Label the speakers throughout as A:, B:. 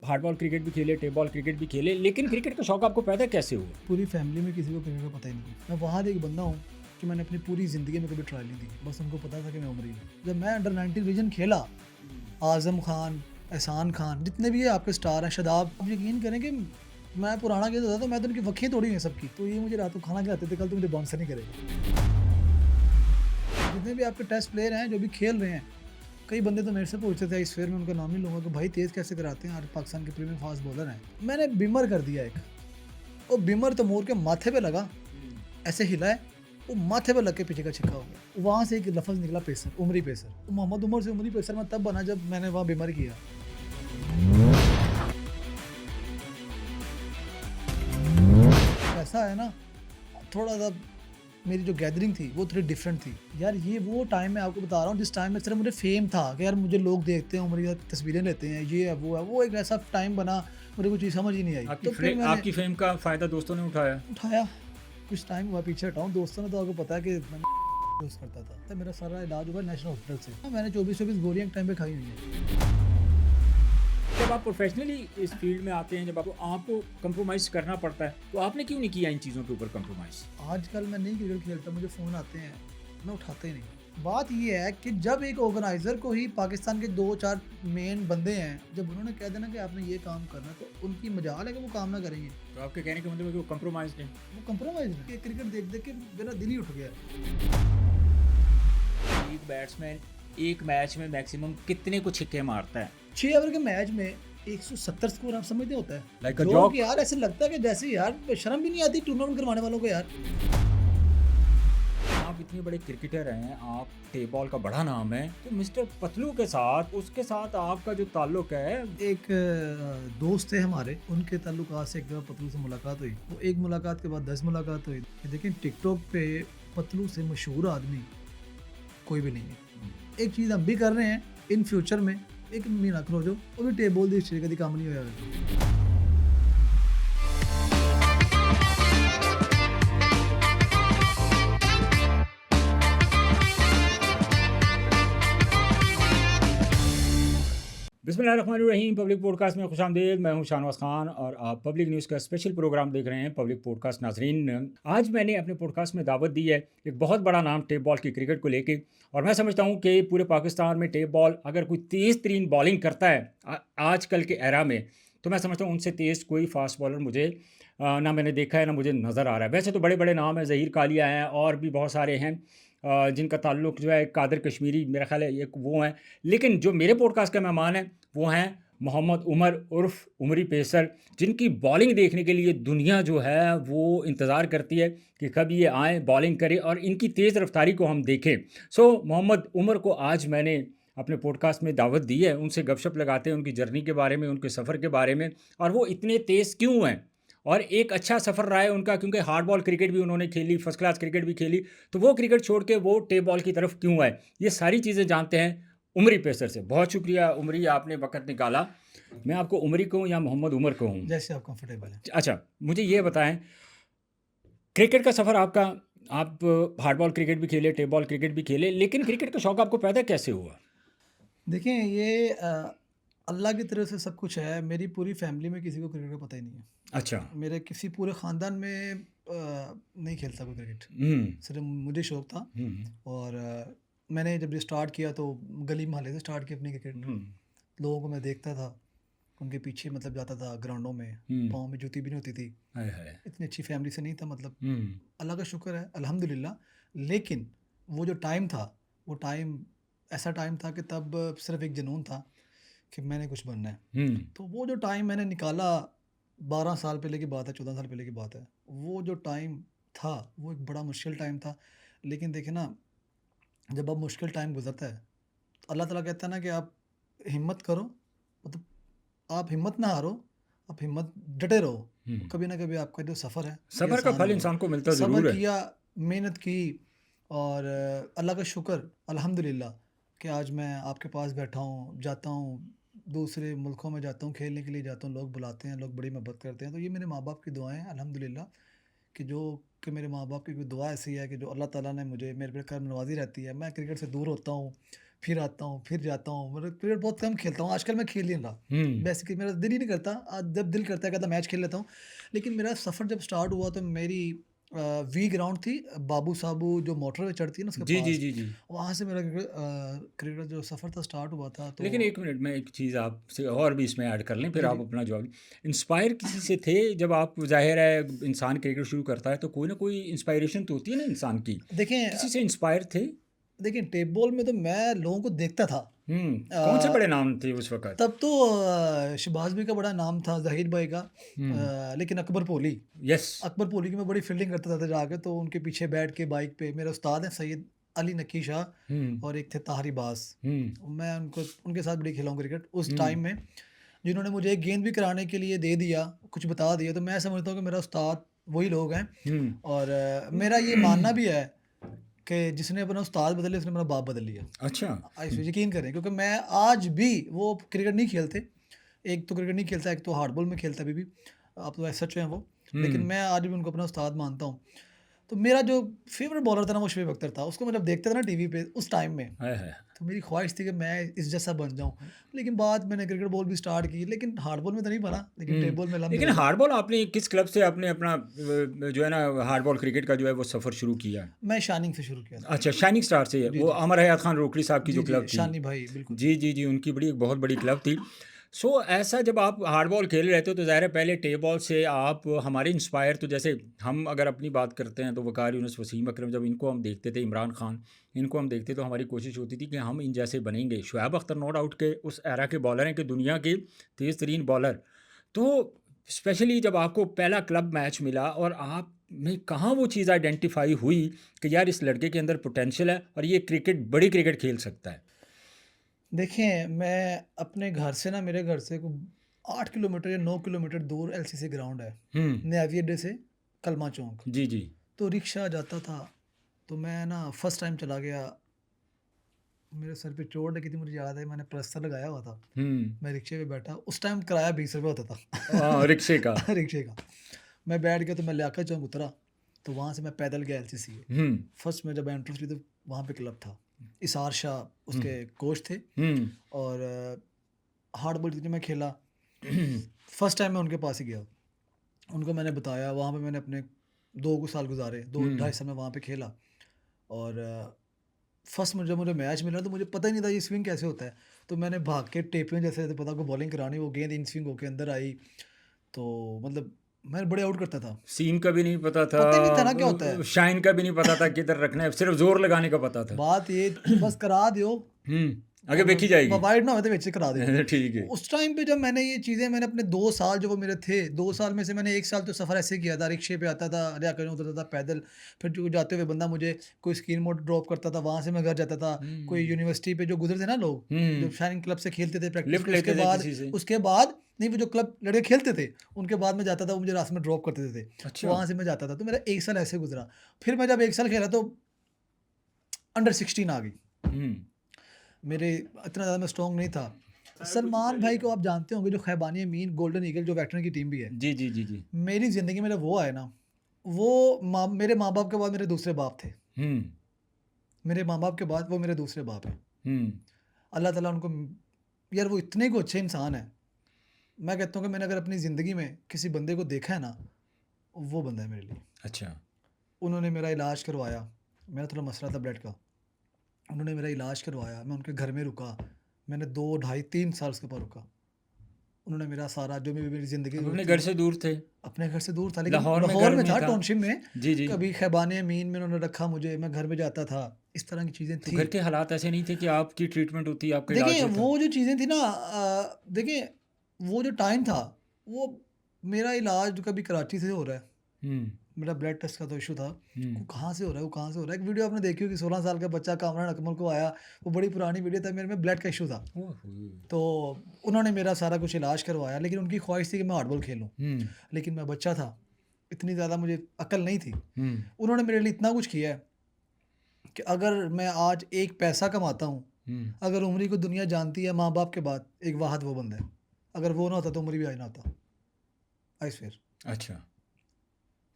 A: हार्डबॉल cricket भी खेले, tape ball cricket भी खेले, लेकिन क्रिकेट का शौक आपको पैदा कैसे हुआ?
B: पूरी फैमिली में किसी को क्रिकेट का पता ही नहीं। मैं वहाँ एक बंदा हूँ कि मैंने अपनी पूरी ज़िंदगी में कभी ट्रायल नहीं दी, बस उनको पता था कि मैं उमरी हूँ। जब मैं अंडर 19 रीजन खेला, आज़म खान, एहसान खान, जितने भी है आपके स्टार हैं, शादाब, आप यकीन करें कि मैं पुराना खेलता था तो मैं तो उनकी वक्खें तोड़ी हैं सबकी। तो ये मुझे रात को खाना खिलाते थे, कल तो मुझे बाउंसर नहीं करेगा। जितने भी आपके टेस्ट प्लेयर हैं जो भी खेल रहे हैं, कई बंदे तो मेरे से पूछते थे, इस फेयर में उनका नाम नहीं लूँगा, कि भाई तेज़ कैसे कराते हैं, आज पाकिस्तान के प्रीमियम फास्ट बॉलर हैं। मैंने बिमर कर दिया एक, वो बिमर तैमूर के माथे पे लगा, ऐसे हिलाए, वो माथे पे लग के पीछे का छिक्का हो गया। वहाँ से एक लफ्ज़ निकला पेसर, उमरी पेसर। तो मोहम्मद उमर से उमरी पेसर मैं तब बना जब मैंने वहाँ बिमर किया। ऐसा है ना, थोड़ा सा मेरी जो गैदरिंग थी वो थोड़ी डिफरेंट थी यार। ये वो टाइम मैं आपको बता रहा हूँ जिस टाइम में सिर्फ मुझे फेम था कि यार मुझे लोग देखते हैं, उमरी की तस्वीरें लेते हैं, ये है वो एक ऐसा टाइम बना, मुझे कुछ चीज़ समझ ही नहीं आई। तो फिर मैंने
A: आपकी फेम का फ़ायदा दोस्तों ने उठाया?
B: उठाया, कुछ टाइम हुआ पीछे हटाऊँ, दोस्तों ने तो आपको पता है कि मैं यूज़ करता था, तो मेरा सारा इलाज हुआ नेशनल हॉस्पिटल से। मैंने 24-24 गोलियाँ एक टाइम पे खाई हुई हैं।
A: जब आप प्रोफेशनली इस फील्ड में आते हैं, जब आपको कंप्रोमाइज़ करना पड़ता है, तो आपने क्यों नहीं किया इन चीज़ों के ऊपर कंप्रोमाइज़?
B: आजकल मैं नहीं क्रिकेट खेलता, मुझे फ़ोन आते हैं, मैं उठाता ही नहीं। बात ये है कि जब एक ऑर्गेनाइज़र को ही पाकिस्तान के 2-4 मेन बंदे हैं, जब उन्होंने कह देना कि आपने ये काम करना, तो उनकी मजाल है कि वो काम ना करेंगे।
A: तो आपके कहने का मतलब है कि वो कंप्रोमाइज़ हैं।
B: वो कंप्रोमाइज़ है। क्रिकेट देख देख के मेरा दिल ही उठ गया।
A: एक बैट्समैन एक मैच में मैक्सिमम कितने को छक्के मारता है?
B: 6 ओवर के मैच में 170 स्कोर आप समझते होता है।
A: Like a
B: जो
A: joke?
B: कि यार ऐसे लगता है कि जैसे यार शर्म भी नहीं आती टूर्नामेंट करवाने वालों को यार।
A: आप इतने बड़े क्रिकेटर हैं, आप टेप बॉल का बड़ा नाम है, तो मिस्टर पतलू के साथ, उसके साथ आपका जो ताल्लुक है,
B: एक दोस्त थे हमारे, उनके ताल्लुकात से एक दफ़ा पतलू से मुलाकात हुई। वो एक मुलाकात के बाद 10 मुलाकात हुई। लेकिन टिकटॉक पे पतलू से मशहूर आदमी कोई भी नहीं है। एक चीज़ हम भी कर रहे हैं इन फ्यूचर में, एक महीना खलो वो भी टेप बॉल दी हिस्ट्री कभी काम नहीं होया।
A: बिस्मिल्लाहिर्रहमानिर्रहीम। पब्लिक पॉडकास्ट में खुशामदीद। मैं हूं शाहनवाज खान और आप पब्लिक न्यूज़ का स्पेशल प्रोग्राम देख रहे हैं पब्लिक पॉडकास्ट। नाजरीन, आज मैंने अपने पॉडकास्ट में दावत दी है एक बहुत बड़ा नाम टेप बॉल की क्रिकेट को लेके, और मैं समझता हूं कि पूरे पाकिस्तान में टेप बॉल अगर कोई तेज़ तरीन बॉलिंग करता है आजकल के एरा में, तो मैं समझता हूँ उनसे तेज़ कोई फास्ट बॉलर मुझे ना मैंने देखा है ना मुझे नज़र आ रहा है। वैसे तो बड़े बड़े नाम हैं, ज़हीर कालिया हैं और भी बहुत सारे हैं जिनका ताल्लुक जो है कादिर कश्मीरी, मेरा ख्याल है एक वो हैं। लेकिन जो मेरे पॉडकास्ट का मेहमान है वो हैं मोहम्मद उमर उर्फ उमरी पेसर, जिनकी बॉलिंग देखने के लिए दुनिया जो है वो इंतज़ार करती है कि कब ये आएँ, बॉलिंग करें और इनकी तेज़ रफ्तारी को हम देखें। सो मोहम्मद उमर को आज मैंने अपने पॉडकास्ट में दावत दी है। उनसे गपशप लगाते हैं उनकी जर्नी के बारे में, उनके सफ़र के बारे में, और वो इतने तेज़ क्यों हैं, और एक अच्छा सफ़र रहा है उनका, क्योंकि हार्ड बॉल क्रिकेट भी उन्होंने खेली, फर्स्ट क्लास क्रिकेट भी खेली, तो वो क्रिकेट छोड़ के वो टेप बॉल की तरफ क्यों आए, ये सारी चीज़ें जानते हैं उमरी पेसर से। बहुत शुक्रिया उमरी, आपने वक्त निकाला। मैं आपको उमरी कहूँ या मोहम्मद उमर कहूँ?
B: जैसे आप कंफर्टेबल हैं।
A: अच्छा, मुझे ये बताएं, क्रिकेट का सफ़र आपका, आप हार्ड बॉल क्रिकेट भी खेले, टेप बॉल क्रिकेट भी खेले, लेकिन क्रिकेट का शौक़ आपको पैदा कैसे हुआ?
B: देखें ये अल्लाह की तरफ से सब कुछ है। मेरी पूरी फैमिली में किसी को क्रिकेट का पता ही नहीं है।
A: अच्छा।
B: मेरे किसी पूरे ख़ानदान में नहीं खेलता कोई क्रिकेट, सिर्फ मुझे शौक़ था। और मैंने जब ये स्टार्ट किया तो गली मोहल्ले से स्टार्ट किया अपनी क्रिकेट। लोगों को मैं देखता था, उनके पीछे मतलब जाता था ग्राउंडों में, पाँव में जूती भी नहीं होती थी। इतनी अच्छी फैमिली से नहीं था, मतलब अल्लाह का शुक्र है अल्हम्दुलिल्लाह। लेकिन वो जो टाइम था, वो टाइम ऐसा टाइम था कि तब सिर्फ एक जुनून था कि मैंने कुछ बनना है। तो वो जो टाइम मैंने निकाला, 12 साल पहले की बात है, 14 साल पहले की बात है। वो जो टाइम था वो एक बड़ा मुश्किल टाइम था। लेकिन देखें ना, जब अब मुश्किल टाइम गुजरता है तो अल्लाह ताला कहता है ना कि आप हिम्मत करो, मतलब आप हिम्मत ना हारो, आप हिम्मत डटे रहो। कभी ना कभी आपका जो सफ़र है ये
A: सफ़र का
B: आसान
A: फल
B: होगा।
A: इंसान को मिलता
B: सब्र
A: ज़रूर है।
B: किया, मेहनत की, और अल्लाह का शुक्र अल्हम्दुलिल्लाह कि आज मैं आपके पास बैठा हूँ, जाता हूँ दूसरे मुल्कों में, जाता हूँ खेलने के लिए, जाता हूँ, लोग बुलाते हैं, लोग बड़ी मोहब्बत करते हैं। तो ये मेरे माँ बाप की दुआएं हैं अल्हम्दुलिल्लाह, कि जो कि मेरे माँ बाप की कोई दुआ ऐसी है कि जो अल्लाह ताला ने मुझे, मेरे पे कर्म नवाज़ी रहती है। मैं क्रिकेट से दूर होता हूँ, फिर आता हूँ, फिर जाता हूँ, मतलब क्रिकेट बहुत कम खेलता हूँ, आजकल मैं खेल ही नहीं रहा। बेसिकली मेरा दिल ही नहीं करता, आज जब दिल करता है कहता मैच खेल लेता हूँ। लेकिन मेरा सफ़र जब स्टार्ट हुआ तो मेरी वी ग्राउंड थी, बाबू साबू जो मोटरवे चढ़ती है ना उसके
A: जी, जी,
B: पास,
A: जी, जी।
B: वहाँ से मेरा क्रिकेट जो सफ़र था स्टार्ट हुआ था। तो
A: लेकिन 1 मिनट, मैं एक चीज़ आपसे और भी इसमें ऐड कर लें, फिर
B: जी,
A: आप
B: जी।
A: अपना जवाब इंस्पायर किसी से थे जब आप, ज़ाहिर है इंसान क्रिकेट शुरू करता है तो कोई ना कोई इंस्पायरेशन तो होती है ना इंसान की,
B: देखें
A: किसी से इंस्पायर थे?
B: देखिए टेप बॉल में तो मैं लोगों को देखता था।
A: कौन से
B: अ,
A: बड़े नाम थे उस वक़्त?
B: तब तो शहबाज भी का बड़ा नाम था, ज़हीर भाई का,
A: हुँ,
B: लेकिन अकबर पोली,
A: यस।
B: की मैं बड़ी फील्डिंग करता था जाके, तो उनके पीछे बैठ के बाइक पे मेरे उस्ताद हैं सैयद अली नक्की शाह
A: हुँ,
B: और एक थे ताहिर इबास।
A: हुँ,
B: मैं उनके साथ बड़ी खेला हूँ क्रिकेट उस
A: हुँ,
B: टाइम में। जिन्होंने मुझे एक गेंद भी कराने के लिए दे दिया, कुछ बता दिया, तो मैं समझता हूँ कि मेरा उस्ताद वही लोग हैं।
A: हुँ।
B: और मेरा ये मानना भी है कि जिसने अपना उस्ताद बदल लिया उसने मेरा बाप बदल लिया।
A: अच्छा।
B: इस यकीन करें, क्योंकि मैं आज भी, वो क्रिकेट नहीं खेलते, एक तो क्रिकेट नहीं खेलता, एक तो हार्ड बॉल में खेलता है अभी भी, अब तो एज सच हैं वो, लेकिन
A: हुँ,
B: मैं आज भी उनको अपना उस्ताद मानता हूँ। तो मेरा जो फेवरेट बॉलर था ना वो शुएब अख्तर था, उसको मैं जब देखता था ना टीवी पे उस टाइम में,
A: हाय, हाय!
B: तो मेरी ख्वाहिश थी कि मैं इस जैसा बन जाऊँ। लेकिन बाद मैंने क्रिकेट बॉल भी स्टार्ट की, लेकिन हार्ड बॉल में तो नहीं बना, लेकिन टेप बॉल में
A: लेकिन
B: अल्हम्दुलिल्लाह।
A: हार्डबॉल आपने किस क्लब से आपने अपना जो है ना हार्डबॉल क्रिकेट का जो है वो सफ़र शुरू किया?
B: मैं शानिंग से शुरू किया था।
A: अच्छा, शाइनिंग स्टार से,
B: जी,
A: वो
B: जी।
A: अमर हयात खान रोकड़ी साहब की
B: जी,
A: जो
B: जी,
A: क्लब थी।
B: शानी भाई बिल्कुल।
A: जी, जी, जी, उनकी बड़ी एक बहुत बड़ी क्लब थी। सो ऐसा जब आप हार्डबॉल खेल रहे थे तो ज़ाहिर है पहले टेप बॉल से आप हमारे इंस्पायर, तो जैसे हम अगर अपनी बात करते हैं तो वकार यूनुस, वसीम अकरम, जब इनको हम देखते थे, इमरान खान, इनको हम देखते तो हमारी कोशिश होती थी कि हम इन जैसे बनेंगे। शुएब अख्तर नो डाउट के उस एरा के बॉलर हैं कि दुनिया के तेज़ तरीन बॉलर। तो स्पेशली जब आपको पहला क्लब मैच मिला और आप में कहाँ वो चीज़ आइडेंटिफ़ाई हुई कि यार इस लड़के के अंदर पोटेंशियल है और ये क्रिकेट, बड़ी क्रिकेट खेल सकता है?
B: देखिए, मैं अपने घर से ना, मेरे घर से को 8 किलोमीटर या 9 किलोमीटर दूर एलसीसी ग्राउंड है,
A: हुँ।
B: नेवी अड्डे से कलमा चौक।
A: जी, जी।
B: तो रिक्शा जाता था, तो मैं ना फर्स्ट टाइम चला गया, मेरे सर पे चोट लगी थी, मुझे याद है, मैंने प्लास्टर लगाया हुआ था।
A: हुँ।
B: मैं रिक्शे पे बैठा, उस टाइम किराया 20 रुपए होता
A: रिक्शे का।
B: था रिक्शे का। मैं बैठ गया तो मैं लियाकत चौक उतरा, तो वहाँ से मैं पैदल गया एलसीसी के।
A: हुँ,
B: फर्स्ट में जब एंट्रेंस ली तो वहाँ पे क्लब था। इसार शाह
A: हुँ,
B: उसके कोच थे।
A: हुँ।
B: और हार्ड बॉल जितनी मैं खेला, फर्स्ट टाइम मैं उनके पास ही गया। उनको मैंने बताया, वहाँ पे मैंने अपने 2 साल गुज़ारे, 2 ढाई
A: हुँ,
B: साल मैं वहाँ पे खेला। और फर्स्ट में जब मुझे मैच मिला तो मुझे पता ही नहीं था ये स्विंग कैसे होता है। तो मैंने भाग के टेपियों जैसे तो पता को बॉलिंग करानी, वो गेंद इन स्विंग होके अंदर आई, तो मतलब मैं बड़े आउट करता था।
A: सीम का भी नहीं पता था,
B: पता ही नहीं था ना क्या होता है।
A: शाइन का भी नहीं पता था किधर रखना है, सिर्फ़ ज़ोर लगाने का पता था।
B: बात ये थी कि बस करा दियो
A: हुँ, आगे
B: और
A: देखी जाएगी।
B: वाइड ना हो तो विच करा दियो।
A: ठीक है।
B: उस टाइम पे जब मैंने ये चीज़ें, मैंने अपने 2 साल जो वो मेरे थे, 2 साल में से मैंने 1 साल तो सफ़र ऐसे किया था, रिक्शे पे आता था, जाकर उतरता था पैदल, फिर जो जाते हुए बंदा मुझे कोई स्क्रीन मोड ड्रॉप करता था, वहाँ से मैं घर जाता था। कोई
A: हुँ,
B: यूनिवर्सिटी पे जो गुज़रते ना लोग, जो
A: हुँ।
B: शाइनिंग क्लब से खेलते थे प्रैक्टिस
A: लिफ्ट
B: पे,
A: लेते थे किसी से।
B: उसके बाद नहीं, वो जो क्लब लड़के खेलते थे, उनके बाद मैं जाता था, वो मुझे रास्ते में ड्रॉप कर देते थे। तो
A: अच्छा।
B: वहाँ से मैं जाता था, तो मेरा 1 साल ऐसे गुज़रा। फिर मैं जब 1 साल खेला तो अंडर 16 आ गई।
A: हुँ।
B: मेरे इतना ज़्यादा मैं स्ट्रॉन्ग नहीं था। सलमान भाई को आप जानते होंगे, जो खैबानी अमीन गोल्डन ईगल जो वेटरन की टीम भी है।
A: जी, जी, जी, जी।
B: मेरी ज़िंदगी में जब वो आए ना, वो मेरे माँ-बाप के बाद मेरे दूसरे बाप थे।
A: हुँ,
B: मेरे माँ-बाप के बाद वो मेरे दूसरे बाप हैं।
A: हुँ।
B: अल्लाह ताला उनको, यार वो इतने को अच्छे इंसान हैं। मैं कहता हूँ कि मैंने अगर अपनी ज़िंदगी में किसी बंदे को देखा है ना, वो बंदा है मेरे लिए।
A: अच्छा।
B: उन्होंने मेरा इलाज करवाया, मेरा थोड़ा मसला था ब्लड का। उन्होंने मेरा इलाज करवाया, मैं उनके घर में रुका। मैंने 2 ढाई 3 साल उसके पास रुका। उन्होंने मेरा सारा जो भी मेरी ज़िंदगी की
A: आप
B: ज़रूरत
A: अपने
B: थी,
A: घर से दूर थे?
B: अपने घर से दूर था, लेकिन
A: लाहौर में
B: लाहौर
A: घर
B: में
A: में
B: था,
A: था?
B: टाउनशिप में।
A: जी, जी।
B: कभी खैबान-ए-मीन में उन्होंने रखा मुझे, मैं घर में जाता था, इस तरह की चीज़ें
A: तो
B: थी।
A: घर के हालात ऐसे नहीं थे कि आपकी ट्रीटमेंट होती, आपका इलाज
B: देखिए,
A: होता?
B: वो जो चीज़ें थी ना, देखिए, वो जो टाइम था, वो मेरा इलाज कभी कराची से हो रहा है,
A: हुँ,
B: मेरा ब्लड टेस्ट का तो इश्यू था,
A: हुँ।
B: वो कहाँ से हो रहा है, वो कहाँ से हो रहा है। एक वीडियो आपने देखी होगी, 16 साल का बच्चा कामरान अकमल को आया, वो बड़ी पुरानी वीडियो था, मेरे में ब्लड का इश्यू था।
A: ओहो!
B: तो उन्होंने मेरा सारा कुछ इलाज करवाया, लेकिन उनकी ख्वाहिश थी कि मैं हार्डबॉल खेलूँ,
A: हुँ,
B: लेकिन मैं बच्चा था, इतनी ज़्यादा मुझे अक्ल नहीं थी।
A: हुँ,
B: उन्होंने मेरे लिए इतना कुछ किया है कि अगर मैं आज एक पैसा कमाता हूँ,
A: हुँ।
B: अगर उमरी को दुनिया जानती है माँ-बाप के बाद, एक वाहद वो बंदा है। अगर वो ना होता तो उमरी भी आज ना होता। I swear.
A: अच्छा।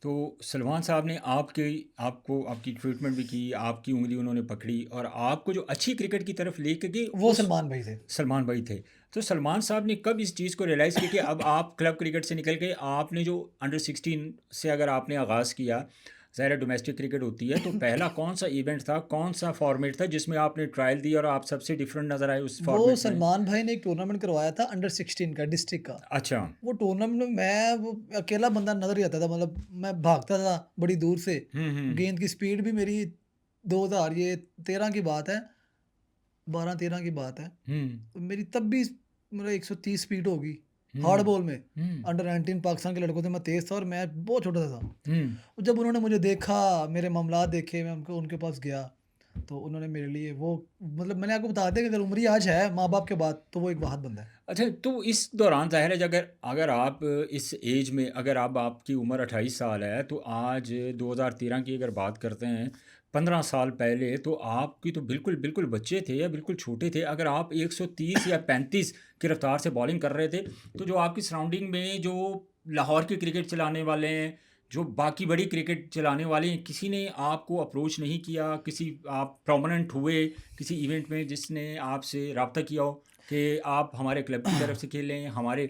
A: तो सलमान साहब ने आपको आपकी ट्रीटमेंट भी की, आपकी उँगली उन्होंने पकड़ी और आपको जो अच्छी क्रिकेट की तरफ लेके गए
B: वो
A: उस
B: सलमान भाई थे।
A: सलमान भाई थे। तो सलमान साहब ने कब इस चीज़ को रियलाइज़ किया कि अब आप क्लब क्रिकेट से निकल के आपने जो अंडर 16 से अगर आपने आगाज़ किया, ज़ाहिर है डोमेस्टिक क्रिकेट होती है, तो पहला कौन-सा इवेंट था, कौन-सा फॉर्मेट था जिसमें आपने ट्रायल दी और आप सबसे डिफरेंट नज़र आए उस
B: वो
A: फॉर्मेट में?
B: सलमान भाई ने एक टूर्नामेंट करवाया था अंडर 16 का, डिस्ट्रिक्ट का।
A: अच्छा।
B: वो टूर्नामेंट में मैं वो अकेला बंदा नज़र ही आता था, मतलब मैं भागता था बड़ी दूर से।
A: हुँ, हुँ।
B: गेंद की स्पीड भी मेरी 2000 ये 13 की बात है, 12-13 की बात है।
A: हुँ,
B: तो मेरी तब भी मतलब 130 स्पीड होगी, हार्ड
A: हुँ,
B: बॉल में।
A: हुँ,
B: अंडर 19 पाकिस्तान के लड़कों से मैं तेज़ था और मैं बहुत छोटा सा था।
A: हुँ।
B: और जब उन्होंने मुझे देखा, मेरे मामलात देखे, मैं उनको उनके पास गया, तो उन्होंने मेरे लिए वो मतलब मैंने आपको बता दिया कि अगर उम्र ही आज है माँ-बाप के बाद, तो वो एक वाहद बंदा है।
A: अच्छा, तो इस दौरान ज़ाहिर है अगर अगर आप इस एज में अगर अब आपकी उम्र 28 साल है, तो आज 2013 की अगर बात करते हैं, 15 साल पहले तो आपकी तो बिल्कुल, बिल्कुल बच्चे थे या बिल्कुल छोटे थे। अगर आप 130 या 35 की रफ़्तार से बॉलिंग कर रहे थे, तो जो आपकी सराउंडिंग में जो लाहौर की क्रिकेट चलाने वाले हैं, जो बाकी बड़ी क्रिकेट चलाने वाले हैं, किसी ने आपको अप्रोच नहीं किया? किसी आप प्रोमिनेंट हुए किसी इवेंट में जिसने आपसे राब्ता किया हो? कि आप हमारे क्लब की तरफ से खेलें, हमारे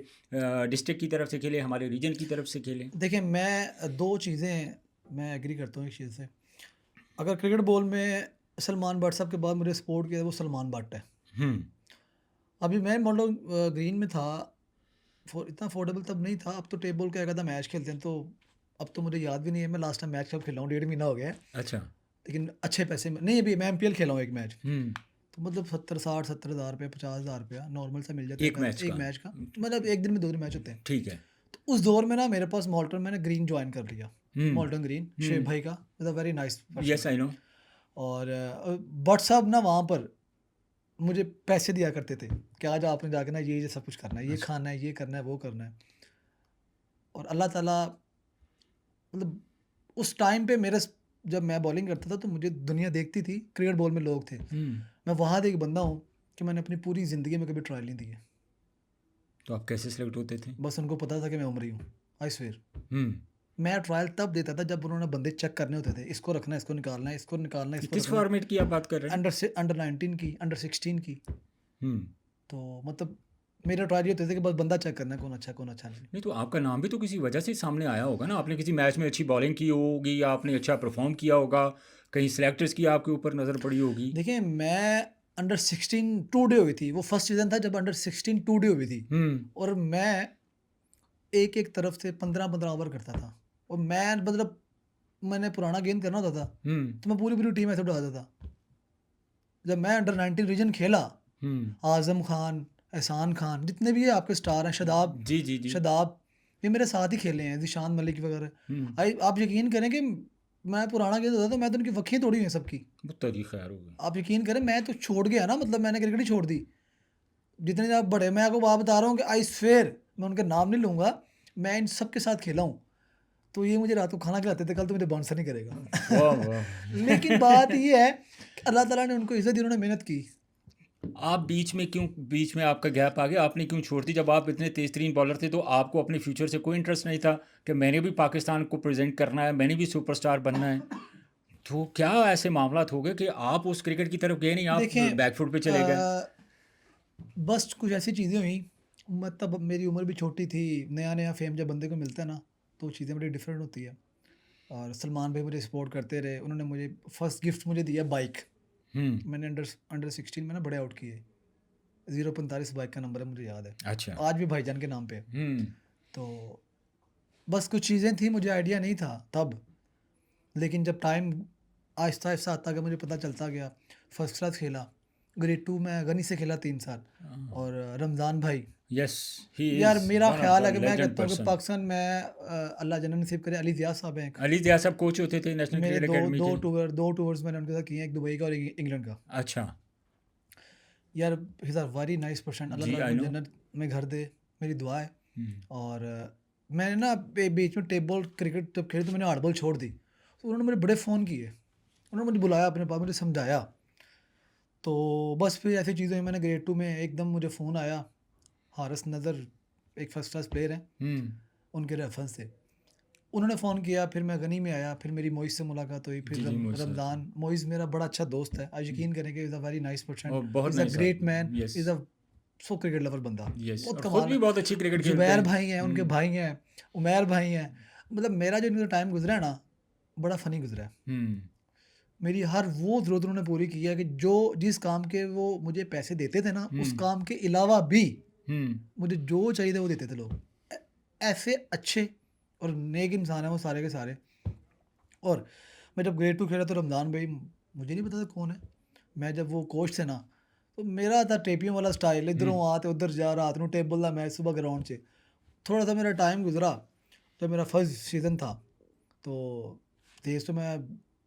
A: डिस्ट्रिक्ट की तरफ से खेलें, हमारे रीजन की तरफ से खेलें।
B: देखिए मैं 2 चीज़ें मैं एग्री करता हूँ एक चीज़ से। अगर क्रिकेट बॉल में सलमान बट साहब के बाद मुझे सपोर्ट किया, वो सलमान बट है।
A: हुँ,
B: अभी मैं मान लो ग्रीन में था, इतना अफोर्डेबल तब नहीं था, अब तो टेबल का एकाधा मैच खेलते हैं, तो अब तो मुझे याद भी नहीं है मैं लास्ट टाइम मैच कब खेला हूँ, 1.5 महीना हो गया है।
A: अच्छा।
B: लेकिन अच्छे पैसे में नहीं, अभी मैं एमपीएल खेला हूँ एक मैच,
A: हुँ,
B: तो मतलब 70-60-70 हज़ार रुपये, 50,000 रुपया नॉर्मल सा मिल जाता है
A: 1 मैच
B: एक
A: का।
B: मैच का। मतलब एक दिन में 2 दिन मैच होते हैं।
A: ठीक है।
B: तो उस दौर में ना मेरे पास मॉल्टन, मैंने ग्रीन ज्वाइन कर लिया।
A: हुँ,
B: मॉल्टन ग्रीन, शुएब
A: हुँ।
B: भाई का, is a very nice person.
A: Yes, I know.
B: और बट साहब ना वहाँ पर मुझे पैसे दिया करते थे कि आज आपने जाके ना ये सब कुछ करना है, ये
A: अच्छा।
B: खाना है, ये करना है, वो करना है। और अल्लाह ताला मतलब उस टाइम पे जब मैं बॉलिंग करता था तो मुझे दुनिया देखती थी, क्रिकेट बॉल में लोग थे।
A: हुँ,
B: मैं वहाँ का एक बंदा हूँ कि मैंने अपनी पूरी ज़िंदगी में कभी ट्रायल नहीं दी है।
A: तो आप कैसे सेलेक्ट होते थे?
B: बस उनको पता था कि मैं उम्री हूँ, आई स्वेयर।
A: हुँ।
B: मैं ट्रायल तब देता था जब उन्होंने बंदे चेक करने होते थे, इसको रखना है, इसको निकालना है, इसको निकालना है,
A: ये
B: इसको
A: किस
B: रखना है।
A: फॉर्मेट की आप बात कर रहे हैं?
B: अंडर 19 की, अंडर 16 की।
A: हुँ।
B: तो मतलब मेरा ट्रायल ये होते थे कि बस बंदा चेक करना है, कौन अच्छा है, कौन अच्छा नहीं।
A: नहीं, तो आपका नाम भी तो किसी वजह से सामने आया होगा ना? आपने किसी मैच में अच्छी बॉलिंग की होगी या आपने अच्छा परफ़ॉर्म किया होगा, कहीं सेलेक्टर्स की आपके ऊपर नज़र पड़ी होगी।
B: देखिए मैं अंडर 16 टू डे हुई थी, वो फर्स्ट सीज़न था जब अंडर 16 टू डे हुई थी।
A: हुँ,
B: और मैं एक-एक तरफ से 15-15 ओवर करता था। और मैं मतलब मैंने पुराना गेंद करना होता था,
A: हुँ,
B: तो मैं पूरी-पूरी टीम ऐसे उड़ाता था। जब मैं अंडर 19 रीजन खेला,
A: हुँ।
B: आज़म खान, एहसान खान, जितने भी आपके स्टार हैं,
A: जी, जी, जी।
B: शादाब, ये मेरे साथ ही खेले हैं, ज़ीशान मलिक वगैरह।
A: हुँ,
B: आप यकीन करें कि मैं पुराना गेंद होता था, मैं तो उनकी वक्खें तोड़ी हुई हैं सबकी।
A: वो तरीक़ ख़ैर हो गई।
B: आप यकीन करें मैं तो छोड़ गया ना, मतलब मैंने क्रिकेट ही छोड़ दी। जितने आप बड़े, मैं आपको बात बता रहा हूँ कि आई स्वेयर, मैं उनका नाम नहीं लूँगा, मैं इन सब के साथ खेला हूँ। तो ये मुझे रात को खाना खिलाते थे, कल तो मुझे बाउंसर नहीं
A: वाह,
B: करेगा।
A: वाह!
B: लेकिन बात ये है कि अल्लाह ताला ने उनको इज़्ज़त दी, उन्होंने मेहनत की।
A: आप बीच में आपका गैप आ गया? आपने क्यों छोड़ दी? जब आप इतने तेज़ तरीन बॉलर थे, तो आपको अपने फ्यूचर से कोई इंटरेस्ट नहीं था कि मैंने भी पाकिस्तान को प्रेज़ेंट करना है, मैंने भी सुपरस्टार बनना है? तो क्या ऐसे मामलात हो गए कि आप उस क्रिकेट की तरफ गए नहीं, आप
B: देखें
A: बैक फुट पे चले गए?
B: बस कुछ ऐसी चीज़ें हुई, मतलब मेरी उम्र भी छोटी थी, नया-नया फ़ेम जब बंदे को मिलता है ना, तो चीज़ें बड़ी डिफरेंट होती है। और सलमान भाई मुझे सपोर्ट करते रहे, उन्होंने मुझे फर्स्ट गिफ्ट मुझे दिया बाइक।
A: हुँ,
B: मैंने अंडर अंडर 16 में ना बड़े आउट किए। 045 बाइक का नंबर है, मुझे याद है।
A: अच्छा।
B: आज भी भाईजान के नाम पे है।
A: हुँ,
B: तो बस कुछ चीज़ें थी, मुझे आइडिया नहीं था तब, लेकिन जब टाइम आहिस्ता-आहिस्ता आता गया, मुझे पता चलता गया। फर्स्ट क्लास खेला, ग्रेड 2 में गनी से खेला 3 साल। और रमज़ान भाई,
A: येस, ही
B: यार
A: इज़
B: मेरा
A: वन ऑफ
B: ख़्याल
A: द
B: है कि मैं
A: लेजेंड
B: कहता हूँ कि
A: पर्सन।
B: पाकिस्तान में अल्लाह जन्नत नसीब करे, अली ज़िया साहब हैं एक।
A: अली दिया साहब कोच होते थे नेशनल
B: मेरे
A: क्रिकेट अकेडमी के।
B: 2 टूर्स मैंने उनके साथ किए हैं, एक दुबई का और एक इंग्लैंड का।
A: अच्छा।
B: यार he is a very nice person, Allah
A: जी,
B: ताला
A: आई
B: उन्हें
A: नो।
B: जन्नत में घर दे, मेरी दुआ है।
A: हुँ,
B: और मैंने ना बीच में टेप बॉल क्रिकेट जब खेली तो मैंने हार्ड बॉल छोड़ दी। तो उन्होंने मुझे बड़े फ़ोन किए, उन्होंने मुझे बुलाया अपने पास, मुझे समझाया। तो बस फिर ऐसी चीज़ें हुई, मैंने ग्रेड 2 में एकदम मुझे फ़ोन आया, हारिस नज़र एक फर्स्ट क्लास प्लेयर हैं,
A: हुँ,
B: उनके रेफरेंस से। उन्होंने फ़ोन किया, फिर मैं गनी में आया, फिर मेरी मोइज़ से मुलाकात हुई, फिर
A: जी, जी, मोइज़ साहब।
B: रमज़ान। मोइज़ मेरा बड़ा अच्छा दोस्त है, आप
A: जी।
B: यकीन करेंगे, is a very nice person,
A: बहुत
B: इज़ अ
A: नाइस
B: ग्रेट
A: आदमी।
B: Man,
A: yes,
B: is a so cricket lover बंदा,
A: यस
B: बहुत
A: और खुद
B: कमाल
A: भी
B: है।
A: बहुत अच्छी क्रिकेट खेलते
B: ज़ुबैर
A: हैं।
B: भाई हैं, उनके भाई हैं, उमैर भाई हैं, मतलब मेरा जो इनका टाइम गुज़रा है ना, बड़ा फ़नी गुज़रा है।
A: हुँ,
B: मेरी हर वो ज़रूरत उन्होंने पूरी की है कि जो जिस काम के वो मुझे पैसे देते थे ना,
A: हुँ,
B: उस काम के अलावा भी
A: हुँ,
B: मुझे जो चाहिए था वो देते थे लोग। ऐ ऐसे अच्छे और नेक इंसान हैं वो सारे के सारे। और मैं जब ग्रेड 2 खेला तो रमज़ान भाई मुझे नहीं पता था कौन है। मैं जब वो कोच थे ना, तो मेरा था टेपियों वाला स्टाइल,
A: हुँ,
B: इधरों आ ते उधर जा, रात ਨੂੰ टेबल ਦਾ मैच सुबह ग्राउंड 'ਚ। थोड़ा सा मेरा टाइम गुज़रा, जब मेरा फर्स्ट सीज़न था, तो तेज़ तो मैं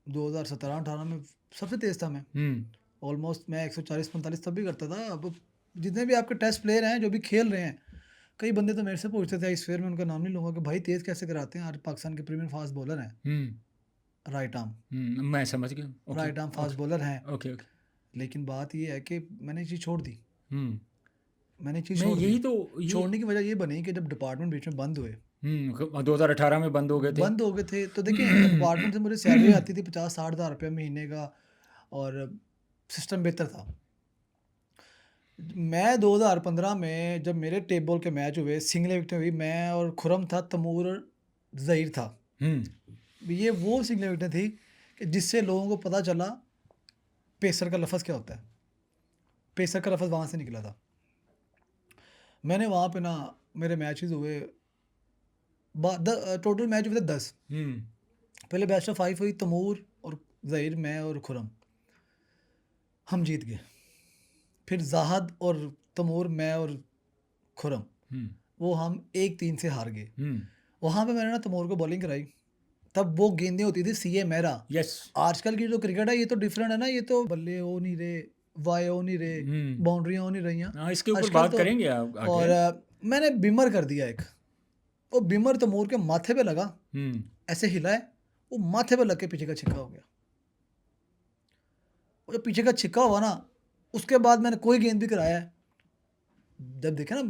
B: 2017-18 में सबसे तेज़ था मैं।
A: हुँ,
B: ऑलमोस्ट मैं 140-45 तब भी करता था। अब जितने भी आपके टेस्ट प्लेयर हैं, जो भी खेल रहे हैं, कई बंदे तो मेरे से पूछते थे, इस फेयर में उनका नाम नहीं लूँगा, कि भाई तेज़ कैसे कराते हैं? आज पाकिस्तान के प्रीमियर फास्ट बॉलर हैं,
A: हुँ,
B: राइट आर्म,
A: मैं समझ गया। Okay,
B: right arm fast
A: okay,
B: bowler हैं।
A: Okay, okay.
B: लेकिन बात ये है कि मैंने ये चीज़ छोड़ दी,
A: हुँ,
B: मैंने ये चीज़
A: मैं
B: छोड़ दी।
A: यही तो ये
B: छोड़ने की वजह ये बनी कि जब डिपार्टमेंट बीच में बंद हुए,
A: 2018 में बंद हो गए थे।
B: बंद हो गए थे, तो देखिए डिपार्टमेंट से मुझे सैलरी आती थी 50-60 हज़ार रुपये महीने का, और सिस्टम बेहतर था। मैं 2015 में जब मेरे टेबल के मैच हुए, सिंगल विकेट हुई, मैं और खुरम था, तैमूर और ज़हीर था।
A: हुँ,
B: ये वो सिंगल विकेटें थी कि जिससे लोगों को पता चला पेसर का लफ़्ज़ क्या होता है। पेसर का लफ़्ज़ वहाँ से निकला था। मैंने वहाँ पे ना, मेरे मैचेज़ हुए, टोटल मैच हुए थे 10।
A: हुँ,
B: पहले बेस्ट ऑफ 5 हुई, तैमूर और ज़हीर, मैं और खुरम, हम जीत गए। फिर ज़ाहद और तैमूर, मैं और खुरम,
A: हुँ,
B: वो हम 1-3 से हार गए।
A: हुँ,
B: वहाँ पे मैंने ना तैमूर को बॉलिंग कराई, तब वो गेंदें होती थी सीए मेरा।
A: यस।
B: आजकल की जो क्रिकेट है ये तो डिफरेंट है ना, ये तो बल्ले हो नहीं रहे, वाई हो नहीं रहे,
A: हुँ,
B: बाउंड्रियाँ हो नहीं रही हैं
A: हाँ, इसके ऊपर
B: आजकल
A: बात
B: तो।
A: करेंगे आप आगे।
B: और मैंने बिमर कर दिया एक, वो बिमर तैमूर के माथे पे लगा,
A: हुँ,
B: ऐसे हिलाए, वो माथे पे लग के पीछे का छिक्का हो गया। वो जो पीछे का छिक्का हुआ ना, उसके बाद मैंने कोई गेंद भी कराया है, जब देखा ना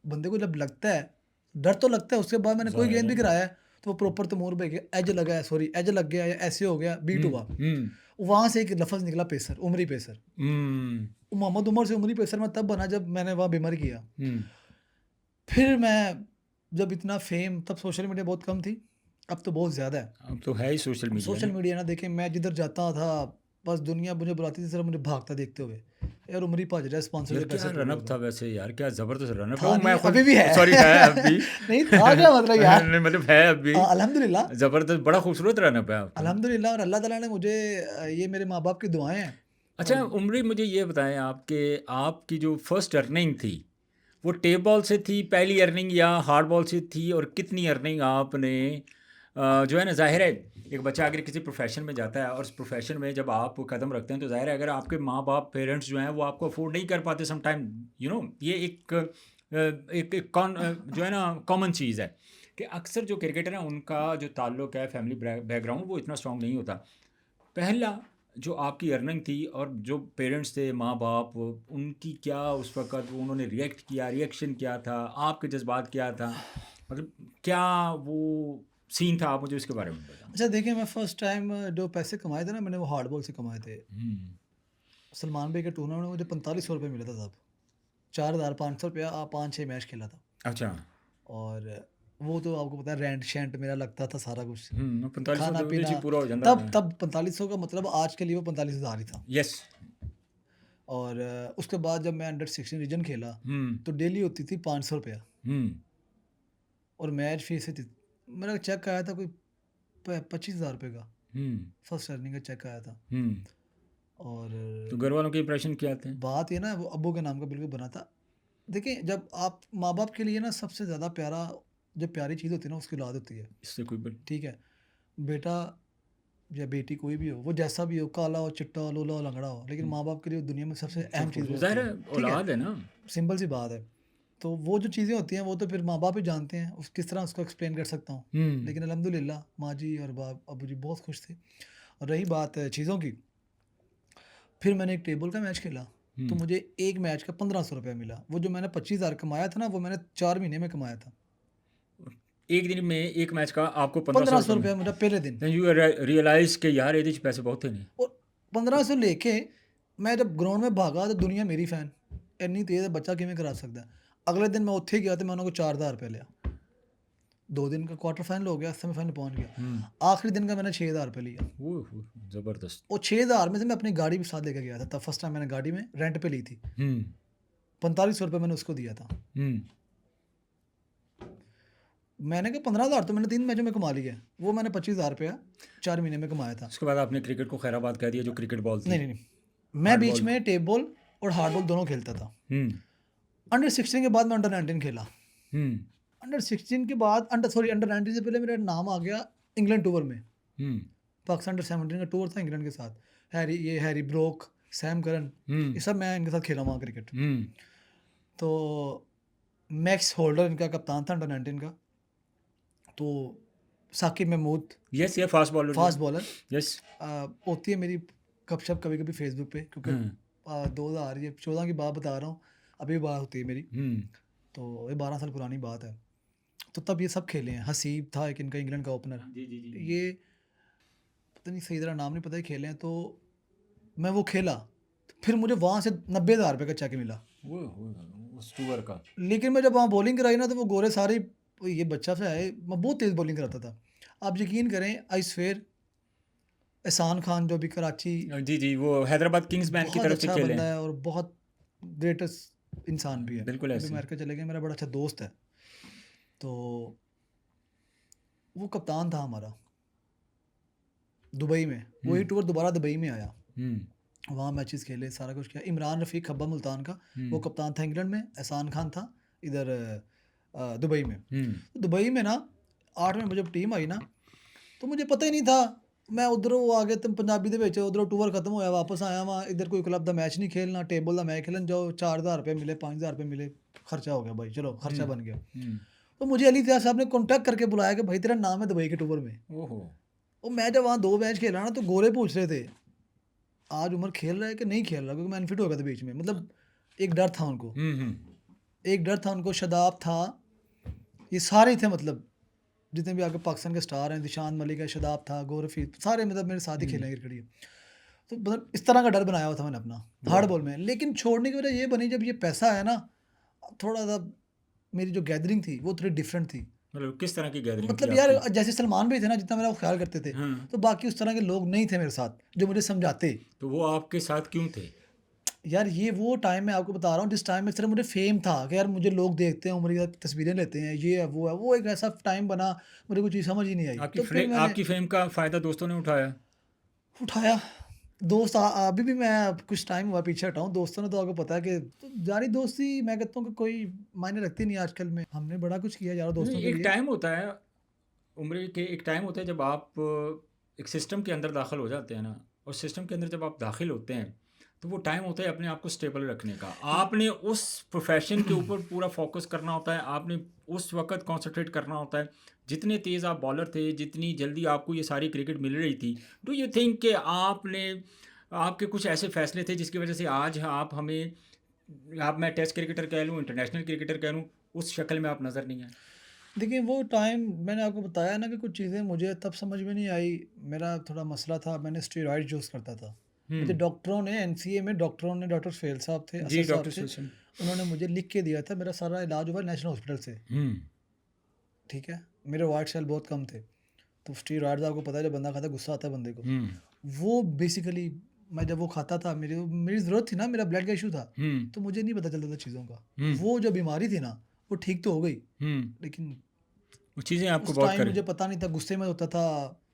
B: बंदे को जब लगता है, डर तो लगता है, उसके बाद मैंने कोई
A: ज़ाहिर
B: गेंद
A: है।
B: भी कराया है, तो वो प्रॉपर तैमूर पे गया, एज लगा है, सॉरी एज लग गया या ऐसे हो गया, बीट
A: हुँ,
B: हुआ।
A: हुँ,
B: वहाँ से एक लफ़्ज़ निकला पेसर, उमरी पेसर।
A: हुँ,
B: वो मोहम्मद उमर से उमरी पेसर मैं तब बना जब मैंने वहाँ बिमर किया।
A: हुँ,
B: फिर मैं जब इतना फ़ेम, तब सोशल मीडिया बहुत कम थी, अब तो बहुत ज़्यादा है।
A: अब तो है ही सोशल
B: अब
A: मीडिया
B: सोशल
A: ना।
B: मीडिया ना देखें, मैं जिधर जाता था, बस दुनिया मुझे बुलाती थी सिर्फ़ मुझे भागता देखते हुए। यार उमरी भज रहा है, स्पॉन्सर
A: यार
B: के
A: क्या
B: पैसे पूरे हो
A: रनअप
B: गए।
A: था वैसे यार, क्या ज़बरदस्त रनअप है।
B: था
A: वो
B: नहीं,
A: मैं खुद
B: अभी भी है।
A: सॉरी है अभी।
B: नहीं था क्या मतलब यार?
A: नहीं मतलब है अभी।
B: अल्हम्दुलिल्लाह,
A: ज़बरदस्त बड़ा खूबसूरत रनअप है आपका।
B: अल्हम्दुलिल्लाह, और अल्लाह ताला ने मुझे ये मेरे माँ-बाप की दुआएँ हैं।
A: अच्छा
B: और
A: उमरी मुझे ये बताएँ आपके आपकी जो फर्स्ट अर्निंग थी, वो टेप बॉल से थी पहली अर्निंग या हार्ड बॉल से थी और कितनी अर्निंग आपने जो है ना ज़ाहिर है एक बच्चा अगर किसी प्रोफेशन में जाता है और उस प्रोफेशन में जब आप कदम रखते हैं तो ज़ाहिर है अगर आपके माँ बाप पेरेंट्स जो हैं वो आपको अफोर्ड नहीं कर पाते सम टाइम ये एक जो है ना कॉमन चीज़ है कि अक्सर जो क्रिकेटर हैं उनका जो ताल्लुक है फैमिली बैकग्राउंड वो इतना स्ट्रांग नहीं होता। पहला जो आपकी अर्निंग थी और जो पेरेंट्स थे माँ बाप उनकी क्या उस वक़्त उन्होंने रिएक्ट किया रिएक्शन क्या था आपके जज़्बात क्या था मतलब क्या वो सीन था आप मुझे उसके बारे में बताएं।
B: अच्छा देखिए, मैं फर्स्ट टाइम जो पैसे कमाए थे ना, मैंने वो हार्ड बॉल से कमाए थे।
A: हुँ,
B: सलमान भाई के टूर्नामेंट में मुझे 4500 रुपये मिला था तब। 4500 रुपया 5-6 मैच खेला था।
A: अच्छा।
B: और वो तो आपको पता है, रेंट शेंट मेरा लगता था सारा कुछ,
A: 4500
B: खाना
A: तो ਉਹਦੇ 'ਚ
B: पीना।
A: ही पूरा हो ਜਾਂਦਾ
B: तब
A: होਣਾ।
B: तब 4500 का मतलब आज के लिए वो 45,000 ही था।
A: यस।
B: और उसके बाद जब मैं अंडर 16 रीजन खेला,
A: हुँ,
B: तो डेली होती थी 500 रुपया,
A: हुँ,
B: और मैच फीस थी, मेरा चेक आया था कोई 25,000 रुपये का,
A: हुँ,
B: फर्स्ट अर्निंग का चेक आया था।
A: हुँ।
B: और
A: तो घर वालों के इंप्रेशन क्या थे?
B: बात ये ना, वो अब्बू के नाम का बिल्कुल बना था। देखिए, जब आप माँ-बाप के लिए ना सबसे ज़्यादा प्यारा, जो प्यारी चीज़ होती है ना, उसकी औलाद होती है,
A: इससे कोई बड़ी
B: ठीक है? बेटा या बेटी कोई भी हो, वो जैसा भी हो, काला हो, चिट्टा हो, लूला हो, लंगड़ा हो, लेकिन माँ-बाप के लिए दुनिया में सबसे अहम चीज़ वो होती
A: ज़ाहिर
B: है,
A: है
B: ठीक है?
A: औलाद है ना।
B: सिंपल सी बात है। तो वो जो चीज़ें होती हैं, वो तो फिर माँ-बाप ही जानते हैं, उस किस तरह उसको एक्सप्लेन कर सकता हूँ।
A: हुँ,
B: लेकिन अल्हम्दुलिल्लाह माँ जी और अब्बू जी बहुत खुश थे। और रही बात चीज़ों की, फिर मैंने एक टेबल का मैच खेला,
A: हुँ।
B: तो मुझे एक मैच का 1500 रुपया मिला। वो जो मैंने 25,000 कमाया था ना, वो मैंने 4 महीने में कमाया था।
A: एक दिन में एक मैच का आपको
B: 1500 रुपया मुझे पहले दिन।
A: then you realize कि यार ਇਹਦੇ 'ਚ ਪੈਸੇ ਬਹੁਤ ਨੇ।
B: और 1500 लेके मैं जब ग्राउंड में भागा तो दुनिया मेरी फैन, ਇੰਨੀ ਤੇਜ਼ ਹੈ ਬੱਚਾ ਕਿਵੇਂ ਕਰਾ ਸਕਦਾ। अगले दिन मैं ਉੱਥੇ ਗਿਆ ਤੇ मैं उन्होंने 4000 रुपया लिया। 2 दिन का क्वार्टर फाइनल हो गया, सेमीफाइनल पहुंच गया। आखिरी दिन का मैंने 6000 रुपये लिया।
A: ओह जबरदस्त।
B: और 6000 में से मैं अपनी गाड़ी भी साथ लेके गया था। तब फर्स्ट टाइम मैंने गाड़ी में रेंट पे ली थी। 4500 रुपये मैंने उसको दिया था। मैंने कहा 15,000 तो मैंने 3 मैचों में कमा लिया है। वो मैंने 25,000 रुपया 4 महीने में कमाया था।
A: उसके बाद आपने क्रिकेट को खैराबाद कह दिया जो क्रिकेट बॉल थी।
B: नहीं, मैं बीच में टेप बॉल और हार्ड बॉल दोनों खेलता था। अंडर 16 के बाद मैं अंडर 19 खेला। अंडर 16 के बाद अंडर 19 से पहले मेरा नाम आ गया इंग्लैंड टूर में। पाकिस्तान अंडर 17 का टूर था इंग्लैंड के साथ। हैरी ब्रोक, सैम करन, ये सब मैं इनके साथ खेला वहाँ क्रिकेट। तो मैक्स होल्डर इनका कप्तान था अंडर 19 का। तो साकिब महमूद,
A: यस ये फास्ट बॉलर यस
B: होती है मेरी गपशप कभी कभी फेसबुक पे, क्योंकि 2014 की बात बता रहा हूँ, अभी बात होती है मेरी। तो ये 12 साल पुरानी बात है। तो तब ये सब खेले हैं। हसीब था एक इनका इंग्लैंड का ओपनर। ये पता नहीं सही तरह नाम नहीं पता ही खेले हैं। तो मैं वो खेला, फिर मुझे वहाँ से 90,000 रुपये का चेक मिला
A: उस टूर का।
B: लेकिन मैं जब वहाँ बॉलिंग कराई ना, तो वो गोरे सारे ये बच्चा से आए, मैं बहुत तेज़ बॉलिंग कराता था। आप यकीन करें, आइस फेयर एहसान खान जो भी कराची,
A: जी वो हैदराबाद किंग्स बैंक की तरफ से खेले
B: हैं और बहुत ग्रेटेस्ट इंसान भी है।
A: बिल्कुल ऐसे।
B: अमेरिका चले गए, मेरा बड़ा अच्छा दोस्त है। तो वो कप्तान था हमारा दुबई में। वही टूर दोबारा दुबई में आया, वहाँ मैचेस खेले, सारा कुछ किया। इमरान रफ़ीक खब्बा मुल्तान का वो कप्तान था इंग्लैंड में। एहसान खान था इधर दुबई में। दुबई में ना 8 में जब टीम आई ना, तो मुझे पता ही नहीं था। मैं उधरों आ गया तुम पंजाबी दे उधरों टूर खत्म होया, वापस आया वहाँ। इधर कोई क्लब का मैच नहीं खेलना, टेबल का मैच खेलन जाओ। 4,000 रुपये मिले, 5,000 रुपये मिले, खर्चा हो गया भाई, चलो खर्चा बन गया। तो मुझे अली त्याग साहब ने कॉन्टैक्ट करके बुलाया कि भाई तेरा नाम है दुबई के टूर में। और मैं जब वहाँ 2 मैच खेला ना, तो गोरे पूछ रहे थे आज उमर खेल रहा है कि नहीं खेल रहा, क्योंकि मैं अनफिट हो गया था बीच में। मतलब एक डर था उनको, एक डर था उनको। शदाब था, ये सारे थे, मतलब जितने भी आपके पाकिस्तान के स्टार हैं, दिशान मलिक है, शदाब था, गौरफी, सारे मतलब मेरे साथ ही खेले हैं क्रिकेट। तो मतलब इस तरह का डर बनाया हुआ था मैंने अपना हार्ड बॉल में। लेकिन छोड़ने की वजह ये बनी, जब ये पैसा आया ना, थोड़ा सा मेरी जो गैदरिंग थी वो थोड़ी डिफरेंट थी।
A: मतलब किस तरह की गैदरिंग?
B: मतलब यार जैसे सलमान भाई थे ना, जितना मेरा ख्याल करते थे, तो बाकी उस तरह के लोग नहीं थे मेरे साथ जो मुझे समझाते।
A: तो वो आपके साथ क्यों थे?
B: यार ये वो टाइम मैं आपको बता रहा हूँ जिस टाइम में सिर्फ मुझे फेम था कि यार मुझे लोग देखते हैं, मेरी तस्वीरें लेते हैं, ये है वो एक ऐसा टाइम बना, मुझे कुछ चीज़ समझ ही नहीं आई।
A: आपकी फेम का फ़ायदा दोस्तों ने
B: उठाया। दोस्त अभी भी मैं कुछ टाइम हुआ पीछे हटाऊँ, दोस्तों ने तो आपको पता है कि तो जारी दोस्ती मैं कहता हूँ कि कोई मायने रखती नहीं आजकल में। हमने बड़ा कुछ किया यार दोस्तों के लिए।
A: एक टाइम होता है उम्र के, एक टाइम होता है जब आप एक सिस्टम के अंदर दाखिल हो जाते हैं ना, और सिस्टम के अंदर जब आप दाखिल होते हैं तो वो टाइम होता है अपने आप को स्टेबल रखने का। आपने उस प्रोफेशन के ऊपर पूरा फोकस करना होता है, आपने उस वक्त कंसंट्रेट करना होता है। जितने तेज़ आप बॉलर थे, जितनी जल्दी आपको ये सारी क्रिकेट मिल रही थी, डू यू थिंक कि आपके कुछ ऐसे फैसले थे जिसकी वजह से आज आप हमें, मैं टेस्ट क्रिकेटर कह लूँ, इंटरनेशनल क्रिकेटर कह लूँ, उस शक्ल में आप नज़र नहीं आए?
B: देखिए वो टाइम मैंने आपको बताया ना कि कुछ चीज़ें मुझे तब समझ में नहीं आई। मेरा थोड़ा मसला था, मैंने स्टेरॉइड यूज़ करता था। मुझे डॉक्टरों ने एनसीए में डॉक्टर फेल साहब थे,
A: जी
B: डॉक्टर थे, उन्होंने मुझे लिख के दिया था। मेरा सारा इलाज हुआ नेशनल हॉस्पिटल से, ठीक है। मेरे वाइट सेल बहुत कम थे, तो स्टेरॉइड आपको पता है जब बंदा खाता है गुस्सा आता है बंदे को। वो बेसिकली मैं जब वो खाता था, मेरी ज़रूरत थी ना, मेरा ब्लड का इशू था, तो मुझे नहीं पता चलता था चीज़ों का। वो जो बीमारी थी ना वो ठीक तो हो गई, लेकिन
A: वो चीज़ें आपको
B: बहुत टाइम मुझे पता नहीं था, गुस्से में होता था,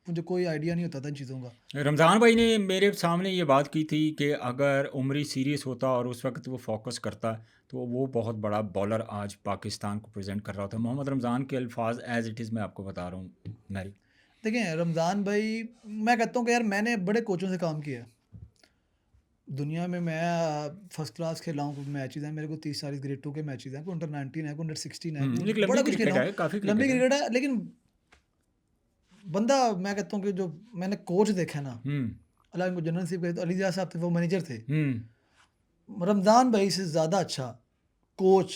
B: मुझे कोई आइडिया नहीं होता था इन चीज़ों का।
A: रमज़ान भाई ने मेरे सामने ये बात की थी कि अगर उमरी सीरियस होता और उस वक्त वो फोकस करता तो वो बहुत बड़ा बॉलर आज पाकिस्तान को प्रेजेंट कर रहा था। मोहम्मद रमज़ान के अल्फाज एज इट इज़ मैं आपको बता रहा हूँ मैरी।
B: देखिए रमज़ान भाई, मैं कहता हूँ कि यार मैंने बड़े कोचों से काम किया है दुनिया में। मैं फर्स्ट क्लास खेला हूँ, मैचेस हैं मेरे को 30-40 ग्रेड 2 के मैचेस हैं, अंडर 19 है, अंडर 16 है, बड़ा कुछ खेला हूँ, लंबी क्रिकेट है। लेकिन बंदा मैं कहता हूँ कि जो मैंने कोच देखा ना, अल्लाह इनको जनरल नसीब करे, तो अली साहब थे, वो मैनेजर थे। रमज़ान भाई से ज़्यादा अच्छा कोच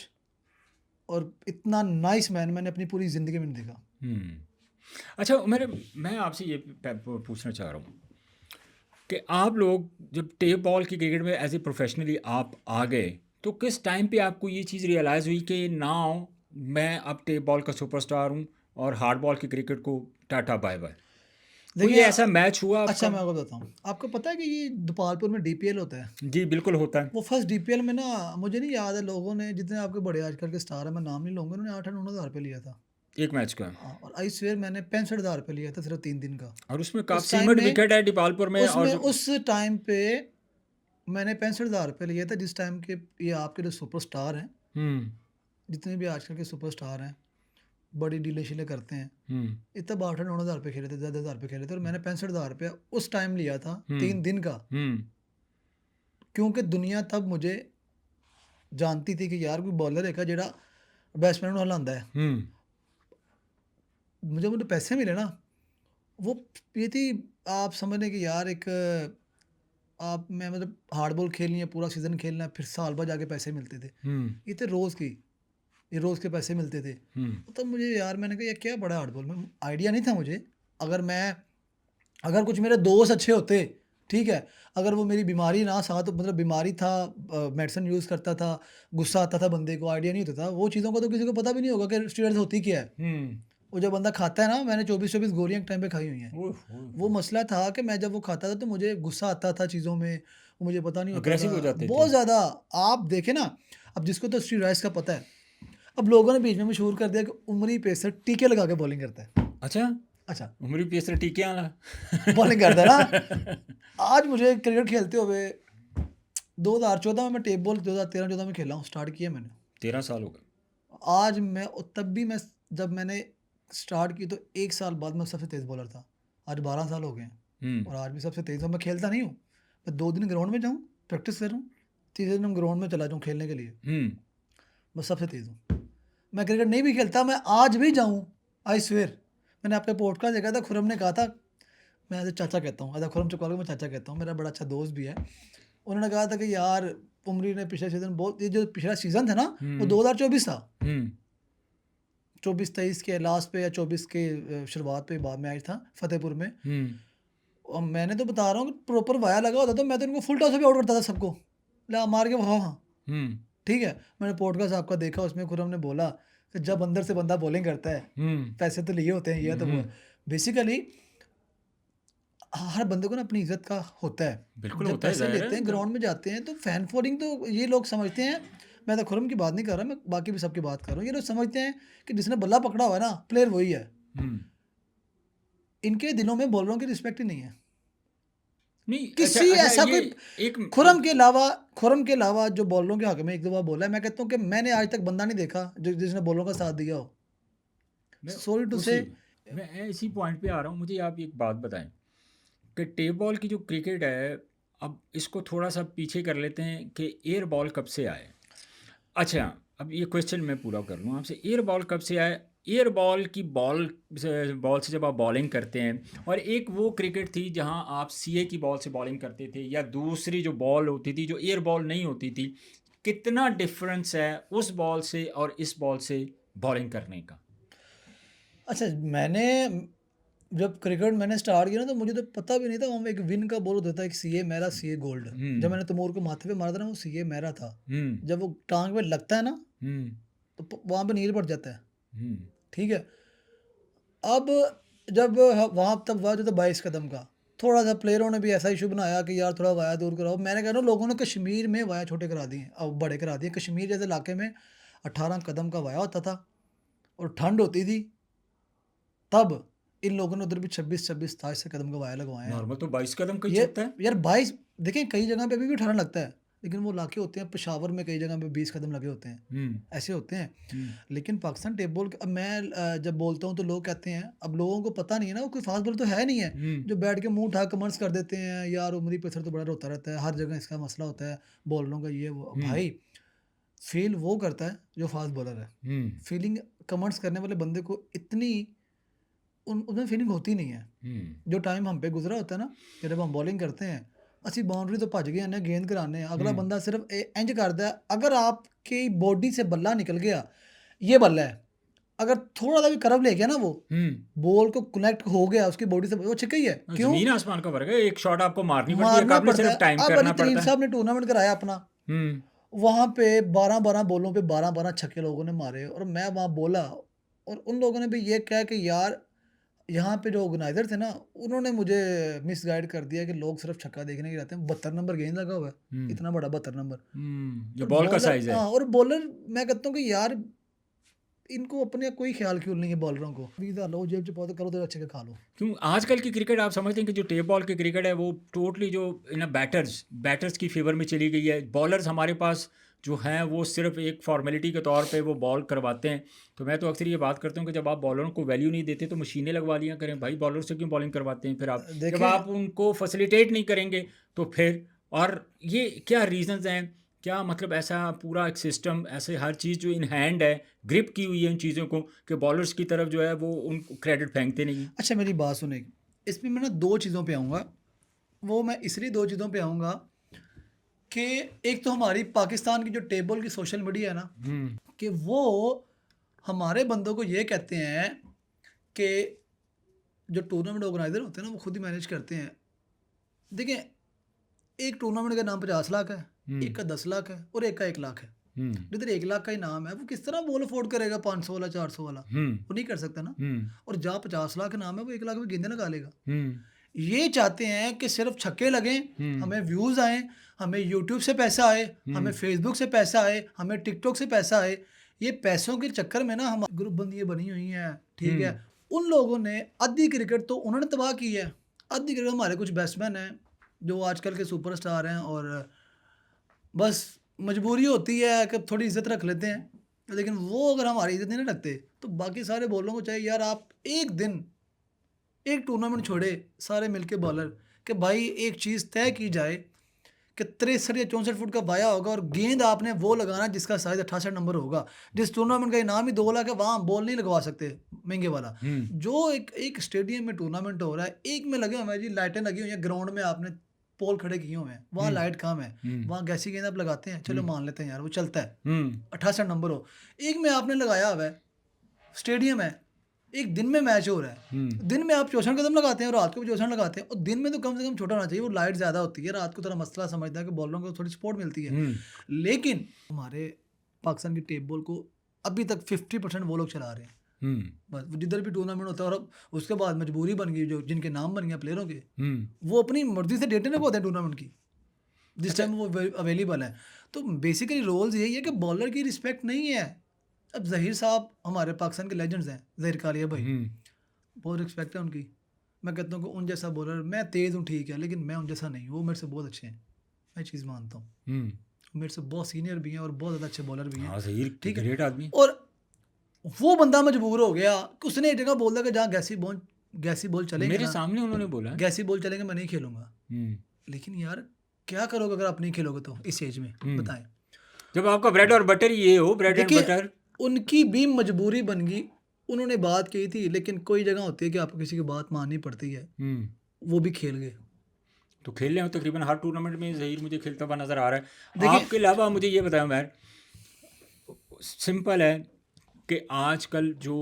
B: और इतना नाइस मैन मैंने अपनी पूरी ज़िंदगी में नहीं देखा।
A: अच्छा, मैं आपसे ये पूछना चाह रहा हूँ कि आप लोग जब टेप बॉल की क्रिकेट में एज ए प्रोफेशनली आप आ गए, तो किस टाइम पे आपको ये चीज़ रियलाइज़ हुई कि नाउ मैं अब टेप बॉल का सुपरस्टार हूँ और हार्ड बॉल की क्रिकेट को टाटा बाय बाय? कोई
B: देखिए
A: ऐसा मैच हुआ
B: अच्छा
A: आपका?
B: मैं आपको बताता हूँ, आपको पता है कि ये गोपालपुर में डीपीएल होता है?
A: जी बिल्कुल होता है।
B: वो फर्स्ट डीपीएल में ना मुझे नहीं याद है, लोगों ने जितने आपके बड़े आजकल के स्टार हैं, मैं नाम नहीं लूँगा, उन्होंने 8-9 हज़ार रुपये लिया था।
A: एक मैच का।
B: और आई स्वेयर मैंने 65,000 रुपये लिया था सिर्फ 3 दिन का।
A: और उसमें काफ़ी
B: उस टाइम
A: सीमेंट
B: में
A: विकेट है दीपालपुर में और
B: उसमें
A: जो
B: उस टाइम पे मैंने 65,000 रुपये लिए थे, जिस टाइम के ये आपके जो सुपरस्टार हैं,
A: हम्म
B: जितने भी आजकल के सुपरस्टार हैं, बड़ी डीलें-शीलें करते हैं,
A: हम्म
B: ये तब 8-9 हज़ार रुपये खेले थे, 10,000 रुपये खेले थे और मैंने 65,000 रुपये उस टाइम लिया था,
A: हम्म
B: 3 दिन का।
A: हम्म
B: क्योंकि दुनिया तब मुझे जानती थी कि यार कोई बॉलर है जेड़ा बैट्समैन ਨੂੰ ਹਿਲਾਉਂਦਾ है।
A: हम्म
B: मुझे पैसे मिले ना, वो ये थी, आप समझ लें कि यार एक आप मैं मतलब हार्ड बॉल खेलनी है, पूरा सीज़न खेलना है, फिर साल बाद जाके पैसे मिलते थे।
A: हम्म
B: ये थे रोज़ की, ये रोज़ के पैसे मिलते थे।
A: हम्म
B: तब मुझे यार मैंने कहा ये क्या बड़ा हार्ड बॉल में आइडिया नहीं था मुझे। अगर मैं अगर कुछ मेरे दोस्त अच्छे होते, ठीक है, अगर वो मेरी बीमारी ना साथ मतलब बीमारी था, मेडिसिन यूज़ करता था, गुस्सा आता था बंदे को, आइडिया नहीं होता था, वो चीज़ों का तो किसी को पता भी नहीं होगा कि स्टेरॉइड्स होती क्या है।
A: हम्म
B: वो जब बंदा खाता है ना, मैंने 24-24 गोलियाँ एक टाइम पे खाई हुई हैं।
A: ओह, ओह,
B: वो
A: ओह।
B: मसला था कि मैं जब वो खाता था तो मुझे गुस्सा आता था चीज़ों में, वो मुझे पता नहीं होता
A: अग्रेसिव हो
B: था,
A: जाते थे।
B: बहुत ज़्यादा। आप देखें ना, अब जिसको तो स्टेरॉइड्स का पता है, अब लोगों ने बीच में मशहूर कर दिया कि उमरी पेसर टीके लगा के बॉलिंग करता है।
A: अच्छा,
B: अच्छा,
A: उमरी पेसर टीके वाला।
B: बॉलिंग करता है ना। आज मुझे क्रिकेट खेलते हुए 2014 में मैं टेप बॉल 2013-14 में खेला हूँ, स्टार्ट किया मैंने।
A: 13 साल हो गए।
B: आज मैं तब भी मैं जब मैंने स्टार्ट की तो 1 साल बाद मैं सबसे तेज़ बॉलर था। आज 12 साल हो गए हैं और आज भी सबसे तेज़ हूँ। मैं खेलता नहीं हूँ। मैं 2 दिन ग्राउंड में जाऊँ, प्रैक्टिस करूँ, तीसरे दिन हम ग्राउंड में चला जाऊँ खेलने के लिए।
A: हम्म
B: मैं सबसे तेज़ हूँ। मैं क्रिकेट नहीं भी खेलता, मैं आज भी जाऊँ, आई स्वेयर। मैंने आपका पॉडकास्ट देखा था, खुरम ने कहा था, मैं ऐसे चाचा कहता हूँ, ऐसा खुरम चकवाल को मैं चाचा कहता हूँ, मेरा बड़ा अच्छा दोस्त भी है। उन्होंने कहा था कि यार उमरी ने पिछले सीज़न बहुत, ये जो पिछला सीज़न था ना, वो 2024 था।
A: हम्म
B: 24-23 के लास्ट पे या 24 के शुरुआत पे बाद मैच था फतेहपुर में।
A: हम्म
B: और मैंने तो बता रहा हूँ कि प्रॉपर वाया लगा होता तो मैं तो इनको फुल टॉस पे आउट करता था सबको। ला मार के हाँ, हाँ।
A: हम्म
B: ठीक है, मैंने पॉडकास्ट आपका देखा, उसमें खुरम ने बोला कि जब अंदर से बंदा बॉलिंग करता है,
A: हम्म
B: पैसे तो लिए होते हैं, ये तो वो है। बेसिकली हर बंदे को ना अपनी इज़्ज़त का होता है।
A: बिल्कुल
B: जब
A: होता है,
B: पैसे
A: जाहिर
B: लेते
A: है
B: हैं, ग्राउंड में जाते हैं तो फैन फॉलोइंग तो ये लोग समझते हैं, मैं तो खुरम की बात नहीं कर रहा, मैं बाकी भी सबकी बात कर रहा हूँ। ये लोग समझते हैं कि जिसने बल्ला पकड़ा हुआ है ना, प्लेयर वही है।
A: हम्म
B: इनके दिलों में बॉलरों की रिस्पेक्ट ही नहीं है।
A: नहीं, अच्छा
B: किसी
A: अच्छा,
B: ऐसा
A: ये
B: कोई
A: एक
B: खुरम के अलावा जो बॉलरों के हक में 1-2 बार बोला है, मैं कहता हूँ कि मैंने आज तक बंदा नहीं देखा जो जिसने बॉलरों का साथ दिया हो।
A: मैं
B: सॉरी टू से।
A: उसी मैं इसी पॉइंट पे आ रहा हूँ। मुझे आप एक बात बताएं कि टेप बॉल की जो क्रिकेट है, अब इसको थोड़ा सा पीछे कर लेते हैं कि एयर बॉल कब से आए। अच्छा, अब ये क्वेश्चन मैं पूरा कर लूँ आपसे, एयर बॉल कब से आए? एयर बॉल की बॉल से जब आप बॉलिंग करते हैं, और एक वो क्रिकेट थी जहां आप सीए की बॉल से बॉलिंग करते थे, या दूसरी जो बॉल होती थी जो एयर बॉल नहीं होती थी, कितना डिफरेंस है उस बॉल से और इस बॉल से बॉलिंग करने का?
B: अच्छा, मैंने जब क्रिकेट मैंने स्टार्ट किया ना तो मुझे तो पता भी नहीं था, वहाँ पे एक विन का बॉल होता था, एक सीए मेरा, सीए गोल्ड। जब
A: हम्म
B: मैंने तैमूर को माथे पे मारा था ना, वो सीए मेरा था।
A: हम्म
B: जब वो टांग पे लगता है ना,
A: हम्म
B: तो वहाँ पे नील पड़ जाता है।
A: हम्म
B: ठीक है। अब जब वहाँ तब हुआ जो था 22 कदम का, थोड़ा सा प्लेयरों ने भी ऐसा इशू बनाया कि यार थोड़ा वाया दूर कराओ। मैंने कह रहा हूँ लोगों ने कश्मीर में वाया छोटे करा दिए, अब बड़े करा दिए। कश्मीर जैसे इलाके में 18 कदम का वाया होता था और ठंड होती थी, तब इन लोगों ने उधर भी 26-27 कदम का वाया लगवाए हैं।
A: नॉर्मल तो 22 कदम का ही
B: ये
A: चलता है।
B: यार 22, देखें कई जगह पे अभी भी 18 लगता है, लेकिन वो इलाके होते हैं, पेशावर में कई जगह पे 20 कदम लगे होते हैं,
A: हम्म
B: ऐसे होते हैं।
A: हम्म
B: लेकिन पाकिस्तान टेप बॉल, अब मैं जब बोलता हूँ तो लोग कहते हैं, अब लोगों को पता नहीं है ना, वो कोई फास्ट बॉल तो है नहीं है,
A: हम्म
B: जो बैठ के मुंह उठा कमेंट्स कर देते हैं, यार उमरी पत्थर तो बड़ा रोता रहता है, हर जगह इसका मसला होता है, बॉलरों का ये वो।
A: हम्म
B: भाई फील वो करता है जो फास्ट बॉलर है।
A: हम्म
B: फीलिंग कमेंट्स करने वाले बंदे को इतनी उनमें फीलिंग होती नहीं है।
A: हम्म
B: जो टाइम हम पे गुजरा होता है ना, कि जब हम बॉलिंग करते हैं, ਅਸੀਂ ਬਾਉਂਡਰੀ ਤੋਂ ਭੱਜ ਗਏ ਨੇ, गेंद कराने हैं, अगला
A: हम्म
B: बंदा सिर्फ इंज करता है। अगर आपकी बॉडी से बल्ला निकल गया, ये बल्ला है, अगर थोड़ा सा भी कर्व ले गया ना वो बॉल को कनेक्ट हो गया उसकी बॉडी से, वो छक्का ही है। क्यों?
A: जमीन आसमान का फर्क है, एक शॉट आपको मारनी पड़ती है,
B: मारना
A: आपने
B: पड़ता है।
A: सिर्फ टाइम
B: अब
A: करना
B: अली तरीन
A: पड़ता है।
B: साहब ने टूर्नामेंट कराया अपना, वहां पे 12-12 बॉलों पे 12-12 छक्के लोगों ने मारे, और मैं वहां बोला, और उन लोगों ने भी ये कहा कि यार यहाँ पे जो ऑर्गेनाइजर थे ना, उन्होंने मुझे मिसगाइड कर दिया कि लोग सिर्फ छक्का देखने के लिए आते हैं। 72 नंबर गेंद लगा हुआ है, इतना बड़ा 72 नंबर,
A: जो
B: और
A: बॉल का
B: बॉलर,
A: साइज है।
B: हाँ, और बॉलर मैं कहता हूँ कि यार इनको अपने कोई ख्याल क्यों नहीं है बॉलरों को, वीजा लो जेब च पाओ करो तो अच्छे के खा लो।
A: क्यों आजकल की क्रिकेट आप समझते हैं कि जो टेप बॉल की क्रिकेट है वो टोटली जो इन बैटर्स की फेवर में चली गई है। बॉलर्स हमारे पास जो हैं वो सिर्फ एक फॉर्मेलिटी के तौर पे वो बॉल करवाते हैं। तो मैं तो अक्सर ये बात करता हूँ कि जब आप बॉलरों को वैल्यू नहीं देते तो मशीनें लगवा लिया करें भाई, बॉलर से क्यों बॉलिंग करवाते हैं फिर आप, जब
B: देखें,
A: आप उनको फैसिलिटेट नहीं करेंगे तो फिर। और ये क्या रीजंस हैं, क्या मतलब ऐसा पूरा एक सिस्टम, ऐसे हर चीज़ जो इन हैंड है, ग्रिप की हुई है इन चीज़ों को, कि बॉलर्स की तरफ जो है वो उन क्रेडिट फेंकते नहीं।
B: अच्छा मेरी बात सुने, इसमें मैं ना 2 चीज़ों पे आऊँगा। वो मैं इसलिए 2 चीज़ों पे आऊँगा कि एक तो हमारी पाकिस्तान की जो टेबल की सोशल मीडिया है ना, कि वो हमारे बंदों को ये कहते हैं कि जो टूर्नामेंट ऑर्गेनाइजर होते हैं ना वो खुद ही मैनेज करते हैं। देखिए, एक टूर्नामेंट का नाम 50 लाख है, एक का 10 लाख है, और एक का 1 लाख है। जिधर 1 लाख का ही नाम है, वो किस तरह बॉल अफोर्ड करेगा 500 वाला, 400 वाला? वो नहीं कर सकता ना। और जहाँ 50 लाख का नाम है, वो 1 लाख में गेंदें लगा लेगा। ये चाहते हैं कि सिर्फ छक्के लगें, हमें व्यूज़ आए, हमें यूट्यूब से पैसा आए, हमें फेसबुक से पैसा आए, हमें टिकटॉक से पैसा आए। ये पैसों के चक्कर में ना हम ग्रुप बंदियाँ बनी हुई हैं, ठीक है। उन लोगों ने आधी क्रिकेट तो उन्होंने तबाह की है। आधी क्रिकेट हमारे कुछ बैट्समैन हैं जो आजकल के सुपरस्टार हैं, और बस मजबूरी होती है कि थोड़ी इज्जत रख लेते हैं, लेकिन वो अगर हमारी इज्जत नहीं रखते तो बाकी सारे बॉलरों को चाहिए यार आप एक दिन एक टूर्नामेंट छोड़े सारे मिलके बॉलर, कि भाई एक चीज़ तय की जाए कि 63 या 64 फुट का बाया होगा, और गेंद आपने वो लगाना जिसका साइज 68 नंबर होगा। जिस टूर्नामेंट का इनाम ही 2 लाख है, वहाँ बॉल नहीं लगवा सकते महंगे वाला। जो एक स्टेडियम में टूर्नामेंट हो रहा है, एक में लगे हुए हैं जी, लाइटें लगी हुई हैं, ग्राउंड में आपने पोल खड़े किए हुए हैं, वहाँ लाइट कम है, वहाँ गैसी गेंद आप लगाते हैं, चलो मान लेते हैं यार वो चलता है, 68 नंबर हो। एक में आपने लगाया हुआ है, स्टेडियम है, एक दिन में मैच हो रहा है, दिन में आप 64 कदम लगाते हैं और रात को भी 64 लगाते हैं, और दिन में तो कम से कम छोटा होना चाहिए, वो लाइट ज़्यादा होती है, रात को थोड़ा मसला समझता है कि बॉलरों को थोड़ी सपोर्ट मिलती है। लेकिन हमारे पाकिस्तान की टेप बॉल को अभी तक 50% वो लोग चला रहे हैं। बस जिधर भी टूर्नामेंट होता है, और उसके बाद मजबूरी बन गई, जो जिनके नाम बन गए प्लेयरों के, वो अपनी मर्जी से डेटें लगवाते हैं टूर्नामेंट की जिस टाइम वो अवेलेबल है। तो बेसिकली रोल्स यही है कि बॉलर की रिस्पेक्ट नहीं है। अब जहीर साहब हमारे पाकिस्तान के लेजेंड्स हैं, जहीर कालिया भाई, बहुत रिस्पेक्ट है उनकी। मैं कहता हूँ कि उन जैसा बॉलर, मैं तेज़ हूँ ठीक है, लेकिन मैं उन जैसा नहीं हूँ, वो मेरे से बहुत अच्छे हैं, मैं चीज़ मानता हूँ। मेरे से बहुत सीनियर भी हैं और बहुत ज़्यादा अच्छे बॉलर भी हैं, ठीक है, ग्रेट आदमी। और वो बंदा मजबूर हो गया, उसने एक जगह बोल दिया कि जहाँ गैसी बॉल चलेंगे,
A: मेरे सामने उन्होंने बोला
B: गैसी बॉल चलेंगे मैं नहीं खेलूंगा। लेकिन यार क्या करोगे अगर आप नहीं खेलोगे तो इस एज में, बताएं,
A: जब आपका ब्रेड और बटर ये हो, ब्रेड एंड बटर।
B: उनकी भी मजबूरी बन गई, उन्होंने बात की थी, लेकिन कोई जगह होती है कि आपको किसी की बात माननी पड़ती है, वो भी खेल गए।
A: तो खेल रहे हो तकरीबन हर टूर्नामेंट में ज़हीर मुझे खेलता हुआ नज़र आ रहा है। आपके अलावा मुझे ये बताओ मैर, सिंपल है कि आजकल जो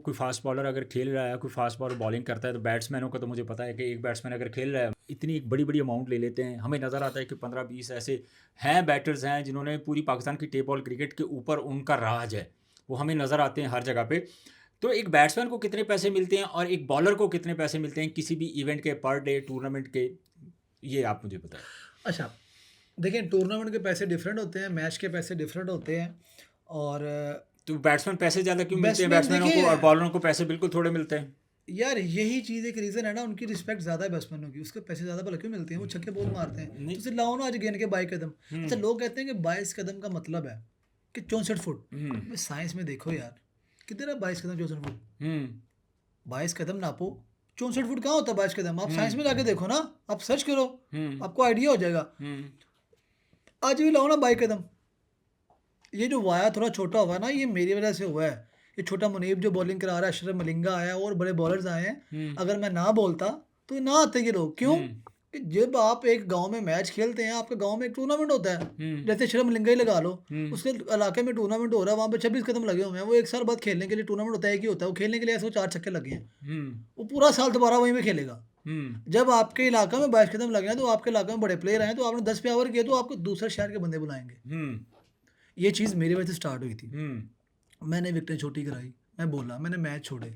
A: कोई फास्ट बॉलर अगर खेल रहा है, कोई फास्ट बॉलर बॉलिंग करता है, तो बैट्समैनों का तो मुझे पता है कि एक बैट्समैन अगर खेल रहा है इतनी एक बड़ी बड़ी अमाउंट ले लेते हैं। हमें नज़र आता है कि 15-20 ऐसे हैं बैटर्स हैं जिन्होंने पूरी पाकिस्तान की टेप बॉल क्रिकेट के ऊपर उनका राज है, वो हमें नज़र आते हैं हर जगह पे। तो एक बैट्समैन को कितने पैसे मिलते हैं और एक बॉलर को कितने पैसे मिलते हैं किसी भी इवेंट के, पर डे टूर्नामेंट के, ये आप मुझे बताएं।
B: अच्छा देखिए, टूर्नामेंट के पैसे डिफरेंट होते हैं, मैच के पैसे डिफरेंट होते हैं, और
A: तो बैट्समैन पैसे ज़्यादा क्यों मिलते हैं बैट्समैनों को, और बॉलरों को पैसे बिल्कुल थोड़े मिलते हैं?
B: यार यही चीज़ एक रीज़न है ना, उनकी रिस्पेक्ट ज़्यादा है बैट्समैनों की, उसके पैसे ज़्यादा भले क्यों मिलते हैं, वो छक्के बॉल मारते हैं। तो लाओ ना आज गेंद के 22 कदम। अच्छा, लोग कहते हैं कि 22 कदम का मतलब है कि 64 फुट। साइंस में देखो यार, कितना 22 कदम 64 फुट, 22 कदम नापो, 64 फुट कहाँ होता है 22 कदम? आप साइंस में जाके देखो ना, आप सर्च करो, आपको आइडिया हो जाएगा। आज भी लाओ ना 22 कदम, ये जो वाया थोड़ा छोटा हुआ है ना, ये मेरी वजह से हुआ है। ये छोटा मुनीब जो बॉलिंग करा रहा है, अशरफ मलिंगा आया और बड़े बॉलर्स आए हैं, अगर मैं ना बोलता तो ना आते ये लोग। क्यों? कि जब आप एक गांव में मैच खेलते हैं, आपके गांव में एक टूर्नामेंट होता है,
A: हम्म
B: जैसे श्रीलंका ही लगा लो,
A: हम्म
B: उसके इलाके में टूर्नामेंट हो रहा है, वहाँ पे 26 कदम लगे हुए हैं, वो एक साल बाद खेलने के लिए टूर्नामेंट होता है, एक ही होता है, वो खेलने के लिए ऐसे वो 4 छक्के लगे हैं,
A: हम्म
B: वो पूरा साल दोबारा वहीं पे खेलेगा।
A: हम्म
B: जब आपके इलाका में 22 कदम लगे हैं, तो आपके इलाके में बड़े प्लेयर आए, तो आपने 10 पे ओवर किए, तो आपको दूसरे शहर के बंदे बुलाएंगे।
A: हम्म
B: ये चीज़ मेरी वजह से स्टार्ट हुई थी।
A: हम्म
B: मैंने विकेटें छोटी कराई, मैं बोला, मैंने मैच छोड़े,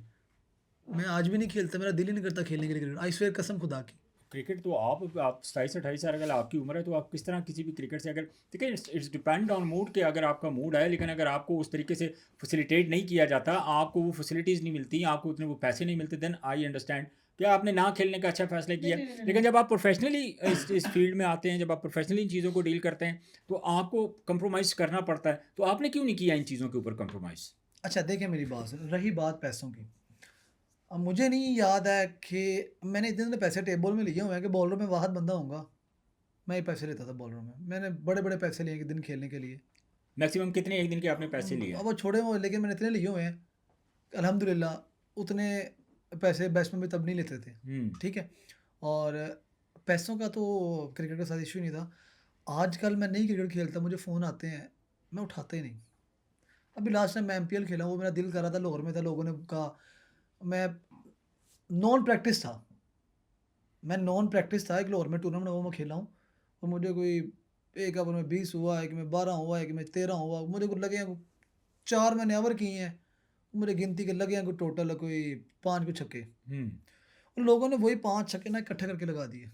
B: मैं आज भी नहीं खेलता, मेरा दिल ही नहीं करता खेलने के लिए क्रिकेट, आई स्वेयर, कसम खुदा की।
A: क्रिकेट तो आप 27-28 साल अगर आपकी उम्र है तो आप किस तरह किसी भी क्रिकेट से अगर देखिए इट्स डिपेंड ऑन मूड के अगर आपका मूड है लेकिन अगर आपको उस तरीके से फैसिलिटेट नहीं किया जाता आपको वो फैसिलिटीज़ नहीं मिलती आपको उतने वो पैसे नहीं मिलते देन आई अंडरस्टैंड कि आपने ना खेलने का अच्छा फैसला
B: नहीं,
A: किया
B: नहीं, नहीं, नहीं,
A: लेकिन
B: नहीं।
A: जब आप प्रोफेशनली इस फील्ड में आते हैं जब आप प्रोफेशनली इन चीज़ों को डील करते हैं तो आपको कंप्रोमाइज़ करना पड़ता है तो आपने क्यों नहीं किया इन चीज़ों के ऊपर कंप्रोमाइज़
B: अच्छा, देखिए मेरी बात सुनिए, रही बात पैसों की। अब मुझे नहीं याद है कि मैंने इतने इतने पैसे टेबल में लिए हुए हैं कि बॉलर में वाहद बंदा होऊंगा, मैं ही पैसे लेता था बॉलर में, मैंने बड़े बड़े पैसे लिए एक दिन खेलने के लिए।
A: मैक्सिमम कितने एक दिन के आपने पैसे लिए
B: अब
A: हैं
B: वो छोड़े हुए, लेकिन मैंने इतने लिए हुए हैं, अल्हम्दुलिल्लाह। उतने पैसे बैट्समैन भी तब नहीं लेते थे,
A: हम्म
B: ठीक है। और पैसों का तो क्रिकेट के साथ इशू नहीं था। आजकल मैं नहीं क्रिकेट खेलता, मुझे फ़ोन आते हैं, मैं उठाता ही नहीं। अभी लास्ट टाइम मैं एमपीएल खेला, वो मेरा दिल कर रहा था, लाहौर में था, लोगों ने कहा, मैं नॉन प्रैक्टिस था, मैं नॉन प्रैक्टिस था, एक लाहौर में टूर्नामेंट वो मैं खेला हूँ, और मुझे कोई एक ओवर में 20 हुआ, एक में 12 हुआ, एक में 13 हुआ, मुझे कुछ लगे हैं 4 मैंने ओवर किए हैं, मुझे गिनती के लगे हैं कोई टोटल कोई 5 कुछ छक्के,
A: हम्म
B: उन लोगों ने वही 5 छक्के ना इकट्ठे करके लगा दिए।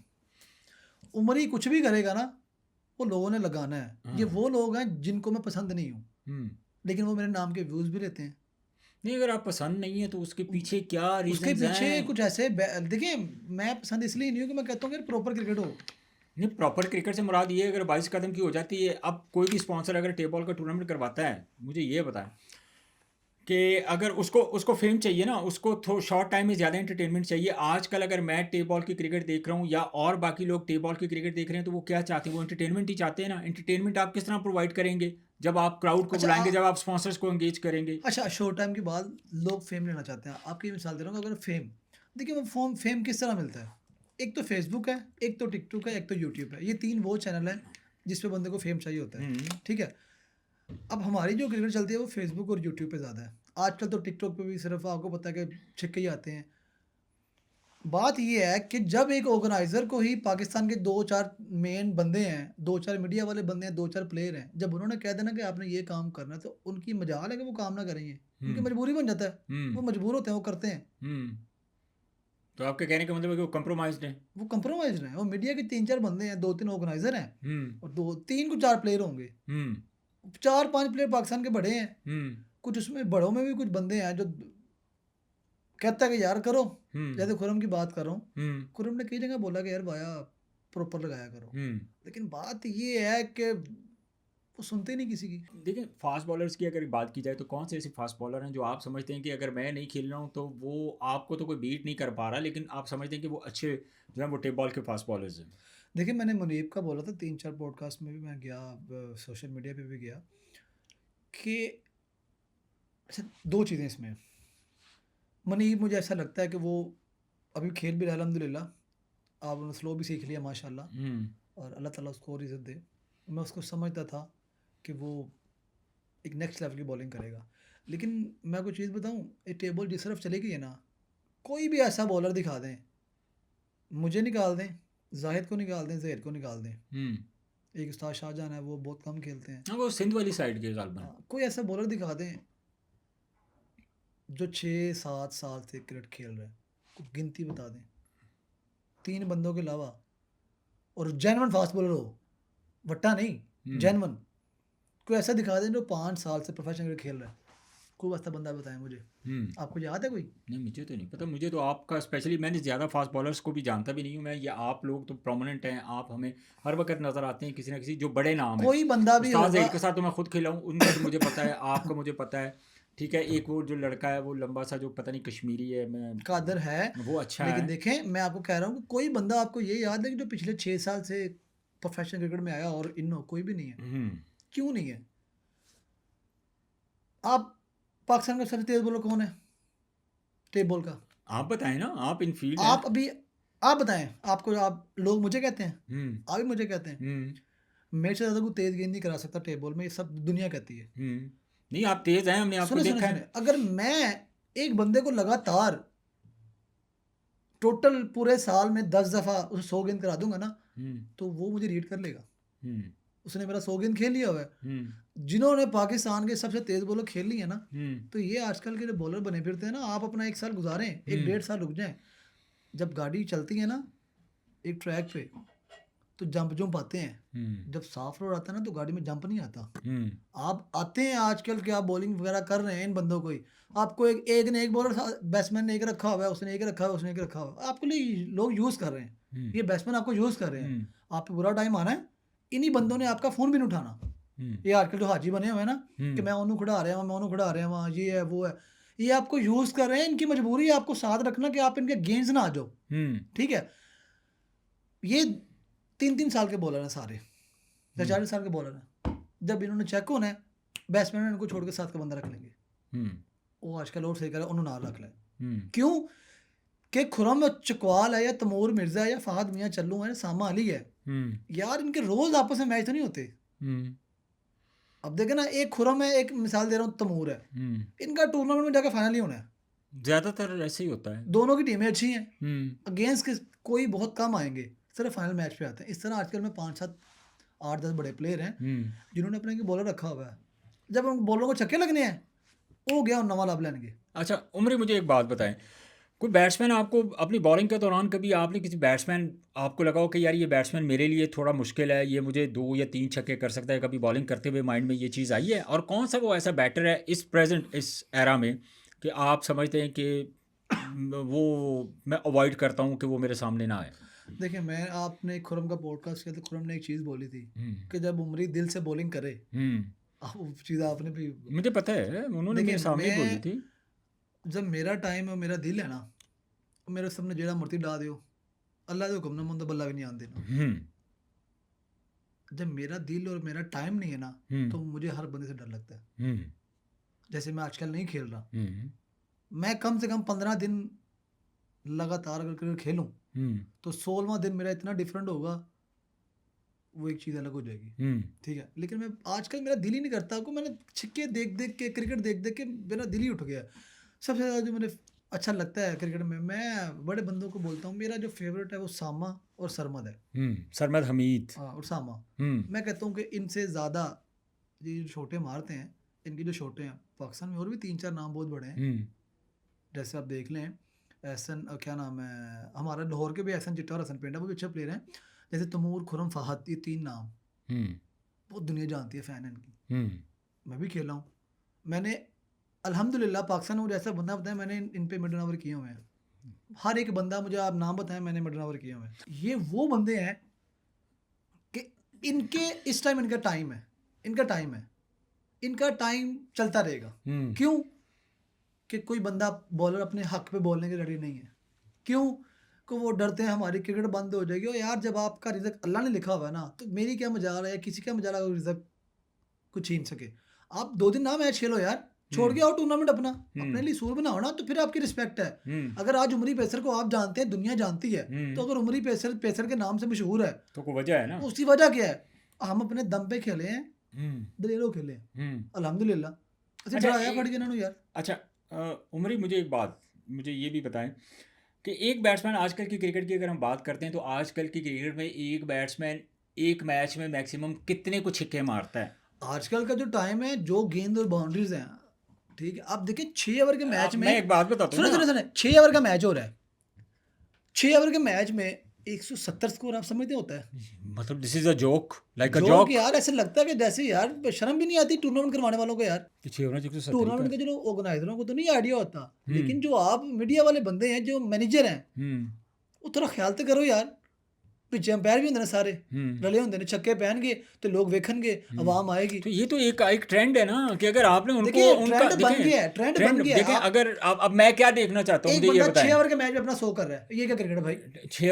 B: उमर ही कुछ भी करेगा ना, वो लोगों ने लगाना है। ये
A: हाँ
B: वो लोग हैं जिनको मैं पसंद नहीं हूँ,
A: हम्म
B: लेकिन वो मेरे नाम के व्यूज़ भी लेते हैं।
A: नहीं अगर आप पसंद नहीं है तो उसके पीछे क्या
B: उसके
A: रीजंस
B: पीछे
A: हैं
B: कुछ ऐसे देखिए, मैं पसंद इसलिए नहीं हूँ कि मैं कहता हूँ कि प्रॉपर क्रिकेट हो।
A: नहीं प्रॉपर क्रिकेट से मुराद ये है अगर 22 कदम की हो जाती है अब कोई भी स्पॉन्सर अगर टेप बॉल का टूर्नामेंट करवाता है मुझे ये बताएं कि अगर उसको उसको फेम चाहिए ना उसको शॉर्ट टाइम में ज़्यादा एंटरटेनमेंट चाहिए आजकल अगर मैं टेप बॉल की क्रिकेट देख रहा हूँ या और बाकी लोग टेप बॉल की क्रिकेट देख रहे हैं तो वो क्या चाहते हैं वो एंटरटेनमेंट ही चाहते हैं ना एंटरटेनमेंट आप किस तरह प्रोवाइड करेंगे जब आप क्राउड को
B: अच्छा
A: बुलाएंगे जब आप स्पॉन्सर्स को एंगेज करेंगे
B: अच्छा, शॉर्ट टाइम के बाद लोग फेम लेना चाहते हैं। आपकी मिसाल दे रहा हूँ, अगर फेम, देखिए वो फेम किस तरह मिलता है? एक तो फेसबुक है, एक तो टिकटॉक है, एक तो यूट्यूब है। ये 3 वो चैनल हैं जिस पे बंदे को फेम चाहिए होता है,
A: हम्म
B: ठीक है? अब हमारी जो क्रिकेट चलती है वो फेसबुक और यूट्यूब पे ज़्यादा है। आजकल तो टिकटॉक पे भी सिर्फ़ आपको पता है कि छक्के ही आते हैं। बात ये है कि जब एक ऑर्गेनाइज़र को ही पाकिस्तान के 2-4 मेन बंदे हैं, 2-4 मीडिया वाले बंदे हैं, 2-4 प्लेयर हैं, जब उन्होंने कह देना कि आपने ये काम करना है, तो उनकी मजाल है कि वो काम ना करें ये। उनकी
A: हम्म
B: मजबूरी बन जाता है। वो
A: हम्म
B: मजबूर होते हैं, वो करते हैं।
A: हम्म तो आपके कहने का मतलब है कि वो कंप्रोमाइज्ड है
B: वो कंप्रोमाइज़्ड हैं। वो मीडिया के 3-4 बंदे हैं, 2-3 ऑर्गेनाइज़र हैं,
A: हम्म
B: और 2 3 को 4 प्लेयर होंगे।
A: हम्म
B: 4-5 प्लेयर पाकिस्तान के बड़े हैं।
A: हम्म
B: कुछ उसमें बड़ों में भी कुछ बंदे हैं जो कहता है कि यार करो।
A: हम्म
B: जैसे खुरम की बात कर रहा हूँ।
A: हम्म
B: खुरम ने कई जगह बोला कि यार भाया प्रॉपर लगाया करो।
A: हम्म
B: लेकिन बात ये है कि वो सुनते ही नहीं किसी की।
A: देखिए फास्ट बॉलर्स की अगर बात की जाए तो कौन से ऐसे फास्ट बॉलर हैं जो आप समझते हैं कि अगर मैं नहीं खेल रहा हूँ तो वो आपको तो कोई बीट नहीं कर पा रहा लेकिन आप समझते हैं कि वो अच्छे जो है वो टेप बॉल के फास्ट बॉलर्स हैं
B: देखिए, मैंने मुनीब का बोला था 3-4 पॉडकास्ट में भी मैं गया, सोशल मीडिया पे भी गया, कि अच्छा 2 चीज़ें इसमें। मुनीब मुझे ऐसा लगता है कि वो अभी खेल भी रहा है अल्हम्दुलिल्लाह। अब उन्होंने स्लो भी सीख लिया माशाल्लाह,
A: हम्म
B: और अल्लाह ताला उसको और इज़्ज़त दे। मैं उसको समझता था कि वो एक नेक्स्ट लेवल की बॉलिंग करेगा। लेकिन मैं कोई चीज़ बताऊँ, ये टेबल जिस तरफ चली गई है ना, कोई भी ऐसा बॉलर दिखा दें, मुझे निकाल दें, ज़ाहिद को निकाल दें, ज़हीर को निकाल दें।
A: हम्म
B: एक उस्ताद शाहजहां है, वो बहुत कम खेलते हैं।
A: हाँ वो सिंध वाली साइड के गालबन
B: कोई ऐसा बॉलर दिखा दें जो 6-7 साल से क्रिकेट खेल रहा है, कोई गिनती बता दें, 3 बंदों के अलावा, और जेन्युइन फास्ट बॉलर हो, वट्टा नहीं,
A: हम्म
B: जेन्युइन। कोई ऐसा दिखा दें जो 5 साल से प्रोफेशनल क्रिकेट खेल रहा है, कोई ऐसा बंदा बताएं मुझे। आपको याद है कोई?
A: नहीं मुझे तो नहीं पता मुझे तो आपका स्पेशली मैंने ज़्यादा फास्ट बॉलर्स को भी जानता भी नहीं हूँ मैं या आप लोग तो प्रोमिनेंट हैं आप हमें हर वक्त नज़र आते हैं किसी ना किसी जो बड़े नाम हैं
B: कोई बंदा भी
A: उस्ताद
B: होगा।
A: ज़हीर के साथ तो मैं खुद खेला हूँ उनका तो मुझे पता है आपका मुझे पता है ठीक है एक वो जो लड़का है वो लंबा सा जो पता नहीं कश्मीरी है मैं
B: कादर है,
A: वो अच्छा
B: लेकिन
A: है
B: देखें, मैं आपको कह रहा हूँ कि कोई बंदा आपको ये याद है कि जो पिछले 6 साल से प्रोफेशनल क्रिकेट में आया और इन कोई भी नहीं है।
A: हम्म
B: क्यों नहीं है? आप पाकिस्तान का सबसे तेज बॉलर कौन है टेप बॉल का?
A: आप बताएं ना आप इन फील्ड हैं
B: आप अभी आप बताएं, आपको आप लोग मुझे कहते हैं, आप भी मुझे कहते हैं, मेरे से ज़्यादा कोई तेज़ गेंद नहीं करा सकता टेप बॉल में, ये सब दुनिया कहती है।
A: नहीं, आप तेज़ हैं, हमने आपको
B: सुने
A: देखा
B: सुने,
A: है।
B: अगर मैं एक बंदे को लगातार टोटल पूरे साल में 10 दफ़ा उसे 100 गेंद करा दूंगा ना, तो वो मुझे रीड कर लेगा। उसने मेरा 100 गेंद खेल लिया हुआ है। जिन्होंने पाकिस्तान के सबसे तेज बॉलर खेल ली है ना, तो ये आजकल के जो बॉलर बने फिरते हैं ना, आप अपना 1 साल गुजारें, 1 डेढ़ साल रुक जाएं। जब गाड़ी चलती है ना एक ट्रैक पे, तो जंप आते हैं। जब साफ रोड आता है ना, तो गाड़ी में जंप नहीं आता। आप आते हैं आजकल के, आप बॉलिंग वगैरह कर रहे हैं इन बंदों को ही, आपको एक ने एक बॉलर, बैट्समैन ने एक रखा हुआ है, उसने एक रखा हुआ है, उसने एक रखा हुआ है, आपको लिए लोग यूज़ कर रहे हैं। ये बैट्समैन आपको यूज़ कर रहे हैं। आप पे बुरा टाइम आना है, इन्हीं बंदों ने आपका फ़ोन भी नहीं उठाना। ये आजकल जो हाजी बने हुए हैं ना, कि मैं उन्हों खड़ा रहा हूँ, मैं उन्हों खड़ा रहा हूँ, वहाँ ये है वो है, ये आपको यूज़ कर रहे हैं। इनकी मजबूरी है आपको साथ रखना कि आप इनके गेंस ना आ जाओ। ठीक है, ये 3-3 साल के बॉलर हैं सारे, 40 साल के बॉलर हैं। जब इन्होंने चेक होना है, बैट्समैन इनको छोड़ के 7 का बंदा रख लेंगे। वो आजकल और सही कर उन्होंने ना रख लें। क्यों कि खुरम चकवाल है, या तैमूर मिर्जा है, या फहद मियाँ चल्लू है, सामा अली है, यार इनके रोज आपस में मैच तो नहीं होते। अब देखे ना, एक खुरम है, एक मिसाल दे रहा हूँ तैमूर है, इनका टूर्नामेंट में जाकर फाइनल ही होना है।
A: ज़्यादातर ऐसे ही होता है।
B: दोनों की टीमें अच्छी हैं, अगेंस्ट कोई बहुत कम आएंगे, सिर्फ फाइनल मैच पे आते हैं। इस तरह आजकल में 5-7-8-10 बड़े प्लेयर हैं जिन्होंने अपने बॉलर रखा हुआ है। जब उन बॉलरों को छक्के लगने हैं, वो गया नवा लाभ लेंगे।
A: अच्छा उमरी, मुझे एक बात बताएं, कोई बैट्समैन आपको अपनी बॉलिंग के दौरान कभी आपने किसी बैट्समैन आपको लगा हो कि यार ये बैट्समैन मेरे लिए थोड़ा मुश्किल है, ये मुझे 2 या 3 छक्के कर सकता है, कभी बॉलिंग करते हुए माइंड में ये चीज़ आई है? और कौन सा वो ऐसा बैटर है इस प्रेजेंट इस एरा में कि आप समझते हैं कि वो मैं अवॉइड करता हूँ कि वो मेरे सामने ना आए?
B: देखिए, मैं आपने खुरम का पॉडकास्ट किया तो खुरम ने एक चीज़ बोली थी कि जब उमरी दिल से बॉलिंग करे, वो चीज़ आपने भी,
A: मुझे पता है, उन्होंने मेरे सामने बोली थी।
B: जब मेरा टाइम और मेरा दिल है ना, मेरे सामने जेड़ा मूर्ति डा दियो, अल्लाह के हुक्म ना मुंदा बल्ला भी नहीं आन देना। जब मेरा दिल और मेरा टाइम नहीं है ना, तो मुझे हर बंदे से डर लगता है। जैसे मैं आजकल नहीं खेल रहा, मैं कम से कम 15 दिन लगातार अगर क्रिकेट खेलूं, तो 16वां दिन मेरा इतना डिफरेंट होगा, वो एक चीज़ अलग हो जाएगी। ठीक है, लेकिन मैं आजकल मेरा दिल ही नहीं करता को, मैंने छिक्के देख देख के, क्रिकेट देख देख के मेरा दिल ही उठ गया। सबसे ज़्यादा जो मुझे अच्छा लगता है क्रिकेट में, मैं बड़े बंदों को बोलता हूँ, मेरा जो फेवरेट है वो सामा और सरमद है।
A: सरमद हमीद
B: और सामा। मैं कहता हूँ कि इनसे ज़्यादा ये छोटे मारते हैं, इनके जो छोटे हैं, पाकिस्तान में और भी 3-4 नाम बहुत बड़े हैं। जैसे आप देख लें, एहसन, क्या नाम है हमारा लाहौर के भी, एहसन चिट्टा और हसन पेंडा, वो भी अच्छे प्लेयर हैं। जैसे तैमूर, खुरम, फहद, ये 3 नाम बहुत दुनिया जानती है, फ़ैन है इनकी। मैं भी खेला हूँ, मैंने अल्हम्दुलिल्लाह पाकिस्तान में मुझे ऐसा बंदा बताया, मैंने इन पे मिडन ओवर किए हुए हैं। हर एक बंदा मुझे आप नाम बताएं, मैंने मिडन ओवर किए हुए हैं। ये वो बंदे हैं कि इनके इस टाइम इनका टाइम है, इनका टाइम चलता रहेगा। क्यों कि कोई बंदा बॉलर अपने हक पे बोलने के रेडी नहीं है। क्यों कि वो डरते हैं हमारी क्रिकेट बंद हो जाएगी। और यार जब आपका रिज़्क अल्लाह ने लिखा हुआ है ना, तो मेरी क्या मजाल है, किसी का मजाल है रिज़्क को छीन सके। आप 2 दिन ना मैच खेलो यार, छोड़ के आओ टूर्नामेंट अपना, अपने लिए सूर बनाओ ना, तो फिर आपकी रिस्पेक्ट है। अगर आज उमरी पेसर को आप जानते हैं, दुनिया जानती है, तो अगर उमरी पेसर के नाम से मशहूर है,
A: तो कोई वजह है ना,
B: उसकी वजह क्या है? हम अपने दम पे खेले हैं, दलेरो खेले हैं, अल्हम्दुलिल्लाह। यार।
A: अच्छा उमरी, मुझे एक बात, मुझे ये भी बताएं कि एक बैट्समैन आजकल की क्रिकेट की अगर हम बात करते हैं, तो आजकल की क्रिकेट में एक बैट्समैन एक मैच में मैक्सिमम कितने को छक्के मारता है?
B: आजकल का जो टाइम है, जो गेंद और बाउंड्रीज हैं, ठीक है, आप देखिए 6 ओवर के मैच में,
A: मैं एक बात बताता हूँ,
B: सुने 6 ओवर का मैच हो रहा है, 6 ओवर के मैच में 170 स्कोर, आप समझते होता है?
A: मतलब this is a joke, like a joke
B: यार। ऐसे लगता है कि जैसे यार शर्म भी नहीं आती टूर्नामेंट करवाने वालों को यार।
A: टूर्नामेंट
B: के जो ऑर्गेनाइजरों को तो नहीं आइडिया होता, लेकिन जो आप मीडिया वाले बंदे हैं, जो मैनेजर हैं, वो थोड़ा ख्याल तो करो यार। पिछे अंपायर भी होंगे सारे रले होंगे, छक्के पहनगे तो लोग वेखणगे, आवाम आएगी।
A: तो ये तो एक ट्रेंड है ना, कि अगर आपने उनको उनका
B: ट्रेंड बन गया
A: देखें, अगर अब मैं क्या देखना चाहता हूँ, मुझे ये बताएं,
B: 6 ओवर के मैच में अपना 100 कर रहा है, ये क्या क्रिकेट है भाई?
A: 6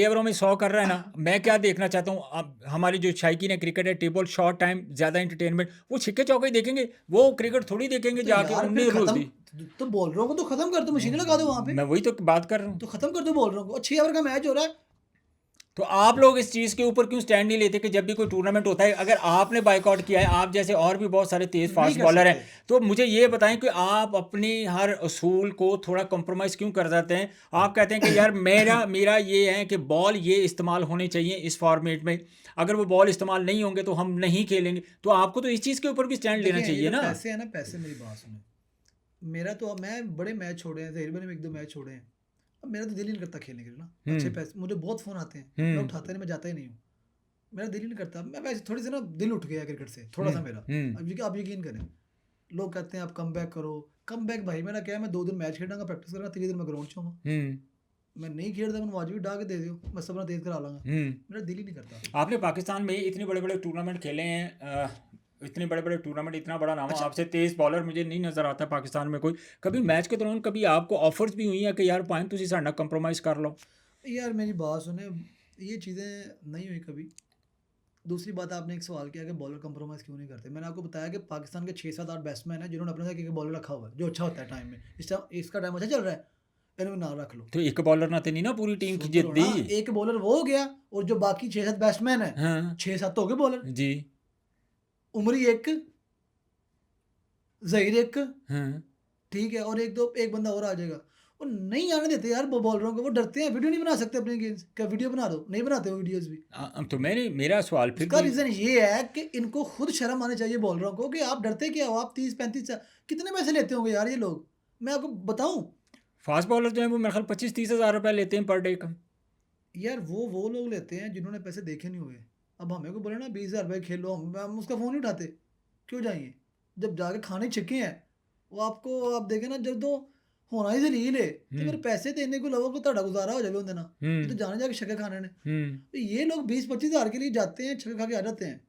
A: ओवरों में 100 कर रहा है ना। मैं क्या देखना चाहता हूँ, अब हमारी जो शायकीन है क्रिकेट है, टेबल शॉर्ट टाइम, ज़्यादा इंटरटेनमेंट, वो छिक्के चौके देखेंगे, वो क्रिकेट थोड़ी देखेंगे जाके।
B: तो बॉलरों को तो खत्म कर दो, मशीनें लगा दो वहाँ पे,
A: मैं वही तो बात कर रहा हूँ।
B: तो खत्म कर दो बॉलरों को। 6 ओवर का मैच हो रहा है,
A: तो आप लोग इस चीज़ के ऊपर क्यों स्टैंड नहीं लेते कि जब भी कोई टूर्नामेंट होता है, अगर आपने बायकॉट किया है, आप जैसे और भी बहुत सारे तेज़
B: नहीं
A: फास्ट
B: कर
A: बॉलर हैं,
B: सकते।
A: तो मुझे ये बताएं कि आप अपनी हर असूल को थोड़ा कंप्रोमाइज़ क्यों कर जाते हैं? आप कहते हैं कि यार मेरा मेरा ये है कि बॉल ये इस्तेमाल होने चाहिए इस फॉर्मेट में, अगर वो बॉल इस्तेमाल नहीं होंगे तो हम नहीं खेलेंगे। तो आपको तो इस चीज़ के ऊपर भी स्टैंड लेना
B: देखिए ये
A: चाहिए
B: जो
A: ना।
B: पैसे है ना, पैसे, मेरी बात सुने, मेरा तो, अब मैं बड़े मैच छोड़े हैं, जहीर भाई ने भी 1-2 मैच छोड़े हैं, अब मेरा तो दिल ही नहीं करता खेलने के लिए ना। अच्छे पैसे, मुझे बहुत फ़ोन आते हैं, मैं उठाता नहीं, मैं जाता ही नहीं हूँ, मेरा दिल ही नहीं करता। मैं वैसे थोड़ी सी ना दिल उठ गया क्रिकेट से थोड़ा सा मेरा। अब आप यकीन करें, लोग कहते हैं आप कम बैक करो, कम बैक भाई मेरा क्या है, मैं 2 दिन मैच खेलूंगा, प्रैक्टिस करूंगा, 3 दिन मैं ग्राउंड छूंगा, मैं नहीं खेलता, मैं आज भी डाल के दे दियो, मैं सब तेज करा लाऊंगा, मेरा दिल ही नहीं करता।
A: आपने पाकिस्तान में इतने बड़े बड़े टूर्नामेंट खेले हैं, इतने बड़े बड़े टूर्नामेंट, इतना बड़ा नाम है,
B: अच्छा,
A: आपसे तेज बॉलर मुझे नहीं नजर आता पाकिस्तान में कोई। कभी मैच के दौरान कभी आपको ऑफर्स भी हुई हैं कि यार पॉइंट तुसी साडा कंप्रोमाइज़ कर लो?
B: यार मेरी बात सुने, ये चीज़ें नहीं हुई कभी। दूसरी बात, आपने एक सवाल किया कि बॉलर कंप्रोमाइज़ क्यों नहीं करते। मैंने आपको बताया कि पाकिस्तान के 6-7-8 बैट्समैन हैं जिन्होंने अपने साथ एक बॉलर रखा हुआ है, जो अच्छा होता है टाइम में। इस टाइम इसका टाइम अच्छा चल रहा है, इन्हें भी नाम रख लो।
A: तो एक बॉलर ना तो नहीं ना पूरी टीम की
B: सुन तो
A: जीत
B: लो
A: दी।
B: ना, एक बॉलर वो हो गया, और जो बाकी 6-7 बैट्समैन हैं,
A: हाँ
B: 6-7 तो हो गए बॉलर।
A: जी।
B: उमरी एक, ज़हीर एक,
A: हाँ
B: ठीक है, और एक बंदा और आ जाएगा। वो नहीं आने देते यार बॉलरों को, वो डरते हैं, वीडियो नहीं बना सकते अपने गेम्स। क्या वीडियो बना दो, नहीं बनाते वो वीडियोज़ भी।
A: तो मेरा सवाल फिर
B: उसका
A: भी।
B: रीज़न ये है कि इनको खुद शर्म आनी चाहिए बॉलरों को, कि आप डरते क्या हो? आप 30-35 कितने पैसे लेते होंगे यार ये लोग? मैं आपको बताऊँ?
A: फास्ट बॉलर जो है वो मेरे ख्याल 25-30 हज़ार रुपये लेते हैं पर डे का।
B: यार वो लोग लेते हैं जिन्होंने पैसे देखे नहीं हुए। अब हमें को बोले ना 20,000 रुपए खेलो, हम उसका फ़ोन नहीं उठाते। क्यों जाएँगे? जब जाके खाने छिके हैं, वो आपको, आप देखें ना, जब तो होना ही ज़लील है, तो फिर पैसे देने को लोगों को ਤੁਹਾਡਾ गुज़ारा हो जाए उनके ना। ये तो जाने जाके छक्के खाने ने। तो ये लोग 20-25 हज़ार के लिए जाते हैं, छक्के खा के आ जाते हैं।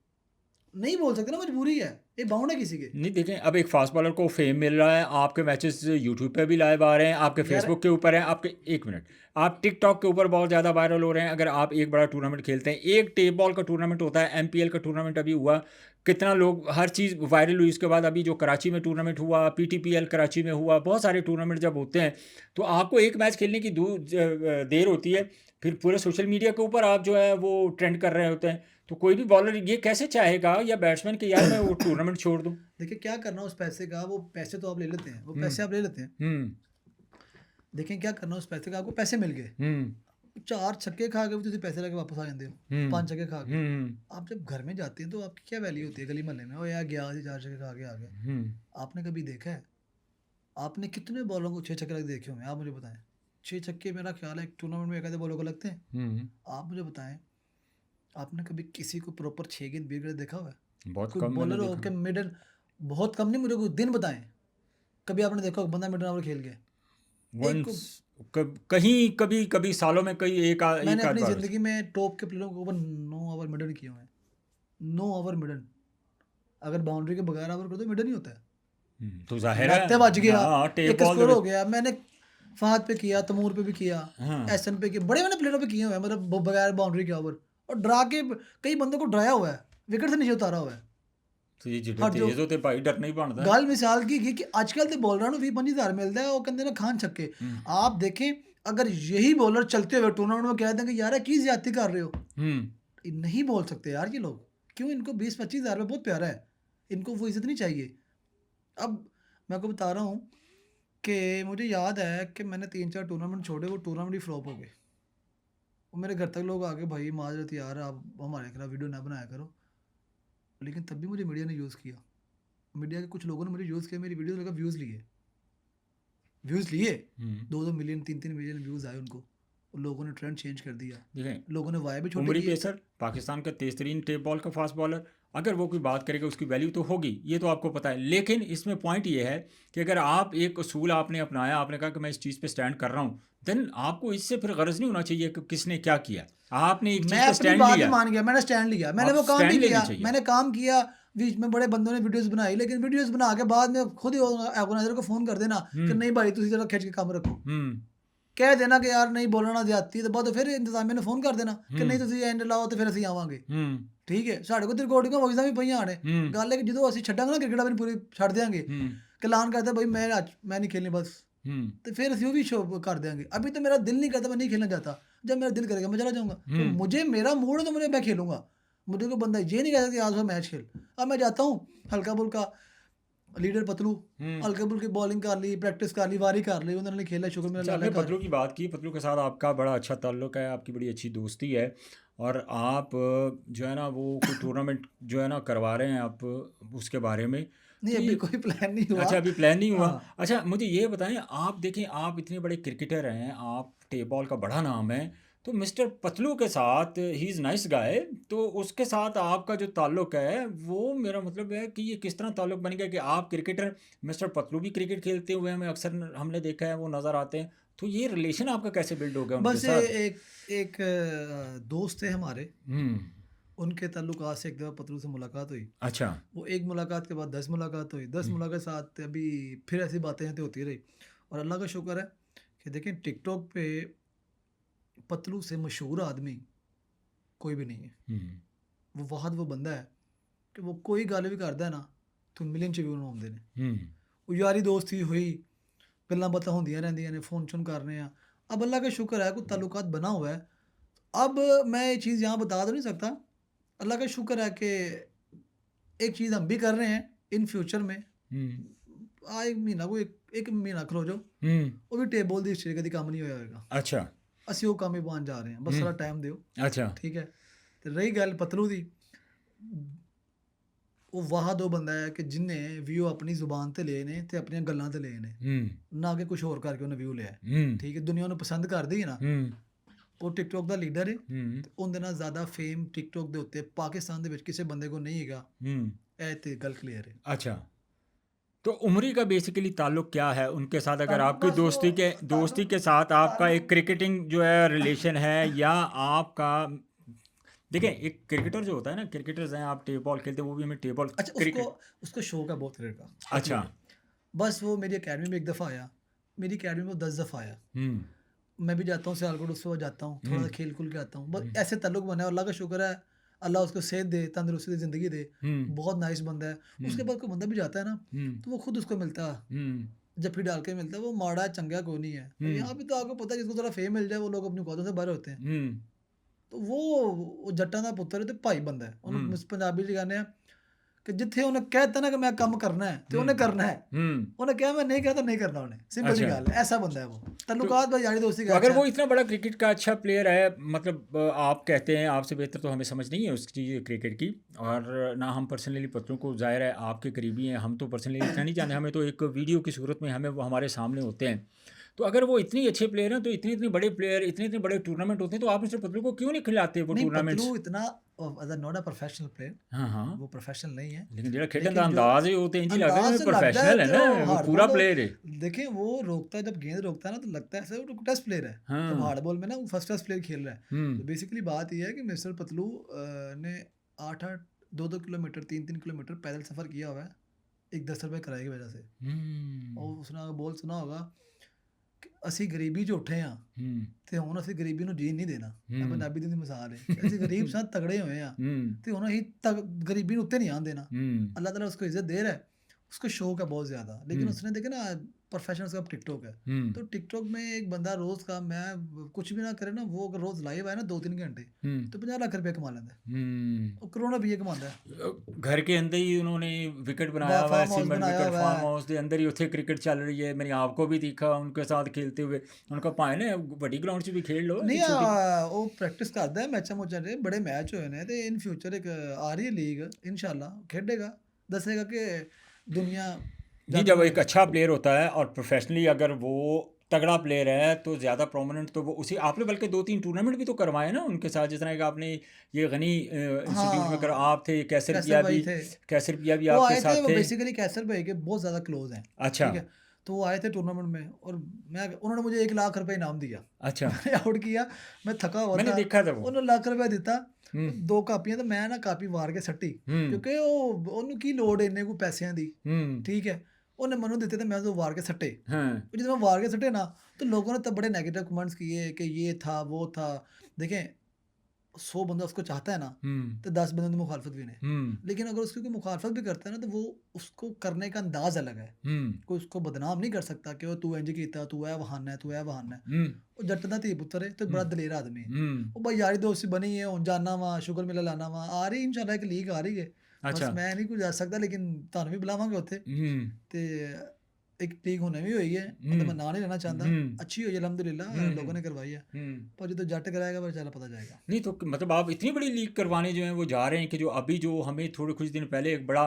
B: नहीं बोल सकते ना, मजबूरी है, ये बाउंड है किसी के।
A: नहीं देखें, अब एक फास्ट बॉलर को फेम मिल रहा है, आपके मैचेस यूट्यूब पे भी लाइव आ रहे हैं, आपके
B: यार
A: फेसबुक के ऊपर हैं, आपके एक मिनट, आप टिकटॉक के ऊपर बहुत ज़्यादा वायरल हो रहे हैं। अगर आप एक बड़ा टूर्नामेंट खेलते हैं, एक टेप बॉल का टूर्नामेंट होता है, एमपीएल का टूर्नामेंट अभी हुआ, कितना लोग, हर चीज़ वायरल हुई। उसके बाद अभी जो कराची में टूर्नामेंट हुआ, पीटीपीएल कराची में हुआ, बहुत सारे टूर्नामेंट जब होते हैं तो आपको एक मैच खेलने की देर होती है, फिर पूरे सोशल मीडिया के ऊपर आप जो है वो ट्रेंड कर रहे होते हैं। तो कोई भी बॉलर ये कैसे चाहेगा या बैट्समैन कि यार मैं वो टूर्नामेंट छोड़ दूं?
B: देखिए क्या करना उस पैसे का, वो पैसे तो आप ले लेते हैं, वो पैसे आप ले लेते हैं।
A: हम्म
B: देखें क्या करना उस पैसे का, आपको पैसे मिल गए,
A: हम्म
B: 4 छक्के खा के भी तुझे पैसे लेके वापस आ जाते हो, 5 छक्के खा के। आप जब घर में जाते हैं तो आपकी क्या वैल्यू होती है गली मोहल्ले में? ओ यार गया जी 4 छक्के खा के आ गया। आपने कभी देखा है? आपने कितने बॉलों को 6 छक्के लगे देखे होंगे? आप मुझे बताएं। 6 छक्के मेरा ख्याल है एक टूर्नामेंट में एक आधे बॉलों को लगते हैं। आप मुझे बताएं, आपने कभी किसी को प्रॉपर 6 गेंद 20 गेंद देखा हुआ है?
A: बहुत
B: कोई
A: कम मैंने
B: बॉलर हो
A: देखा।
B: कि मिडल, बहुत कम नहीं, मुझे कोई दिन बताएं कभी आपने देखा हो बंदा मिडल ओवर खेल गया। एक को,
A: वंस कहीं कभी कभी सालों में कई एक
B: मैंने
A: एक आध
B: अपनी
A: बार।
B: ज़िंदगी में टॉप के प्लेयरों के ऊपर 9 ओवर मिडल किए हुए हैं। 9 ओवर मिडल, अगर बाउंड्री के बगैर ओवर कर दो मिडल नहीं होता है।
A: तो जाहिर
B: लगते
A: है।
B: बच गया,
A: हाँ टेप
B: एक
A: बॉल
B: स्कोर हो गया। मैंने फहद पे किया, तैमूर पे भी किया,
A: हाँ
B: एहसन पे किया, बड़े मैंने प्लेयरों पे किए हुए हैं, मतलब बगैर बाउंड्री के ओवर, और डरा के कई बंदों को डराया हुआ है, विकेट से नीचे उतारा हुआ है।
A: तो ये जिड्डे
B: और जो
A: तेज होते भाई डर नहीं बनता।
B: गल मिसाल की कि आजकल तो बॉलर 20-25 हज़ार मिलता है, वो कहते हैं ना खान छक्के। आप देखें, अगर यही बॉलर चलते हुए टूर्नामेंट में कह दें कि यार की ज्यादती कर रहे हो, नहीं बोल सकते यार ये लोग। क्यों? इनको 20-25 हज़ार बहुत प्यारा है, इनको वो इज्जत नहीं चाहिए। अब मैं आपको बता रहा हूँ कि मुझे याद है कि मैंने 3-4 टूर्नामेंट छोड़े, वो टूर्नामेंट ही फ्लॉप हो गए। वो मेरे घर तक लोग आ गए, भाई माजरत यार आप हमारे खिलाफ वीडियो ना बनाया करो। लेकिन तब भी मुझे मीडिया ने यूज़ किया, मीडिया के कुछ लोगों ने मुझे यूज़ किया, मेरी वीडियो लगा व्यूज़ लिए 2-2 मिलियन 3-3 मिलियन व्यूज़ आए उनको। उन लोगों ने ट्रेंड चेंज कर दिया,
A: देखें,
B: लोगों ने वायर भी छोटे
A: उमरी
B: किए।
A: पेसर पाकिस्तान का तेज तरीन टेप बॉल का फास्ट बॉलर, अगर वो कोई बात करेगा उसकी वैल्यू तो होगी, ये तो आपको पता है। लेकिन इसमें पॉइंट ये है कि अगर आप एक असूल आपने अपनाया, आपने कहा कि मैं इस चीज़ पे स्टैंड कर रहा हूँ, देन आपको इससे फिर गरज नहीं होना चाहिए कि किसने क्या किया। आपने एक
B: मैं
A: चीज़ पे
B: अपनी
A: स्टैंड
B: बात ही
A: लिया,
B: मान गया, मैंने स्टैंड लिया, मैंने
A: आप
B: वो काम भी
A: स्टैंड लेनी
B: किया,
A: चाहिए।
B: मैंने काम किया। बीच में बड़े बंदों ने वीडियोस बनाई, लेकिन वीडियोस बना के बाद में खुद ही ऑर्गेनाइजर को फ़ोन कर देना कि नहीं भाई तुम जरा खींच के काम रखो। कह देना कि यार नहीं बोलना ज्यादती, तो बाद फिर इंतजामिया ने फ़ोन कर देना कि नहीं तुम एंड लाओ तो फिर ਅਸੀਂ ਆਵਾਂਗੇ। ठीक है, साढ़े को रिकॉर्डिंग वॉइस भी पई आने। गल है कि जो ਅਸੀਂ ਛੱਡਾਂਗੇ ना क्रिकेट अपनी पूरी ਛੱਡ देंगे। ਕਿ ਐਲਾਨ ਕਰਦਾ ਭਾਈ ਮੈਂ ਅੱਜ ਮੈਂ नहीं खेलनी बस तो फिर ਅਸੀਂ ਉਹ ਵੀ शो कर देंगे अभी तो मेरा दिल नहीं करता मैं नहीं खेलना चाहता जब मेरा दिल करेगा मैं चला जाऊंगा तो मुझे मेरा मूड है तो मुझे मैं खेलूंगा मुझे कोई बंदा ये नहीं कहता कि आज वो मैच खेल अब मैं जाता हूँ हल्का फुल्का लीडर पतलू हल्के फुल्के बॉलिंग कर ली प्रैक्टिस कर ली वारी कर ली उन्होंने खेला शुक्र मेरा
A: अच्छा,
B: लाला
A: आपने
B: कर
A: पतलू की बात की। पतलू के साथ आपका बड़ा अच्छा ताल्लुक़ है, आपकी बड़ी अच्छी दोस्ती है और आप जो है ना वो कोई टूर्नामेंट जो है ना करवा रहे हैं आप उसके बारे में।
B: नहीं
A: तो
B: अभी
A: ये
B: कोई प्लान नहीं हुआ
A: अच्छा, अभी प्लान नहीं हुआ।
B: हाँ
A: अच्छा, मुझे ये बताएं, आप देखें आप इतने बड़े क्रिकेटर हैं, आप टेप बॉल का बड़ा नाम है, तो मिस्टर पतलू के साथ ही इज़ नाइस गाय, तो उसके साथ आपका जो ताल्लुक़ है वो मेरा मतलब है कि ये किस तरह ताल्लुक़ बन गया कि आप क्रिकेटर, मिस्टर पतलू भी क्रिकेट खेलते हुए हमें अक्सर हमने देखा है वो नज़र आते हैं, तो ये रिलेशन आपका कैसे बिल्ड हो गया उनके
B: बस
A: साथ?
B: एक एक दोस्त थे हमारे
A: हम्म।
B: उनके ताल्लुकात से एक दफ़ा पतलू से मुलाकात हुई
A: अच्छा।
B: वो एक मुलाकात के बाद 10 मुलाकात हुई 10 मुलाकात साथ अभी फिर ऐसी बातें हैं तो होती रही और अल्लाह का शुक्र है कि देखें टिकटॉक पे पतलू से मशहूर आदमी कोई भी नहीं है
A: हम्म।
B: वो वाहद वो बंदा है कि वो कोई गल भी करता है ना तो मिलियन च व्यू आਉਂਦੇ ਨੇ
A: हम्म।
B: वो यारी दोस्ती हुई गल्लां बातां होंदियां रहंदियां ने फ़ोन शोन करने हैं अब अल्लाह का शुक्र है कोई ताल्लुकात बना हुआ है अब मैं ये चीज़ यहाँ बता तो नहीं सकता अल्लाह का शुक्र है कि एक चीज़ हम भी कर रहे हैं इन फ्यूचर में आ एक महीना को एक महीना खलो जाओ वो भी टेबल ਦੀ ਹਿਸਟਰੀ ਕਦੀ ਕੰਮ ਨਹੀਂ ਹੋਇਆ ਹੋਵੇਗਾ
A: अच्छा।
B: ਅਸੀਂ ਉਹ ਕੰਮ ਹੀ ਬਣ ਜਾ ਰਹੇ ਹਾਂ ਬਸ ਥੋੜਾ ਟਾਈਮ ਦਿਓ
A: अच्छा।
B: ਠੀਕ ਹੈ ਤੇ ਰਹੀ ਗੱਲ ਪਤਲੂ ਦੀ ਉਹ ਵਾਹਦ ਉਹ ਬੰਦਾ ਹੈ ਕਿ ਜਿਨੇ ਵਿਊ ਆਪਣੀ ਜ਼ੁਬਾਨ ਤੇ ਲਏ ਨੇ ਤੇ ਆਪਣੀਆਂ ਗੱਲਾਂ ਤੇ ਲਏ ਨੇ ਨਾ ਕਿ ਕੁਝ ਹੋਰ ਕਰਕੇ ਉਹਨੇ ਵਿਊ ਲਿਆ ਠੀਕ ਹੈ ਦੁਨੀਆ ਨੂੰ ਪਸੰਦ ਕਰਦੀ ਹੈ ਨਾ ਉਹ ਟਿਕਟੌਕ ਦਾ ਲੀਡਰ ਹੈ ਤੇ ਉਹਦੇ ਨਾਲ ਜ਼ਿਆਦਾ ਫੇਮ ਟਿਕਟੌਕ ਦੇ ਉੱਤੇ ਪਾਕਿਸਤਾਨ ਦੇ ਵਿੱਚ ਕਿਸੇ ਬੰਦੇ ਕੋਲ ਨਹੀਂ ਹੈਗਾ ਇਹ ਤੇ ਗੱਲ ਕਲੀਅਰ ਹੈ
A: अच्छा, तो उमरी का बेसिकली ताल्लुक क्या है उनके साथ? अगर
B: ताल्लुक
A: आपकी
B: बस वो
A: दोस्ती के साथ आपका एक क्रिकेटिंग जो है रिलेशन है या आपका, देखें एक क्रिकेटर जो होता है ना, क्रिकेटर्स हैं, आप टेप बॉल खेलते हैं, वो भी हमें टेप बॉल
B: अच्छा
A: क्रिकेट।
B: उसको शौक है बहुत क्रिकेट का
A: अच्छा।
B: बस वो मेरी अकेडमी में एक दफ़ा आया मेरी अकेडमी में 10 दफ़ा आया मैं भी जाता हूँ सियालकोट उस वक्त जाता हूँ थोड़ा सा खेल खुल के आता हूँ बस ऐसे ताल्लुक बना है अल्लाह का शुक्र है अल्लाह उसको सेहत दे तंदुरुस्ती दे ज़िंदगी दे बहुत नाइस बंदा है उसके बाद कोई बंदा भी जाता है ना तो वो खुद उसको मिलता है जफ्फी डाल के मिलता है वो माड़ा चंगा कोई नहीं है यहाँ पे तो आपको पता है जिसको थोड़ा फेम मिल जाए वो लोग अपनी औकातों से बाहर होते हैं तो वो जट्टां दा पुत्तर है तो भाई बंदा है उन्होंने पंजाबी च कहने कि जिथे उन्हें कहता ना कि मैं काम करना है तो उन्हें करना है उन्हें क्या मैं नहीं कहता नहीं करना उन्हें सिंपल सी गल है ऐसा बंदा है वो ताल्लुकात भाई यारी दोस्ती का
A: अगर वो इतना बड़ा क्रिकेट का अच्छा प्लेयर है, मतलब आप कहते हैं, आपसे बेहतर तो हमें समझ नहीं है उसकी क्रिकेट की, और ना हम पर्सनली पत्रों को, जाहिर है आपके करीबी हैं, हम तो पर्सनली इतना नहीं जानते, हमें तो एक वीडियो की सूरत में हमें वो हमारे सामने होते हैं। तो अगर वो इतने अच्छे प्लेयर हैं, तो इतने बड़े प्लेयर, इतने बड़े टूर्नामेंट होते हैं, तो आप मिस्टर पतलू को क्यों नहीं खिलाते वो
B: नहीं
A: टूर्नामेंट्स?
B: पतलू इतना नॉट अ प्रोफेशनल प्लेयर
A: हाँ हाँ,
B: वो प्रोफेशनल नहीं है
A: लेकिन जो खेलन
B: लेकिन
A: का
B: जो
A: अंदाज है वो तो इंजी लग रहा
B: अंदाज
A: है
B: से लगता है
A: प्रोफेशनल है
B: तो
A: ना, वो
B: हारता
A: पूरा
B: तो
A: प्लेयर है।
B: देखें वो रोकता है जब गेंद रोकता है ना तो लगता है ऐसा वो टेस्ट प्लेयर है
A: हाँ।
B: तो हार्ड बॉल में ना वो फर्स्ट क्लास प्लेयर खेल रहा है तो बेसिकली बात यह है कि मिस्टर पतलू ने 8-8 2-2 किलोमीटर 3-3 किलोमीटर पैदल सफ़र किया हुआ है एक 10 रुपये किराए की वजह से और उसने बोल सुना होगा कि ਅਸੀਂ ਗਰੀਬੀ 'ਚ ਉੱਠੇ ਆ ਤੇ ਹੁਣ ਅਸੀਂ ਗਰੀਬੀ ਨੂੰ ਜੀਣ ਨਹੀਂ ਦੇਣਾ ਇਹ ਪੰਜਾਬੀ ਦੀ ਮਿਸਾਲ ਹੈ ਅਸੀਂ ਗਰੀਬ ਸਾਂ ਤਗੜੇ ਹੋਏ ਆ ਤੇ ਹੁਣ ਅਸੀਂ गरीबी ਨੂੰ ਉੱਤੇ नहीं आने देना अल्लाह ताला उसको इज्जत दे रहा है उसको शौक है बहुत ज़्यादा लेकिन उसने देखे ना प्रोफेशनल उसका टिकटॉक है तो टिकटॉक में एक बंदा रोज़ का मैं कुछ भी ना करे ना वो अगर रोज़ लाइव आए ना 2-3 घंटे तो 50 लाख रुपये कमा लेता है और करोड़ रुपये कमाता है
A: घर के अंदर ही उन्होंने विकेट बनाया हुआ है, सिमर विकेट फार्म हाउस के अंदर ही उत्थे क्रिकेट चल रही है, मैंने आपको भी देखा उनके साथ खेलते हुए, उनका भाई ने बड़ी ग्राउंड 'ਚ भी खेल लो
B: नहीं वो प्रैक्टिस करता है मैचा मुचा ने बड़े मैच हुए हैं तो इन फ्यूचर एक आ रही है लीग इंशाल्लाह खेलेगा दसेगा कि दुनिया
A: जी, जब एक अच्छा प्लेयर होता है और प्रोफेशनली अगर वो तगड़ा प्लेयर है तो ज़्यादा प्रोमिनेंट तो वो उसी, आपने बल्कि 2-3 टूर्नामेंट भी तो करवाए ना उनके साथ, जिस तरह का आपने ये गनी इंस्टीट्यूट में कर, आप थे, कैसर पिया भी
B: वो
A: आपके
B: आए थे
A: साथ
B: वो
A: थे।
B: बेसिकली कैसर भाई के बहुत ज़्यादा क्लोज हैं
A: अच्छा।
B: ठीक है तो वो आए थे टूर्नामेंट में और मैं उन्होंने मुझे 1 लाख रुपए इनाम दिया
A: अच्छा।
B: मैंने आउट किया मैं थका हुआ
A: मैंने
B: था
A: देखा था वो।
B: उन्होंने लाख रुपया ਦਿੱਤਾ 2 ਕਾਪੀਆਂ ਤੇ ਮੈਂ ਨਾ ਕਾਪੀ ਵਾਰ ਕੇ ਸੱਟੀ ਕਿਉਂਕਿ ਉਹਨੂੰ ਕੀ ਲੋੜ ਇੰਨੇ ਕੋ ਪੈਸਿਆਂ ਦੀ ठीक है ਉਹਨੇ ਮੈਨੂੰ ਦਿੱਤੇ ਤੇ ਮੈਂ ਉਹ ਵਾਰ के सट्टे जब मैं वार के सट्टे ना तो लोगों ने तब बड़े नेगेटिव कमेंट्स किए कि ये था वो था देखें 100 बंदा उसको चाहता है ना,
A: हम्म
B: तो 10 बंदे तो मुखालफत भी नहीं।
A: हम्म
B: लेकिन अगर उसकी कोई मुखालफत भी करता है ना, तो वो उसको करने का अंदाज अलग है।
A: हम्म
B: कोई उसको बदनाम नहीं कर सकता कि वो तू इंज कीता, तू है बहाना है, तू है बहाना है।
A: हम्म
B: ਉਹ ਜੱਟ ਦਾ ਧੀ ਪੁੱਤਰ ਹੈ ਤੇ ਬੜਾ
A: हम्म
B: ਦਲੇਰ ਆਦਮੀ ਹੈ।
A: हम्म
B: ਉਹ ਬਈ ਯਾਰੀ ਦੋਸਤੀ ਬਣੀ ਹੈ, ਹੁਣ ਜਾਣਾ ਵਾ, ਸ਼ੁਗਰ ਮੇਲਾ ਲਾਣਾ ਵਾ, ਆ ਰਹੀ ਇਨਸ਼ਾਅੱਲਾ ਇੱਕ ਲੀਗ ਆ ਰਹੀ ਹੈ।
A: अच्छा
B: ਬਸ ਮੈਂ ਨਹੀਂ ਕੁਝ ਜਾ ਸਕਦਾ, ਲੇਕਿਨ ਤੁਹਾਨੂੰ ਵੀ ਬੁਲਾਵਾਂਗੇ ਉੱਥੇ।
A: हम्म
B: ਤੇ ਇੱਕ ਲੀਗ ਹੁਣੇ ਵੀ ਹੋਈ ਹੈ, ਉਹਦਾ ਮੈਂ ਨਾਂ ਨਹੀਂ ਲੈਣਾ ਚਾਹੁੰਦਾ, ਅੱਛੀ ਹੋਈ ਹੈ ਅਲਹਮਦੁਲਿल्लाह, लोगों ने करवाई है।
A: हम्म
B: पर ਜਦੋਂ ਜੱਟ कराएगा फिर चला पता जाएगा।
A: नहीं तो मतलब आप इतनी बड़ी लीग करवाने जो है वो जा रहे हैं कि जो अभी जो हमें थोड़े कुछ दिन पहले एक बड़ा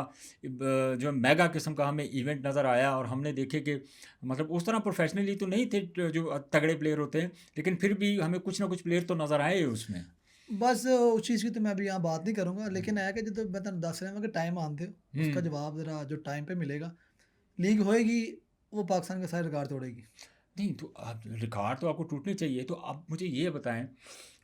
A: जो मेगा किस्म का हमें इवेंट नज़र आया और हमने देखे कि मतलब उस तरह प्रोफेशनली तो नहीं थे जो तगड़े प्लेयर होते हैं, लेकिन फिर भी हमें कुछ ना कुछ प्लेयर तो नज़र आए उसमें।
B: बस उस चीज़ की तो मैं अभी यहाँ बात नहीं करूँगा, लेकिन है कि जो तो मैं तुम दस रहा हूँ कि टाइम आते हो उसका
A: हम्म
B: जवाब ज़रा जो टाइम पे मिलेगा। लीग होएगी, वो पाकिस्तान के सारे रिकॉर्ड तोड़ेगी।
A: नहीं तो आप रिकॉर्ड तो आपको टूटने चाहिए। तो आप मुझे ये बताएं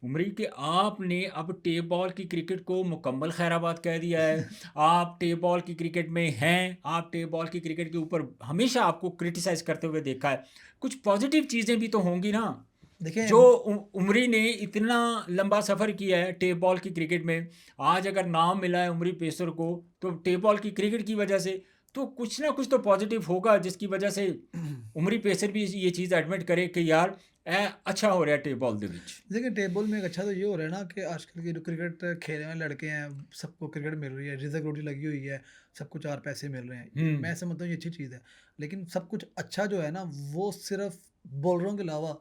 A: उमरी कि आपने अब टेप बॉल की क्रिकेट को मुकम्मल खैराबाद कह दिया है। आप टेप बॉल की क्रिकेट में हैं, आप टेप बॉल की क्रिकेट के ऊपर हमेशा आपको क्रिटिसाइज़ करते हुए देखा है। कुछ पॉजिटिव चीज़ें भी तो होंगी ना।
B: देखिए
A: जो उमरी ने इतना लंबा सफ़र किया है टेप बॉल की क्रिकेट में, आज अगर नाम मिला है उमरी पेसर को तो टेप बॉल की क्रिकेट की वजह से, तो कुछ ना कुछ तो पॉजिटिव होगा जिसकी वजह से उमरी पेसर भी ये चीज़ एडमिट करे कि यार अच्छा हो रहा है टेप बॉल ਦੇ ਵਿੱਚ।
B: देखिए टेबल में एक अच्छा तो ये हो रहा है ना कि आजकल के जो क्रिकेट खेलने वाले लड़के हैं, सबको क्रिकेट मिल रही है, रिजर्व रोटी लगी हुई है, सबको 4 पैसे मिल रहे हैं। मैं समझता हूँ ये अच्छी चीज़ है। लेकिन सब कुछ अच्छा जो है ना, वो सिर्फ बॉलरों के अलावा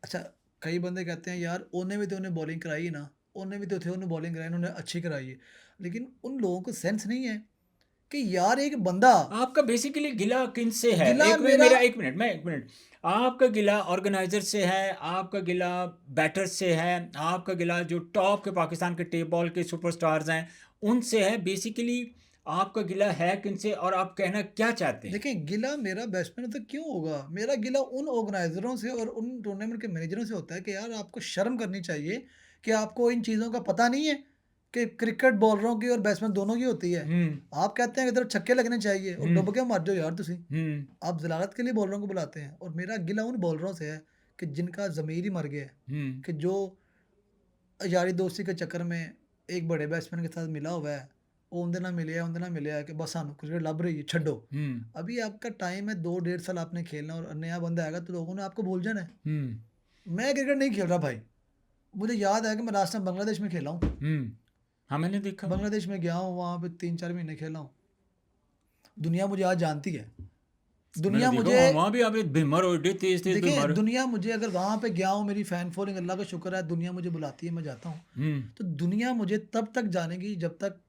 B: अच्छा, कई बंदे कहते हैं यार उन्हें भी तो उन्हें बॉलिंग कराई है ना, उन्हें भी तो थे उन्हें बॉलिंग कराई, उन्होंने अच्छी कराई है। लेकिन उन लोगों को सेंस नहीं है कि यार एक बंदा
A: आपका बेसिकली गिला किन से है?
B: गिला
A: एक
B: मेरा
A: मेरा एक मिनट, आपका गिला ऑर्गेनाइजर से है, आपका गिला बैटर्स से है, आपका गिला जो टॉप के पाकिस्तान के टेप बॉल के सुपरस्टार्स हैं उनसे है। बेसिकली आपका गिला है किनसे और आप कहना क्या चाहते हैं?
B: देखिए गिला मेरा बैट्समैन तो क्यों होगा? मेरा गिला उन ऑर्गेनाइज़रों से और उन टूर्नामेंट के मैनेजरों से होता है कि यार आपको शर्म करनी चाहिए कि आपको इन चीज़ों का पता नहीं है कि क्रिकेट बॉलरों की और बैट्समैन दोनों की होती है।
A: हम्म
B: आप कहते हैं कि इधर छक्के लगने चाहिए और
A: हम्म
B: डुब के मर जाओ यार तुसी।
A: हम्म
B: आप ज़लालत के लिए बॉलरों को बुलाते हैं और मेरा गिला उन बॉलरों से है कि जिनका ज़मीर ही मर गया है,
A: हम्म
B: कि जो यारी दोस्ती के चक्कर में एक बड़े बैट्समैन के साथ मिला हुआ है, ਉਹ ਉਹਦੇ ਨਾਲ ਮਿਲਿਆ कि बस ਸਾਨੂੰ क्रिकेट लभ रही है, छड्डो।
A: हम्म
B: अभी आपका टाइम है 2 डेढ़ साल आपने खेलना और नया बंदा आएगा तो लोगों ने आपको भूल जाना है।
A: हम्म
B: मैं क्रिकेट नहीं खेल रहा भाई। मुझे याद है कि मैं लास्ट टाइम बांग्लादेश में खेला हूँ।
A: हाँ मैंने देखा।
B: बांग्लादेश में गया हूँ, वहाँ पे 3-4 महीने खेला हूँ। दुनिया मुझे आज जानती है।
A: मैंने
B: दुनिया
A: देखा
B: मुझे
A: वहाँ भी आपने भीमर और एडे तेज तेज
B: देखिए
A: भीमर।
B: दुनिया मुझे अगर वहाँ पे गया हूँ, मेरी फैन फॉलोइंग अल्लाह का शुक्र है, दुनिया मुझे बुलाती है, मैं जाता हूँ।
A: हम्म
B: तो दुनिया मुझे तब तक जानेगी जब तक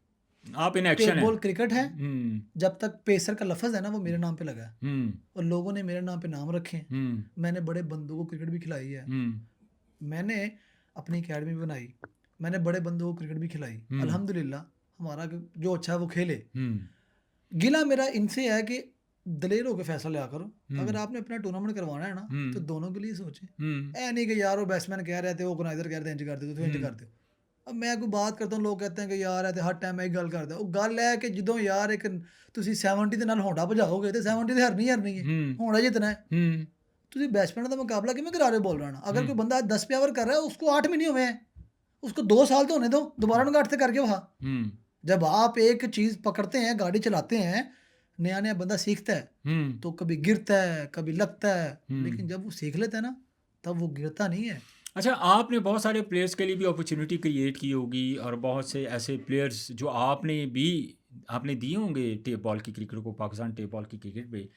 A: आप इन एक्शन
B: टेप
A: है।
B: बॉल क्रिकेट है,
A: हम्म
B: जब तक पेसर का लफ्ज़ है ना वो मेरे नाम पे लगा है
A: हम्म
B: और लोगों ने मेरे नाम पे नाम रखे हैं।
A: हम्म
B: मैंने बड़े बंदों को क्रिकेट भी खिलाई है।
A: हम्म
B: मैंने अपनी अकेडमी बनाई, मैंने बड़े बंदों को क्रिकेट भी खिलाई। अल्हम्दुलिल्लाह हमारा जो अच्छा है वो खेले। गिला मेरा इनसे है कि दलेर होकर फैसला लिया करो। अगर आपने अपना टूर्नामेंट करवाना है ना तो दोनों के लिए सोचें। ऐ नहीं कि यार वो बैट्समैन कह रहे थे, ऑर्गेनाइजर कह रहे थे इंज कर दो तो इंज कर दो। अब मैं कोई बात करता हूँ, लोग कहते हैं कि यार है तो हर टाइम एक गल करदा। ਉਹ ਗੱਲ ਹੈ ਕਿ ਜਦੋਂ ਯਾਰ ਇੱਕ ਤੁਸੀਂ 70 ਦੇ ਨਾਲ ਹੋਂਡਾ ਭਜਾਓਗੇ ਤੇ 70 ਤੇ ਹਰਨੀ ਹੈ, ਹੋਂਡਾ ਜਿੱਤਣਾ है। ਤੁਸੀਂ बैट्समैन का मुकाबला किमें करा रहे हो बॉल रहा? अगर कोई बंदा 10 पे ओवर कर रहा है उसको 8 महीने हुए हैं, उसको 2 साल तो होने दो, दोबारा ना 8 से करके वहाँ। जब आप एक चीज़ पकड़ते हैं, गाड़ी चलाते हैं, नया नया बंदा सीखता है तो कभी गिरता है, कभी लगता है, लेकिन जब वो सीख लेता है ना तब वो गिरता नहीं है।
A: अच्छा, आपने बहुत सारे प्लेयर्स के लिए भी अपॉर्चुनिटी क्रिएट की होगी और बहुत से ऐसे प्लेयर्स जो आपने दिए होंगे टेप बॉल की क्रिकेट को, पाकिस्तान टेप बॉल की क्रिकेट पे।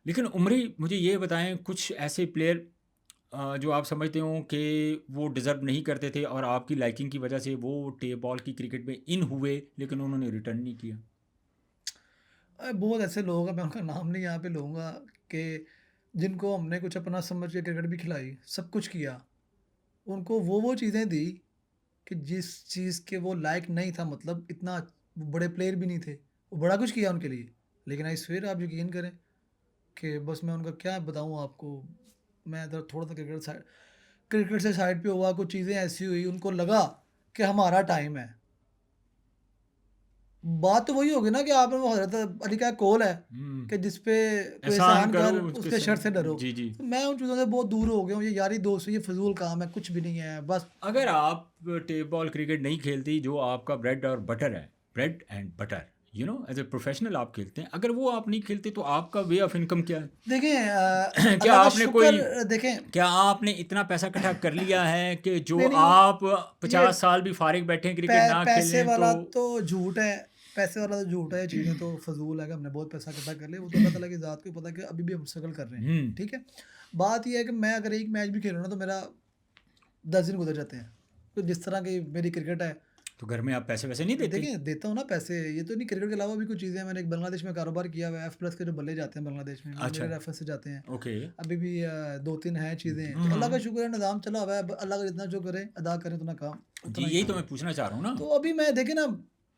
A: लेकिन उमरी मुझे ये बताएं कुछ ऐसे प्लेयर जो आप समझते हो कि वो डिज़र्व नहीं करते थे और आपकी लाइकिंग की वजह से वो टेप बॉल की क्रिकेट में इन हुए लेकिन उन्होंने रिटर्न नहीं किया।
B: बहुत ऐसे लोग हैं, मैं उनका नाम नहीं यहाँ पे लूँगा, कि जिनको हमने कुछ अपना समझ के क्रिकेट भी खिलाई, सब कुछ किया, उनको वो चीज़ें दी कि जिस चीज़ के वो लायक नहीं था, मतलब इतना वो बड़े प्लेयर भी नहीं थे, वो बड़ा कुछ किया उनके लिए। लेकिन आई स्वेयर आप यकीन करें कि बस मैं उनका क्या बताऊँ आपको, मैं इधर थोड़ा सा क्रिकेट से साइड पे हुआ, कुछ चीज़ें ऐसी हुई, उनको लगा कि हमारा टाइम है। बात तो वही होगी ना कि आपने वो हज़रत अली का कोल है कि जिस पे कोई
A: एहसान
B: एहसान
A: करो
B: कर
A: उसके
B: उसके शर से डरो।
A: जी, जी।
B: तो मैं उन चीज़ों से बहुत दूर हो गया हूँ, ये यारी दोस्ती ये फ़िज़ूल काम है, कुछ भी नहीं है बस।
A: अगर आप टेप बॉल क्रिकेट नहीं खेलती जो आपका ब्रेड और बटर है, bread and butter, you know as a professional आप खेलते हैं, अगर वो आप नहीं खेलते तो आपका वे ऑफ इनकम क्या है?
B: देखें
A: क्या
B: अल्लाह का
A: आपने कोई
B: शुक्र देखें।
A: क्या आपने इतना पैसा इकट्ठा कर लिया है कि जो
B: नहीं, नहीं,
A: आप
B: ये
A: 50 साल भी फारिग बैठे हैं क्रिकेट
B: पै
A: ना
B: पैसे
A: खेलें तो
B: वाला तो झूठ है, पैसे वाला तो झूठ है, ये चीज़ें तो फ़िज़ूल है कि हमने बहुत पैसा इकट्ठा कर लिया, वो तो अल्लाह ताला की ज़ात को ही पता है कि अभी भी हम स्ट्रगल कर रहे हैं,
A: हुँ,
B: ठीक है? बात ये है कि मैं अगर एक मैच भी खेलूँ ना तो मेरा 10 दिन गुज़र जाते हैं। तो जिस तरह की मेरी क्रिकेट है,
A: तो घर में आप पैसे-वैसे नहीं देते?
B: देखिए देता हूँ ना पैसे, ये तो नहीं, क्रिकेट के अलावा भी कुछ चीज़ें हैं। मैंने एक बांग्लादेश में कारोबार किया हुआ है, एफ प्लस के जो बल्ले जाते हैं बांग्लादेश में, वो
A: अच्छा,
B: मेरे रेफरेंस से जाते हैं।
A: ओके।
B: अभी भी 2-3 हैं चीज़ें,
A: हुँ,
B: तो अल्लाह का
A: हुँ।
B: शुक्र है, निज़ाम चला हुआ है। अब अल्लाह का जितना जो करे अदा करें उतना काम,
A: जी,
B: उतना ही
A: यही तो
B: काम
A: मैं
B: है।
A: पूछना चाह रहा हूँ ना।
B: तो अभी मैं देखिए ना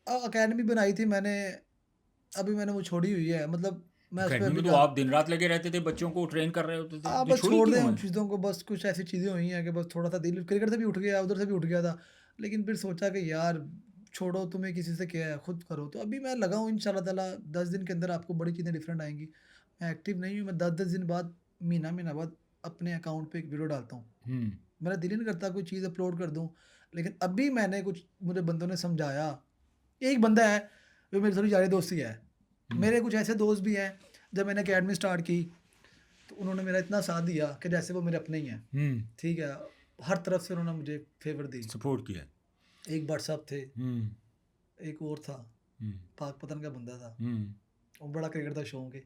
B: अकेडमी बनाई थी मैंने, अभी मैंने वो छोड़ी हुई है, मतलब मैं उस पे
A: अकेडमी
B: अभी
A: में तो
B: काम,
A: आप दिन-रात लगे रहते थे, बच्चों को ट्रेन कर रहे होते थे, तो
B: बस
A: छोड़ी
B: छोड़ दें
A: क्यों
B: उन
A: है?
B: चीज़ों को, बस कुछ ऐसी चीज़ें हुई हैं कि बस थोड़ा-सा दिल क्रिकेट से भी उठ गया, उधर से भी उठ गया था। लेकिन फिर सोचा कि यार छोड़ो, तुम्हें किसी से क्या है, खुद करो। तो अभी मैं लगा हूँ इंशाल्लाह ताला 10 दिन के अंदर आपको बड़ी चीज़ें डिफरेंट आएँगी। मैं एक्टिव नहीं हूँ, मैं 10-10 दिन बाद, महीना-महीना बाद अपने अकाउंट पे एक वीडियो डालता हूँ।
A: हुँ,
B: मेरा दिल ही नहीं करता कोई चीज़ अपलोड कर दूँ, लेकिन अभी मैंने कुछ, मुझे बंदों ने समझाया। एक बंदा है, जो मेरी थोड़ी यारी दोस्ती है।
A: हुँ,
B: मेरे कुछ ऐसे दोस्त भी हैं, जब मैंने अकेडमी स्टार्ट की, तो उन्होंने मेरा इतना साथ दिया कि जैसे वो मेरे अपने ही हैं,
A: हुँ,
B: ठीक है? हर तरफ से उन्होंने मुझे फ़ेवर दी।
A: सपोर्ट किया।
B: एक भाट साहब थे,
A: हुँ,
B: एक और था,
A: हुँ,
B: पाकपतन का बंदा था,
A: हुँ,
B: वो बड़ा क्रिकेट का शौक है।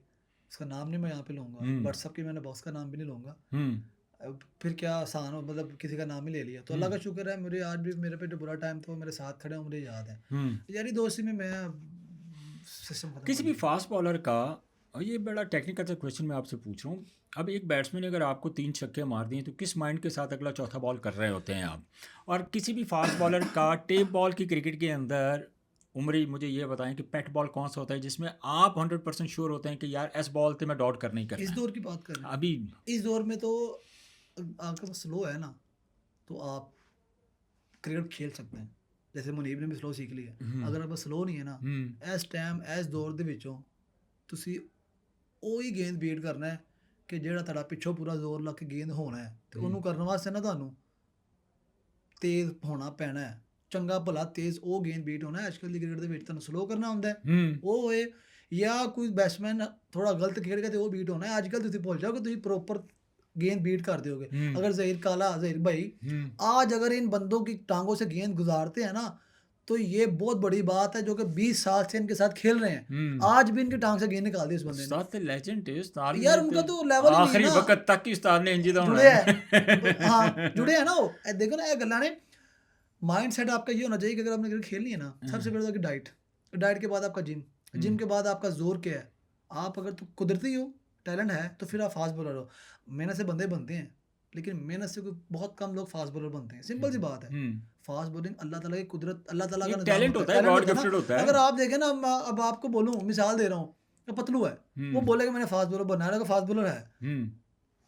B: उसका नाम नहीं मैं यहाँ पे लूँगा,
A: हुँ,
B: भट्ट साहब की मैंने बॉस का नाम भी नहीं लूँगा।
A: हुँ,
B: अब फिर क्या आसान हो, मतलब किसी का नाम ही ले लिया। तो
A: हुँ,
B: अल्लाह का शुक्र है, मुझे आज भी मेरे पे जो बुरा टाइम था वो मेरे साथ खड़े हैं, मुझे याद है।
A: हुँ।
B: यारी दोस्ती में मैं सिस्टम ख़त्म
A: किसी
B: कर
A: भी
B: दिया।
A: फास्ट बॉलर का और ये बड़ा टेक्निकल सा क्वेश्चन मैं आपसे पूछ रहा हूँ। अब एक बैट्समैन ने अगर आपको 3 छक्के मार दिए तो किस माइंड के साथ अगला चौथा बॉल कर रहे होते हैं आप? और किसी भी फास्ट बॉलर का टेप बॉल की क्रिकेट के अंदर उमरी मुझे ये बताएं कि पेट बॉल कौन सा होता है जिसमें आप 100% श्योर होते हैं कि यार एस बॉल पे मैं डॉट करना ही
B: इस
A: करना है?
B: दौर की बात कर रहे हैं।
A: अभी
B: इस दौर में तो आपके पास स्लो है ना, तो आप क्रिकेट खेल सकते हैं। जैसे मुनीब ने भी स्लो सीख लिया।
A: हम्म
B: अगर आप स्लो नहीं है ना,
A: हम्म
B: ਇਸ ਟਾਈਮ ਇਸ ਦੌਰ ਦੇ ਵਿੱਚੋਂ ਤੁਸੀਂ ਉਹੀ ਗੇਂਦ ਬੀਟ ਕਰਨਾ ਹੈ ਕਿ ਜਿਹੜਾ ਤੁਹਾਡਾ ਪਿੱਛੋਂ ਪੂਰਾ ਜ਼ੋਰ ਲਾ ਕੇ ਗੇਂਦ ਹੋਣਾ ਹੈ, ਤੇ ਉਹਨੂੰ ਕਰਨ ਵਾਸਤੇ ਨਾ ਤੁਹਾਨੂੰ ਤੇਜ਼ ਹੋਣਾ ਪੈਣਾ ਹੈ। ਚੰਗਾ ਭਲਾ ਤੇਜ਼ ਉਹ ਗੇਂਦ ਬੀਟ ਹੋਣਾ ਹੈ। ਅੱਜ ਕੱਲ੍ਹ ਦੀ ਕ੍ਰਿਕਟ ਦੇ ਵਿੱਚ ਤੁਹਾਨੂੰ ਸਲੋ ਕਰਨਾ ਹੁੰਦਾ ਹੈ,
A: हम्म
B: ਉਹ ਹੋਏ, ਜਾਂ ਕੋਈ ਬੈਟਸਮੈਨ ਥੋੜਾ ਗਲਤ ਖੇਡ ਗਿਆ ਤੇ ਉਹ ਬੀਟ ਹੋਣਾ ਹੈ। ਅੱਜ ਕੱਲ੍ਹ ਤੁਸੀਂ ਭੁੱਲ ਜਾਓ कि ਤੁਸੀਂ प्रॉपर गेंद बीट कर दोगे।
A: हम्म
B: अगर ज़हीर काला, ज़हीर भाई
A: हम्म
B: आज अगर इन बंदों की टांगों से गेंद गुजारते हैं ना, तो ये बहुत बड़ी बात है, जो कि 20 साल से इनके साथ खेल रहे हैं।
A: हम्म
B: आज भी इनकी टांग से गेंद निकाल दी इस बंदे ने।
A: उस्ताद ते लेजेंड है उस्ताद ने
B: यार
A: ते
B: उनका तो लेवल ही नहीं है
A: आखिरी
B: ना,
A: वक्त तक ही उस्ताद ने इंजीदा होना
B: जुड़े हैं। हाँ,
A: है
B: जुड़े हैं ना वो। देखो ना ये गल्ला ने, माइंड सेट आपका ये होना चाहिए कि अगर आपने क्रिकेट खेलनी है ना, सबसे पहले तो आपकी डाइट, डाइट के बाद आपका जिम, जिम के बाद आपका जोर क्या है। आप अगर तो कुदरती हो, टैलेंट है, तो फिर आप फास्ट बॉलर हो। मेहनत से बंदे बनते हैं, लेकिन मेहनत से कोई बहुत कम लोग फास्ट बॉलर बनते हैं। सिंपल सी बात है।
A: हम्म
B: फास्ट बॉलिंग अल्लाह ताला की कुदरत, अल्लाह ताला
A: ये
B: का निज़ाम
A: टैलेंट
B: होता है,
A: होता है
B: टैलेंट
A: गॉड
B: होता है
A: गिफ्टेड होता
B: ना।
A: है
B: अगर आप देखें ना, मैं अब आपको बोलूँ, मिसाल दे रहा हूँ, तो पतलू है, वो
A: हम्म
B: बोलेगा मैंने फास्ट बॉलर बनना है, अगर फास्ट बॉलर है,
A: हम्म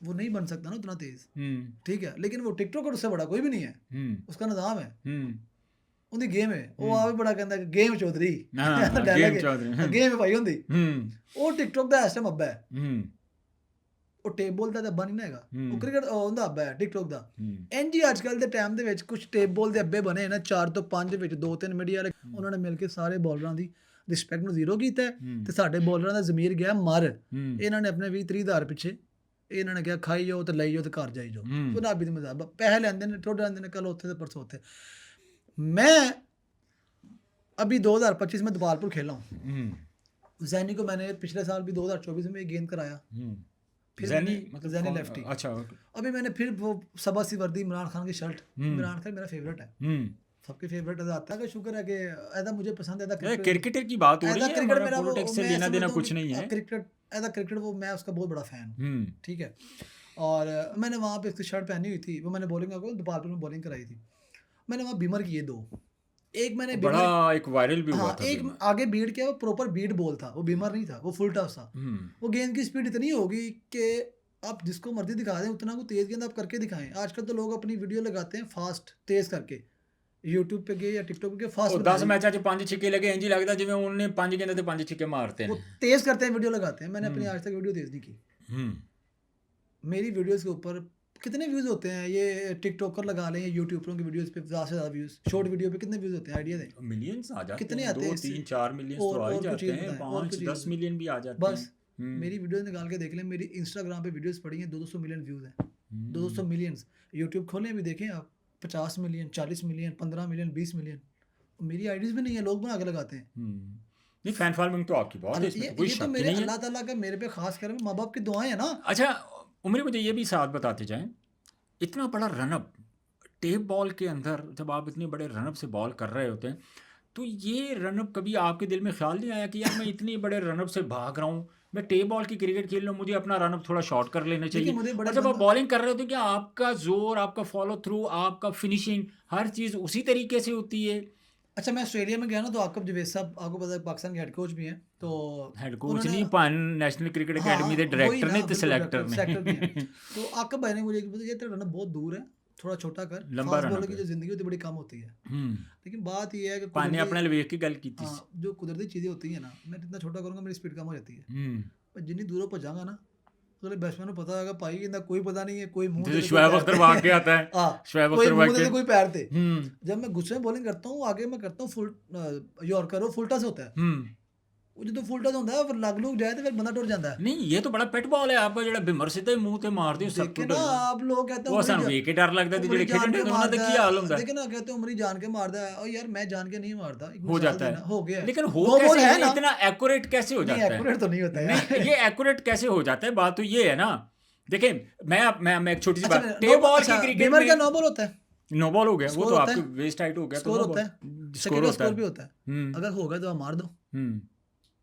B: वो नहीं बन सकता ना उतना तेज़,
A: हम्म
B: ठीक है? लेकिन वो टिकटॉकर उससे बड़ा कोई भी नहीं है,
A: हम्म
B: उसका निज़ाम है,
A: हम्म
B: ਉਹਦੀ ਗੇਮ ਹੈ। ਉਹ
A: हम्म
B: ਆਪ ਹੀ ਬੜਾ ਕਹਿੰਦਾ ਕਿ ਗੇਮ ਚੌਧਰੀ
A: हाँ
B: ਡਾਇਲੌਗ
A: गेम
B: ਹੈ,
A: चौधरी
B: ਗੇਮ ਭਾਈ ਹੁੰਦੀ।
A: हम्म
B: ਉਹ ਟਿਕਟੌਕ ਦਾ ਇਸ ਟਾਈਮ ਅੱਬਾ ਹੈ।
A: हम्म
B: ਉਹ ਟੇਪ ਬੋਲ ਦਾ ਤਾਂ ਅੱਬਾ ਨਹੀਂ ਨਾ ਹੈਗਾ, ਉਹ
A: हम्म
B: ਕ੍ਰਿਕਟ ਉਹਦਾ ਅੱਬਾ ਹੈ ਟਿਕਟੌਕ ਦਾ।
A: हम्म
B: ਇੰਝ ਹੀ ਅੱਜ ਕੱਲ੍ਹ ਦੇ ਟਾਈਮ ਦੇ ਵਿੱਚ ਕੁਝ ਟੇਪ ਬੋਲ ਦੇ ਅੱਬੇ ਬਣੇ ਨਾ, 4 ਤੋਂ 5 ਵਿੱਚ 2-3 ਮੀਡੀਆ ਵਾਲੇ, ਉਹਨਾਂ ਨੇ ਮਿਲ ਕੇ ਸਾਰੇ ਬੋਲਰਾਂ ਦੀ ਰਿਸਪੈਕਟ ਨੂੰ ਜ਼ੀਰੋ ਕੀਤਾ ਹੈ, ਤੇ ਸਾਡੇ ਬੋਲਰਾਂ ਦਾ ਜ਼ਮੀਰ ਗਿਆ ਮਰ। ਇਹਨਾਂ ਨੇ ਆਪਣੇ 20-30 ਹਜ਼ਾਰ ਪਿੱਛੇ ਇਹਨਾਂ ਨੇ ਕਿਹਾ ਖਾਈ ਜਾਓ ਤੇ ਲਈ ਜਾਓ ਤੇ ਘਰ ਜਾਈ ਜਾਓ। ਪੰਜਾਬੀ ਦੀ ਮਜ਼ਾਕ, ਪੈਸੇ ਲੈਂਦੇ ਨੇ, ਟੁੱਟ ਜਾਂਦੇ ਨੇ, ਕੱਲ ਉੱਥੇ ਤੇ ਪਰਸੋਂ ਉੱਥੇ। मैं अभी 2025 में दोपालपुर खेला हूँ। जैनी को मैंने पिछले साल भी 2024 में एक गेंद कराया। फिर
A: जैनी
B: मैंने
A: मतलब
B: जैनी
A: कौन-
B: लेफ्टी।
A: अच्छा ओके
B: अभी मैंने फिर वो सबा सी वर्दी, इमरान खान की शर्ट। इमरान खान मेरा फेवरेट है, सबके फेवरेट आता है। का शुक्र है कि ऐसा मुझे पसंद है,
A: ये क्रिकेटर की बात हो रही है,
B: क्रिकेट
A: हमारा
B: मेरा वो,
A: पॉलिटिक्स से
B: मैं
A: लेना देना
B: समझता हूँ
A: कुछ नहीं है।
B: क्रिकेट एज क्रिकेट वो मैं उसका बहुत बड़ा फ़ैन हूँ,
A: हम्म
B: ठीक है। और मैंने वहाँ पे उसकी शर्ट पहनी हुई थी, वो मैंने बॉलिंग को दोपालपुर में बॉलिंग कराई थी। मैंने वहाँ बीमर किए 2, एक मैंने
A: बड़ा
B: बीमर,
A: एक वायरल भी हुआ
B: हाँ,
A: था
B: एक
A: बीमर।
B: आगे बीट किया, वो प्रॉपर बीट बॉल था, वो बीमर नहीं था, वो फुल टॉस था। वो गेंद की स्पीड इतनी होगी कि आप जिसको मर्जी दिखा दें, उतना को तेज़ गेंद आप करके दिखाएं। आजकल तो लोग अपनी वीडियो लगाते हैं फास्ट तेज़ करके, YouTube पे गए या TikTok पे गए फास्ट
A: ਉਹ 10 ਮੈਚਾਂ 'ਚ 5 ਛਿੱਕੇ ਲੱਗੇ ਇੰਜ ਹੀ ਲੱਗਦਾ ਜਿਵੇਂ ਉਹਨੇ 5 ਗੇਂਦਾਂ ਤੇ 5 ਛਿੱਕੇ ਮਾਰਤੇ
B: वो
A: ਨੇ
B: तेज करते हैं, वीडियो लगाते हैं। मैंने अपनी आज तक वीडियो तेज नहीं की।
A: ਹੂੰ
B: मेरी वीडियोस के ऊपर कितने व्यूज होते हैं? ये टिकटॉकर लगा लें या यूट्यूबरों की वीडियोस पे ज़्यादा से ज़्यादा व्यूज, शॉर्ट वीडियो पे कितने व्यूज होते हैं? आइडिया दें।
A: मिलियंस आ जाते
B: कितने
A: हैं,
B: आते
A: 2
B: हैं इससे?
A: 3 4 मिलियंस तो आ ही
B: और कुछ
A: जाते
B: चीज़
A: हैं,
B: बताएं, और
A: 5
B: कुछ
A: 10
B: चीज़
A: मिलियन भी आ जाते
B: बस
A: हैं।
B: मेरी वीडियोस निकाल के देख लें। मेरी इंस्टाग्राम पे वीडियोस पड़ी हैं, 200 मिलियन व्यूज हैं। 200 मिलियंस। यूट्यूब खोलें अभी देखें आप, 50 मिलियन, 40 मिलियन, 15 मिलियन, 20 मिलियन। मेरी आईडीज भी नहीं है, लोग बना के लगाते हैं।
A: नहीं, फैन फॉलोइंग तो आपकी बहुत है, इसमें तो कोई
B: ये तो
A: शक ही
B: मेरे
A: नहीं है।
B: अल्लाह ताला का मेरे पे खास कर माँ बाप की दुआएं हैं ना।
A: अच्छा उमर, मुझे ये भी साथ बताते जाएं, इतना बड़ा रनअप टेप बॉल के अंदर जब आप इतने बड़े रनअप से बॉल कर रहे होते हैं, तो ये रनअप कभी आपके दिल में ख्याल नहीं आया कि यार मैं इतने बड़े रनअप से भाग रहा हूँ, मैं टेप बॉल की क्रिकेट खेल रहा हूँ, मुझे अपना रनअप थोड़ा शॉर्ट कर लेना
B: देखिए
A: चाहिए?
B: मुझे बड़े
A: और जब आप
B: बंदा
A: बॉलिंग कर रहे होते हैं, क्या आपका जोर, आपका फॉलो थ्रू, आपका फिनिशिंग, हर चीज़ उसी तरीके से होती है?
B: अच्छा, मैं ऑस्ट्रेलिया में गया ना, तो आकब जवेद साहब, आपको पता है पाकिस्तान के हेड कोच भी हैं, तो
A: हेड कोच
B: उन्होंने
A: नहीं, पान नेशनल क्रिकेट
B: हाँ
A: एकेडमी के
B: वही
A: डायरेक्टर
B: ना,
A: ने तो
B: बिल्कुल
A: सिलेक्टर
B: सेक्टर भी हैं।
A: ने
B: तो आकब भाई ने मुझे एक बताया, ये तेरा रन बहुत दूर है, थोड़ा छोटा कर।
A: लंबा
B: फास्ट
A: रनअप
B: बॉलर की
A: है।
B: जो जिंदगी होती है बड़ी कम होती है।
A: हम्म
B: लेकिन बात ये है कि
A: पानी
B: कुदरती,
A: अपने वेख की गल की थी।
B: हाँ जो कुदरती चीज़ें होती हैं ना, मैं जितना छोटा करूँगा मेरी स्पीड कम हो जाती है।
A: हम्म
B: पर जितनी दूर भजागा ना, अगले बैट्समैन को पता होगा भाई इनका कोई पता नहीं है, कोई मुंह
A: जैसे
B: दे
A: शुएब
B: कोई
A: अख्तर
B: पैर
A: वाकई
B: थे।
A: आता है,
B: हाँ,
A: शुएब
B: कोई
A: अख्तर
B: मुंह दे
A: वाकई।
B: कोई पैर थे।
A: हम्म
B: जब मैं गुस्से में बॉलिंग करता हूँ, आगे मैं करता हूँ फुल यॉर्कर, वो फुल टस होता है।
A: हम्म
B: वो जो फुल टस होता है, फिर लग लुग जाए तो फिर बंदा टुट जाता है।
A: नहीं, ये तो बड़ा पेट बॉल है आपका, ਜਿਹੜਾ ਬਿਮਰ ਸਿੱਧਾ ਮੂੰਹ ਤੇ ਮਾਰਦੇ ਸਭ
B: देखे
A: ਤੋਂ
B: ना आप लोग कहते हैं
A: ਉਹ ਸਾਨੂੰ ਵੇਖ ਕੇ ਡਰ ਲੱਗਦਾ ਤੇ ਜਿਹੜੇ
B: जान
A: ਖੇਡਣ
B: के
A: ਦੇ ਉਹਨਾਂ ਦਾ
B: मारता
A: ਕੀ ਹਾਲ ਹੁੰਦਾ
B: है। देखे ना कहते हैं उमरी जान के मारता है, और यार मैं जान के नहीं मारता, एक
A: हो
B: मिसाल
A: जाता
B: देना,
A: है।
B: हो गया।
A: लेकिन हो
B: दो बॉल
A: कैसे,
B: है ना,
A: इतना एक्यूरेट कैसे हो
B: नहीं
A: जाता है?
B: एक्यूरेट तो नहीं होता
A: नहीं,
B: यार।
A: ये एक्यूरेट कैसे हो जाता है? बात तो ये है ना, देखिए मैं एक छोटी सी
B: अच्छा
A: बात, टेप बॉल की क्रिकेट
B: बीमर का
A: में
B: नो बॉल होता है,
A: नो बॉल हो गया, वो
B: स्कोर
A: तो
B: होता
A: आपके
B: है,
A: वेस्ट हाइट हो गया, तो
B: स्कोर
A: नो
B: होता
A: बॉल
B: है,
A: स्कोर
B: सेकंड का
A: होता
B: स्कोर
A: है।
B: भी होता है। अगर होगा तो आप मार दो।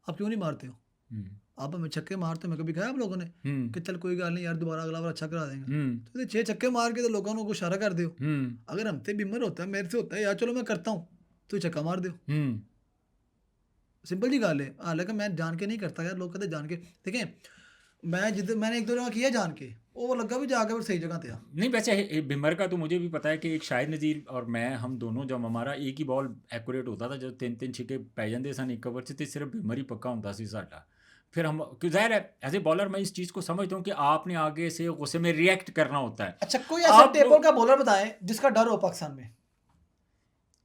B: आप क्यों नहीं मारते हो? आप हमें छक्के मारते हो, मैं कभी कहा आप लोगों ने कि चल कोई गल नहीं यार, दोबारा अगला बार अच्छा करा देंगे, तो 6 छक्के मार के तो लोगों को इशारा कर दो। अगर हमसे बीमर होता है, मेरे से होता है यार, चलो मैं करता हूँ, तो छक्का मार दो, सिंपल जी गल है। हालांकि मैं जान के नहीं करता यार, लोग कहते जान के। देखें मैं जिद मैंने एक दो जगह किया जान के, वो लगा भी जाके फिर सही जगह थे।
A: नहीं वैसे बिमर का तो मुझे भी पता है कि एक शाहिद नज़ीर और मैं, हम दोनों जब हमारा एक ही बॉल एक्यूरेट होता था, जब 3-3 छिके पै जाते सन एक ओवर 'ਚ ਤੇ सिर्फ बिमर ही पक्का होता सी साडा। फिर हम, क्यों जाहिर है एज ए बॉलर मैं इस चीज़ को समझता हूँ कि आपने आगे से गुस्से में रिएक्ट करना होता है।
B: अच्छा कोई ऐसा
A: आप
B: टेबल का बॉलर बताएं जिसका डर हो पाकिस्तान में।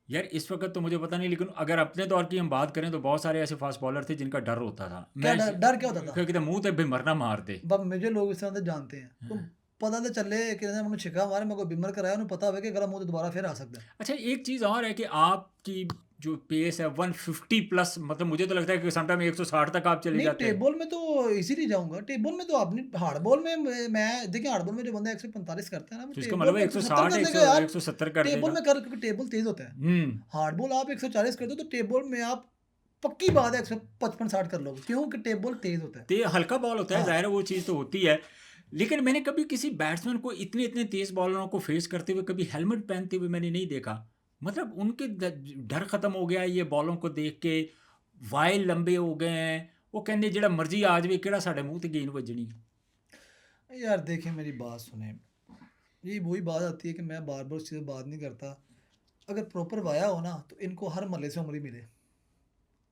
A: यार इस वक्त तो मुझे पता नहीं, लेकिन अगर अपने दौर की हम बात करें तो बहुत सारे ऐसे फास्ट बॉलर थे जिनका डर होता था।
B: क्या डर क्या होता था?
A: क्योंकि मुंह पे बिमर ना मार दे।
B: बब मुझे लोग इस तरह से जानते हैं, तो पता तो चले कि मैंने छिका मारे, मेरे को बीमर कराया, उन्हें पता है कि गला मुंह तो दोबारा फिर आ सकता है।
A: अच्छा एक चीज़ और है कि आपकी जो पेस है 150 प्लस, मतलब मुझे तो लगता है कि समटाइम 160 तक आप चले
B: नहीं
A: जाते हैं।
B: टेबल में तो इजीली जाऊंगा, टेबल में तो आपने हार्ड बॉल में मैं देखिए, हार्ड बॉल में जो बंदा 145 करता है ना,
A: तो इसका
B: टेबल
A: मतलब
B: में
A: 160
B: कर देगा यार,
A: 170 कर
B: टेबल
A: देगा।
B: में कर, क्योंकि टेबल तेज होता है। हार्ड बॉल आप 140 करते हो तो टेबल में आप पक्की बात है 155-60 कर लोगे, क्योंकि टेबल तेज होता है।
A: ते हल्का बॉल होता है,
B: हाँ।
A: जाहिर है वो चीज़ तो होती है। लेकिन मैंने कभी किसी बैट्समैन को इतने इतने तेज बॉलरों को फेस करते हुए कभी हेलमेट पहनते हुए मैंने नहीं देखा। मतलब उनके डर ख़त्म हो गया ये बॉलों को देख के, वाइल लंबे हो गए हैं, वो कहने जिहड़ा मर्जी आ जाए किहड़ा साडे मूँह ते गेंद वजनी।
B: यार देखें मेरी बात सुने, ये वही बात आती है कि मैं बार बार उससे बात नहीं करता। अगर प्रॉपर वाया हो ना, तो इनको हर मल्ले से उमरी मिले।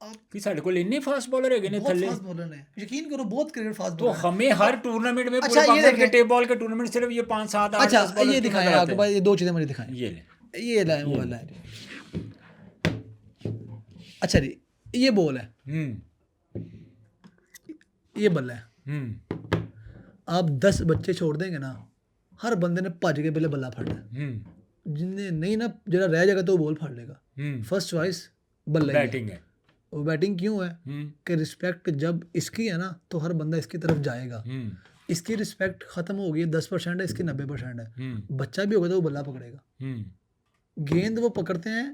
B: आप
A: कि साडे कोल इन्ने फास्ट बॉलर है ने
B: बहुत
A: थल्ले,
B: फास्ट बॉलर हैं, यकीन करो बहुत क्रिकेट फास्ट
A: तो
B: बॉलर हैं।
A: हमें हर टूर्नामेंट में
B: अच्छा,
A: पूरे
B: ये
A: पाकिस्तान के
B: देखें।
A: टेप बॉल के टूर्नामेंट सिर्फ ये 5 7 8
B: अच्छा
A: 10 बॉलर
B: ये
A: क्यों
B: दिखाएं
A: नजर आते
B: आपके
A: हैं?
B: पास, ये दो चीज़ें मुझे दिखाएं।
A: ये ले,
B: ये लाए वो वाला है। अच्छा जी, ये बॉल है, ये बल्ला है। आप 10 बच्चे छोड़ देंगे ना, हर बंदे ने भज के पहले बल्ला फड़ना है। जिन्हें नहीं ना, जरा रह जाएगा तो वो बॉल फाड़ लेगा। फर्स्ट चॉइस बल्ला ही है।
A: बैटिंग है।
B: वो बैटिंग क्यों है कि रिस्पेक्ट जब इसकी है ना, तो हर बंदा इसकी तरफ जाएगा। इसकी रिस्पेक्ट खत्म हो गई, 10% है, इसकी 90% है। बच्चा भी होगा तो वो बल्ला पकड़ेगा। गेंद वो पकड़ते हैं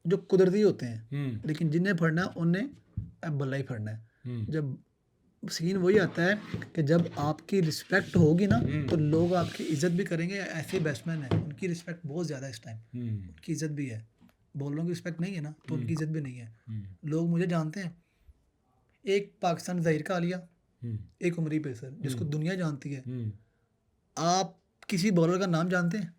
B: जो कुदरती होते हैं, लेकिन जिन्हें फड़ना है उन्हें बल्ला ही फड़ना है। जब सीन वही आता है कि जब आपकी रिस्पेक्ट होगी ना, तो लोग आपकी इज्जत भी करेंगे। ऐसे बैट्समैन हैं उनकी रिस्पेक्ट बहुत ज़्यादा है इस टाइम, उनकी इज्जत भी है। बॉलरों की रिस्पेक्ट नहीं है ना, तो उनकी इज्जत भी नहीं है। लोग मुझे जानते हैं, एक पाकिस्तान ज़हीर का आलिया, एक उमरी पेसर जिसको दुनिया जानती है। आप किसी बॉलर का नाम जानते हैं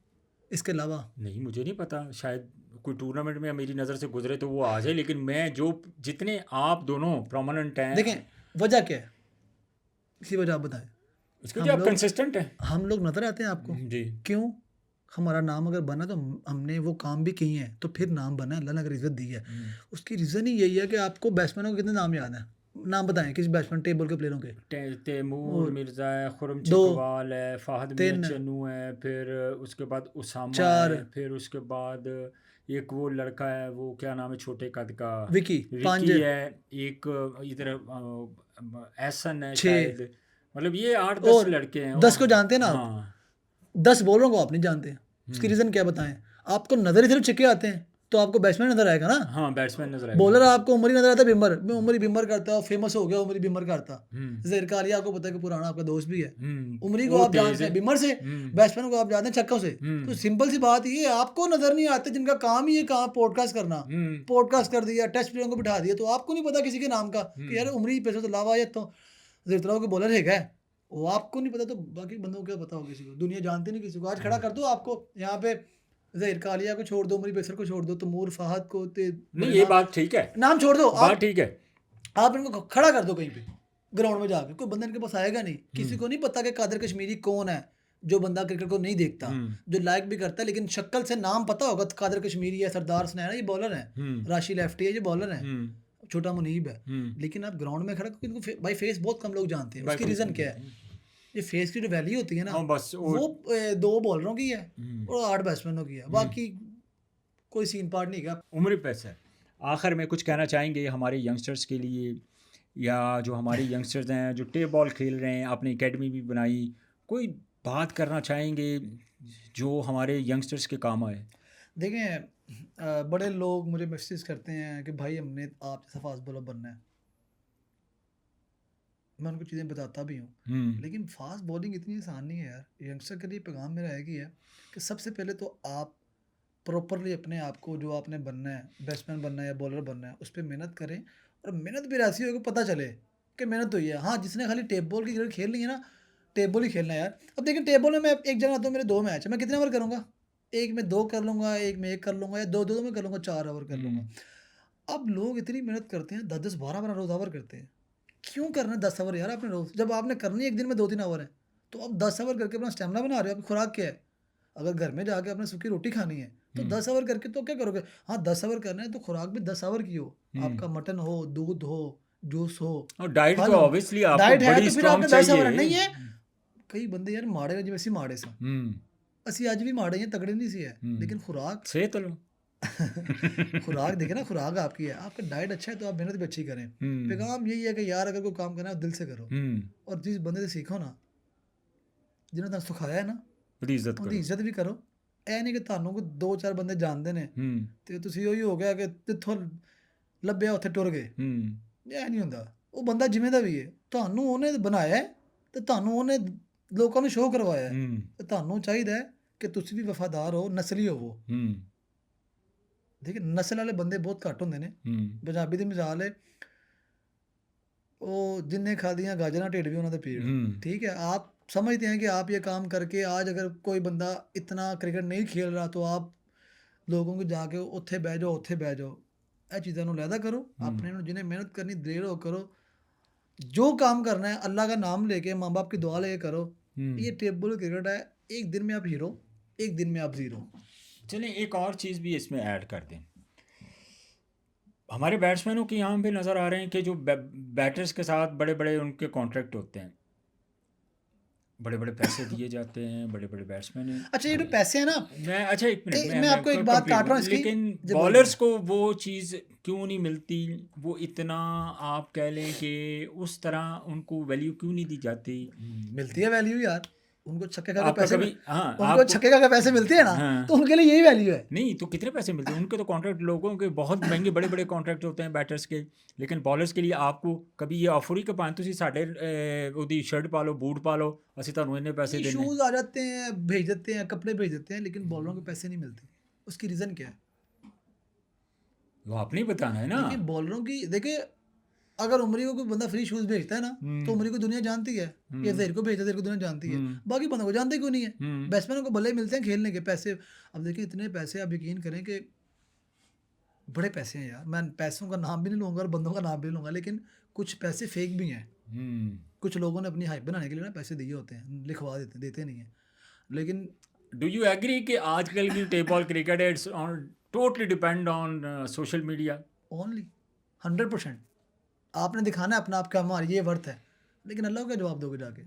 B: इसके अलावा?
A: नहीं मुझे नहीं पता, शायद कोई टूर्नामेंट में मेरी नज़र से गुजरे तो वो आ जाए, लेकिन मैं जो जितने आप दोनों प्रोमिनेंट हैं,
B: देखें वजह क्या है, इसी वजह आप बताएं।
A: इसके लिए आप कंसिस्टेंट हैं।
B: हम लोग नजर आते हैं आपको
A: जी।
B: क्यों? हमारा नाम अगर बना तो हमने वो काम भी किए हैं, तो फिर नाम बना है, अल्लाह ने अगर इज्जत दी है। उसकी रीज़न ही यही है कि आपको बैट्समैनों के कितने नाम याद हैं? नाम बताएं किसी बैट्समैन टेबल के प्लेयरों के।
A: तैमूर मिर्ज़ा है, खुरम
B: 2
A: चिकवाल है, फाहद मियां
B: 3
A: चन्नू है, फिर उसके बाद उसामा
B: 4
A: है, फिर उसके बाद एक वो लड़का है, वो क्या नाम है छोटे कद का,
B: विकी 5
A: रिकी है, एक इधर एहसन है
B: 6
A: शायद, मतलब ये 8-10
B: और
A: लड़के हैं।
B: 10 को जानते हैं ना आप?
A: हाँ।
B: 10 बॉलरों को आप नहीं जानते। उसकी रीज़न क्या बताएं? आपको नज़र ही सिर्फ छक्के आते हैं, तो आपको बैट्समैन नजर आएगा ना।
A: हाँ, बैट्समैन नजर आएगा।
B: बॉलर आपको उमरी नजर आता है, बिमर मैं उमरी बिमर करता है, फेमस हो गया उमरी बिमर करता। जहीर कालिया आपको पता है कि पुराना आपका दोस्त भी है। उमरी को आप जानते हैं बिमर से, बैट्समैन को आप जानते हैं छक्कों से। तो सिंपल सी बात ये, आपको नजर नहीं आते जिनका काम ही है कहाँ पॉडकास्ट करना, पॉडकास्ट कर दिया, टेस्ट प्लेयरों को बिठा दिया, तो आपको नहीं पता किसी के नाम का कि यार उमरी पैसे तो लावा या तो जहीर के बॉलर है क्या, वो आपको नहीं पता, तो बाकी बंदों को क्या पता हो किसी को, दुनिया जानती नहीं किसी को। आज खड़ा कर दो आपको यहाँ पे, जहीर कालिया को छोड़ दो, उमरी बेसर को छोड़ दो, तैमूर फहद को,
A: नहीं ये बात ठीक है,
B: नाम छोड़ दो,
A: बात ठीक है,
B: आप इनको खड़ा कर दो कहीं पे ग्राउंड में जाकर, कोई बंदा इनके पास आएगा नहीं। किसी को नहीं पता कि कादर कश्मीरी कौन है, जो बंदा क्रिकेट को नहीं देखता, जो लाइक भी करता है, लेकिन शक्ल से नाम पता होगा कादर कश्मीरी है, सरदार स्नैन है, ये बॉलर है, राशि लेफ्टी है, ये बॉलर है, छोटा मुनीब है। लेकिन आप ग्राउंड में खड़ा, इनको भाई फेस बहुत कम लोग जानते हैं। उसकी रीज़न क्या है? ये फेस की जो वैल्यू होती है ना,
A: बस
B: वो 2 बॉलरों की है और 8 बैट्समैनों की है, बाकी कोई सीन पार्ट नहीं का।
A: उम्र पैसा है। आखिर में कुछ कहना चाहेंगे हमारे यंगस्टर्स के लिए, या जो हमारे यंगस्टर्स हैं जो टेप बॉल खेल रहे हैं, आपने एकेडमी भी बनाई, कोई बात करना चाहेंगे जो हमारे यंगस्टर्स के काम आए?
B: देखें बड़े लोग मुझे मैसेज करते हैं कि भाई हमने आप जैसा फास्ट बॉलर बनना है, मैं उनको चीज़ें बताता भी हूँ, लेकिन फास्ट बॉलिंग इतनी आसान नहीं है यार। यंगस्टर के लिए पैगाम मेरा है कि कि सबसे पहले तो आप प्रॉपरली अपने आप को, जो आपने बनना है, बैट्समैन बनना है या बॉलर बनना है, उस पर मेहनत करें। और मेहनत भी ऐसी हो कि पता चले कि मेहनत तो ही है। हाँ, जिसने खाली टेप बॉल की क्रिकेट खेल ली है ना, टेप बॉल ही खेलना है यार। अब देखिए टेप बॉल में मैं एक जगह आता हूँ, मेरे 2 मैच है, मैं कितने ओवर करूँगा? एक में 2 कर लूँगा, एक में 1 कर लूँगा, या 2-2 में कर लूँगा, 4 ओवर कर लूँगा। अब लोग इतनी मेहनत करते हैं, 10-10 12-12 रोज़ ओवर करते हैं। क्यों करना 10 ओवर यार आपने रोज़? जब आपने करनी एक दिन में 2-3 ओवर है, तो आप 10 ओवर करके अपना स्टेमिना बना रहे हो। आपकी खुराक क्या है? अगर घर में जाके आपने सूखी रोटी खानी है, तो 10 ओवर करके तो क्या करोगे? हाँ, 10 ओवर करना है तो खुराक भी 10 ओवर की हो। आपका मटन हो, दूध हो, जूस हो,
A: और डाइट
B: फल
A: तो
B: हो।
A: ऑब्वियसली आपको
B: डाइट है
A: बड़ी
B: तो फिर
A: स्ट्रांग
B: आपके 10 ओवर है।
A: चाहिए।
B: नहीं है, कई बंदे यार माड़े ने, जिवें ਅਸੀਂ माड़े सां, ਅਸੀਂ ਅੱਜ ਵੀ माड़े हैं, तगड़े नहीं सी है, लेकिन खुराक
A: सेहत लो।
B: खुराक देखे ना, खुराक आपकी है, आपका डाइट अच्छा है तो आप मेहनत भी अच्छी करें। पैगाम यही है कि यार अगर कोई काम करना है दिल से करो, और जिस बंदे से सीखो ना, जिन्होंने ਤੁਹਾਨੂੰ ਸਿਖਾਇਆ ਹੈ ਨਾ,
A: ਉਹਦੀ ਇੱਜ਼ਤ
B: ਉਹਦੀ ਇੱਜ਼ਤ ਵੀ ਕਰੋ। ਇਹ ਨਹੀਂ ਕਿ ਤੁਹਾਨੂੰ ਕੋਈ 2-4 ਬੰਦੇ ਜਾਣਦੇ ਨੇ ਤੇ ਤੁਸੀਂ ਉਹੀ ਹੋ ਗਿਆ ਕਿ ਜਿੱਥੋਂ ਲੱਭਿਆ ਉੱਥੇ ਟੁਰ ਗਏ। ਇਹ ਨਹੀਂ ਹੁੰਦਾ। ਉਹ ਬੰਦਾ ਜਿਵੇਂ ਦਾ ਵੀ ਹੈ, ਤੁਹਾਨੂੰ ਉਹਨੇ ਬਣਾਇਆ ਹੈ ਤੇ ਤੁਹਾਨੂੰ ਉਹਨੇ ਲੋਕਾਂ ਨੂੰ ਸ਼ੋਅ ਕਰਵਾਇਆ ਹੈ, ਤੇ ਤੁਹਾਨੂੰ ਚਾਹੀਦਾ ਹੈ ਕਿ ਤੁਸੀਂ ਵੀ ਵਫਾਦਾਰ ਹੋ, ਨਸਲੀ ਹੋਵੋ। देखिए नस्ल वाले बंदे बहुत घट होंगे ने। पंजाबी की मिसाल है, वो जिन्हें खा दियाँ गाजर ढिड भी उन्होंने पीड़। ठीक है, आप समझते हैं कि आप ये काम करके आज अगर कोई बंदा इतना क्रिकेट नहीं खेल रहा, तो आप लोगों को जाके उत्थे बह जाओ, उत्थे बह जाओ। ਇਹ ਚੀਜ਼ਾਂ ਨੂੰ ਲੈਦਾ ਕਰੋ, अपने ਨੂੰ जिन्हें मेहनत करनी देर हो करो, जो काम करना है अल्लाह का नाम लेके, माँ बाप की दुआ लेके करो। ये टेबल क्रिकेट है, एक दिन में आप हीरो, एक दिन में आप जीरो।
A: चलें एक और चीज़ भी इसमें ऐड कर दें। हमारे बैट्समैनों के यहाँ पे नज़र आ रहे हैं कि जो बैटर्स के साथ बड़े बड़े उनके कॉन्ट्रैक्ट होते हैं, बड़े बड़े पैसे दिए जाते हैं, बड़े बड़े बैट्समैन हैं।
B: अच्छा, ये जो पैसे हैं ना,
A: मैं अच्छा एक मिनट
B: मैं आपको एक बात काट रहा हूँ इसकी,
A: लेकिन बॉलर्स को वो चीज़ क्यों नहीं मिलती? वो इतना आप कह लें कि उस तरह उनको वैल्यू क्यों नहीं दी जाती?
B: मिलती है वैल्यू यार, उनको छक्के का
A: आपका
B: पैसे
A: कभी
B: उनको छक्के का पैसे मिलते हैं ना, तो उनके लिए यही वैल्यू है।
A: नहीं तो कितने पैसे मिलते हैं उनके? तो कॉन्ट्रैक्ट लोगों के बहुत महंगे बड़े बड़े कॉन्ट्रैक्ट होते हैं बैटर्स के, लेकिन बॉलर्स के लिए आपको कभी ये ऑफर ही कपाएं तुसी साढ़े ਉਹਦੀ शर्ट पा लो, बूट पा लो, ਅਸੀਂ ਤੁਹਾਨੂੰ ਇੰਨੇ पैसे देने।
B: शूज़ आ जाते हैं, भेज देते हैं, कपड़े भेज देते हैं, लेकिन बॉलरों के पैसे नहीं मिलते। उसकी रीज़न क्या है?
A: वो आपने ही बताना है ना।
B: देखिए बॉलरों की, देखिए अगर उमरी को कोई बंदा फ्री शूज़ भेजता है ना, तो उमरी को दुनिया जानती है, ये ज़हीर को भेजता है, ज़हीर को दुनिया जानती है, बाकी बंदों को जानते क्यों नहीं है? बैट्समैनों को भले मिलते हैं खेलने के पैसे। अब देखिए इतने पैसे, आप यकीन करें कि बड़े पैसे हैं यार, मैं पैसों का नाम भी नहीं लूँगा और बंदों का नाम भी नहीं लूँगा, लेकिन कुछ पैसे फेक भी हैं। कुछ लोगों ने अपनी हाइप बनाने के लिए ना पैसे दिए होते हैं, लिखवा देते हैं, देते नहीं हैं। लेकिन
A: डू यू एग्री कि आजकल की tape ball cricket it's on totally depend on social media?
B: Only 100% आपने दिखाना है अपना आप का हमारा ये वर्थ है, लेकिन अल्लाह को क्या जवाब दोगे जाके?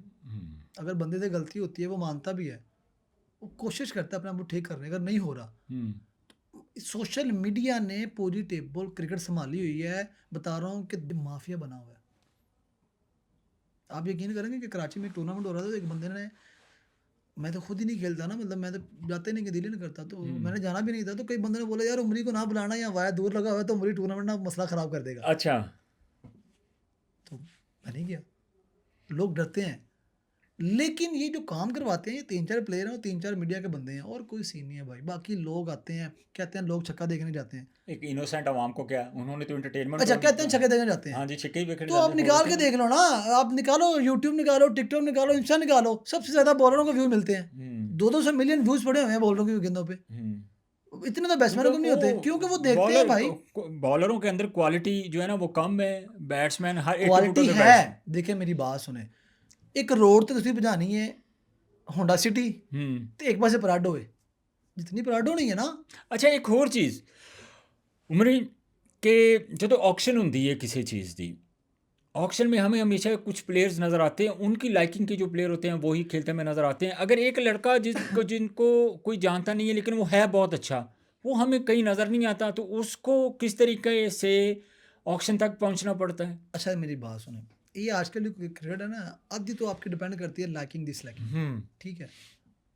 B: अगर बंदे से गलती होती है वो मानता भी है, वो कोशिश करता है अपने आप को ठीक करने, अगर नहीं हो रहा सोशल मीडिया ने पूरी टेबल क्रिकेट संभाली हुई है। बता रहा हूँ कि माफिया बना हुआ है। आप यकीन करेंगे कि कराची में एक टूर्नामेंट हो रहा था, तो एक बंदे ने, मैं तो खुद ही नहीं खेलता ना, मतलब मैं तो जाते नहीं, कि दिल ही नहीं करता, तो मैंने जाना भी नहीं था, तो कई बंदे ने बोला यार उमरी को ना बुलाना, या वाया दूर लगा हुआ है तो उमरी टूर्नामेंट ना मसला खराब कर देगा।
A: अच्छा।
B: तो मैं नहीं गया, लोग डरते हैं। लेकिन ये जो काम करवाते हैं, ये 3-4 प्लेयर हैं और 3-4 मीडिया के बंदे हैं, और कोई सीन नहीं है भाई। बाकी लोग आते हैं, कहते हैं लोग छक्का देखने जाते हैं।
A: एक इनोसेंट आवाम को क्या, उन्होंने तो एंटरटेनमेंट
B: अच्छा, कहते हैं छक्के देखने जाते हैं।
A: हाँ जी, छक्के ही विकेट
B: तो आप निकाल के देख लो ना, आप निकालो, यूट्यूब निकालो, टिकटॉक निकालो, इंस्टा निकालो, सबसे ज़्यादा बॉलरों को व्यू मिलते हैं। 200 मिलियन व्यूज़ पड़े हुए हैं बॉलरों की गेंदों पे। इतने तो बैट्समैनों को नहीं होते, क्योंकि वो देखते हैं भाई।
A: बॉलरों के अंदर क्वालिटी जो है ना वो कम है, बैट्समैन हर
B: क्वालिटी है। देखिए मेरी बात सुने, एक रोड तो तस्वीर बजानी है होंडा सिटी, तो एक पासे पराडो है, जितनी पराडो नहीं है ना।
A: अच्छा, एक और चीज़ उमरी के जो तो ऑक्शन होती है किसी चीज़ की, ऑक्शन में हमें हमेशा कुछ प्लेयर्स नज़र आते हैं, उनकी लाइकिंग के जो प्लेयर होते हैं वही खेलते हुए नज़र आते हैं। अगर एक लड़का जिनको कोई जानता नहीं है लेकिन वो है बहुत अच्छा, वो हमें कहीं नज़र नहीं आता, तो उसको किस तरीके से ऑक्शन तक पहुंचना पड़ता है?
B: अच्छा मेरी बात सुने, ये आजकल क्रिकेट है ना, आधी तो आपकी डिपेंड करती है लाइकिंग डिसलाइकिंग, ठीक है।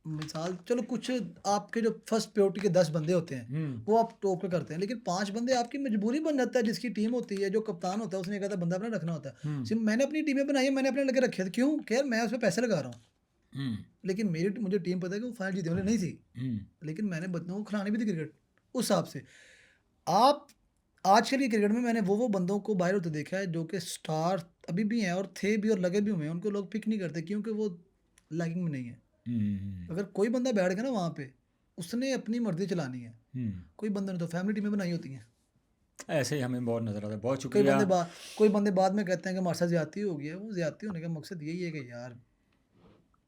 B: मिसाल चलो, कुछ आपके जो फर्स्ट प्रायोरिटी के 10 बंदे होते हैं वो आप टॉप पे करते हैं, लेकिन 5 बंदे आपकी मजबूरी बन जाता है। जिसकी टीम होती है, जो कप्तान होता है, उसने कहता है बंदा अपना रखना होता है। सिर्फ मैंने अपनी टीमें बनाई है, मैंने अपने लगे रखे थे, क्यों? कि यार मैं उस पर पैसे लगा रहा हूँ, लेकिन मुझे टीम पता है कि वो फाइनल जीतने वाली नहीं थी, लेकिन मैंने बच्चों को खिलानी भी थी क्रिकेट उस हिसाब से। आप आजकल की क्रिकेट में मैंने वो बंदों को बाहर होते देखा है जो कि स्टार अभी भी हैं और थे भी और लगे भी हुए हैं, उनको लोग पिक नहीं करते क्योंकि वो लाइकिंग में नहीं है। अगर कोई बंदा बैठ गया ना वहाँ पे, उसने अपनी मर्जी चलानी है। कोई बंदे ने तो फैमिली टीमें बनाई होती हैं।
A: ऐसे ही हमें बहुत नज़र आता है। बहुत
B: कोई
A: शुक्रिया।
B: बंदे बाद में कहते हैं कि हमारे साथ ज्यादती हो गई है। वो ज्यादती होने का मकसद यही है कि यार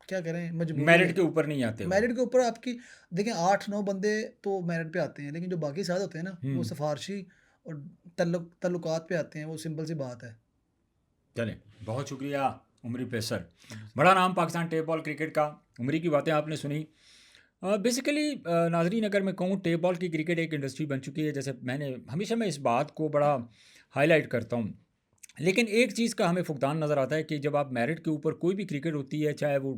B: क्या करें, मजबूरी
A: मेरिट
B: है।
A: के ऊपर नहीं आते वो।
B: मेरिट के ऊपर आपकी देखें 8-9 बंदे तो मेरिट पे आते हैं, लेकिन जो बाकी साथ होते हैं ना, वो सिफारशी और तल्लुकात पे आते हैं। वो सिंपल सी बात है।
A: चलें, बहुत शुक्रिया उमरी पेसर, बड़ा नाम पाकिस्तान टेप बॉल क्रिकेट का। उमरी की बातें आपने सुनी। बेसिकली नाजरीन, अगर मैं कहूँ टेप बॉल की क्रिकेट एक इंडस्ट्री बन चुकी है, जैसे मैं इस बात को बड़ा हाईलाइट करता हूँ, लेकिन एक चीज़ का हमें फुकदान नज़र आता है कि जब आप मेरिट के ऊपर कोई भी क्रिकेट होती है, चाहे वो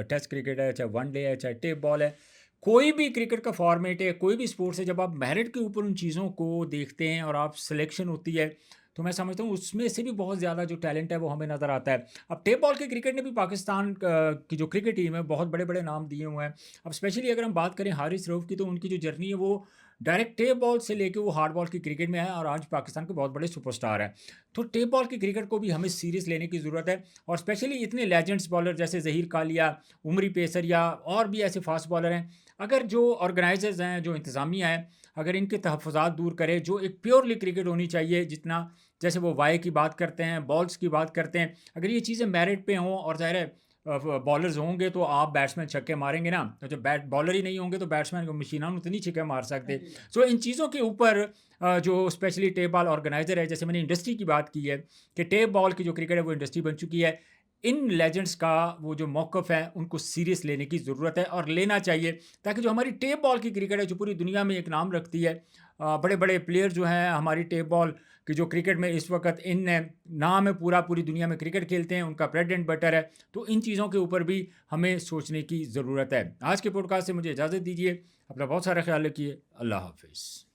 A: टेस्ट क्रिकेट है, चाहे वनडे है, चाहे टेप बॉल है, कोई भी क्रिकेट का फॉर्मेट है, कोई भी स्पोर्ट्स है, जब आप मेरिट के ऊपर उन चीज़ों को देखते हैं और आप सिलेक्शन होती है, तो मैं समझता हूँ उसमें से भी बहुत ज़्यादा जो टैलेंट है वो हमें नज़र आता है। अब टेप बॉल के क्रिकेट ने भी पाकिस्तान की जो क्रिकेट टीम है बहुत बड़े बड़े नाम दिए हुए हैं। अब स्पेशली अगर हम बात करें हारिस रऊफ़ की, तो उनकी जो जर्नी है वो डायरेक्ट टेप बॉल से लेके वो हार्ड बॉल की क्रिकेट में है और आज पाकिस्तान के बहुत बड़े सुपरस्टार हैं। तो टेप बॉल की क्रिकेट को भी हमें सीरियस लेने की ज़रूरत है, और स्पेशली इतने लेजेंड्स बॉलर जैसे ज़हीर कालिया, उमरी पेसर या और भी ऐसे फास्ट बॉलर हैं, अगर जो ऑर्गेनाइजर्स हैं, जो इंतज़ामिया है, अगर इनके तहफ़्फ़ुज़ात दूर करे, जो एक प्योरली क्रिकेट होनी चाहिए, जितना जैसे वो वाई की बात करते हैं, बॉल्स की बात करते हैं, अगर ये चीज़ें मेरिट पे हों और ज़ाहिर है बॉलर्स होंगे तो आप बैट्समैन छक्के मारेंगे ना, तो जब बॉलर ही नहीं होंगे तो बैट्समैन को मशीन हम उतनी छक्के मार सकते। सो इन चीज़ों के ऊपर जो स्पेशली टेप बॉल ऑर्गेनाइज़र है, जैसे मैंने इंडस्ट्री की बात की है कि टेप बॉल की जो क्रिकेट है वो इंडस्ट्री बन चुकी है, इन लेजेंड्स का वो जो मौक़िफ़ है उनको सीरियस लेने की ज़रूरत है और लेना चाहिए, ताकि जो हमारी टेप बॉल की क्रिकेट है जो पूरी दुनिया में एक नाम रखती है, बड़े बड़े प्लेयर जो हैं हमारी टेप बॉल कि जो क्रिकेट में इस वक्त इन नाम है, पूरी दुनिया में क्रिकेट खेलते हैं, उनका ब्रेड एंड बटर है, तो इन चीज़ों के ऊपर भी हमें सोचने की ज़रूरत है। आज के पॉडकास्ट से मुझे इजाज़त दीजिए, अपना बहुत सारा ख्याल रखिए। अल्लाह हाफ़िज़।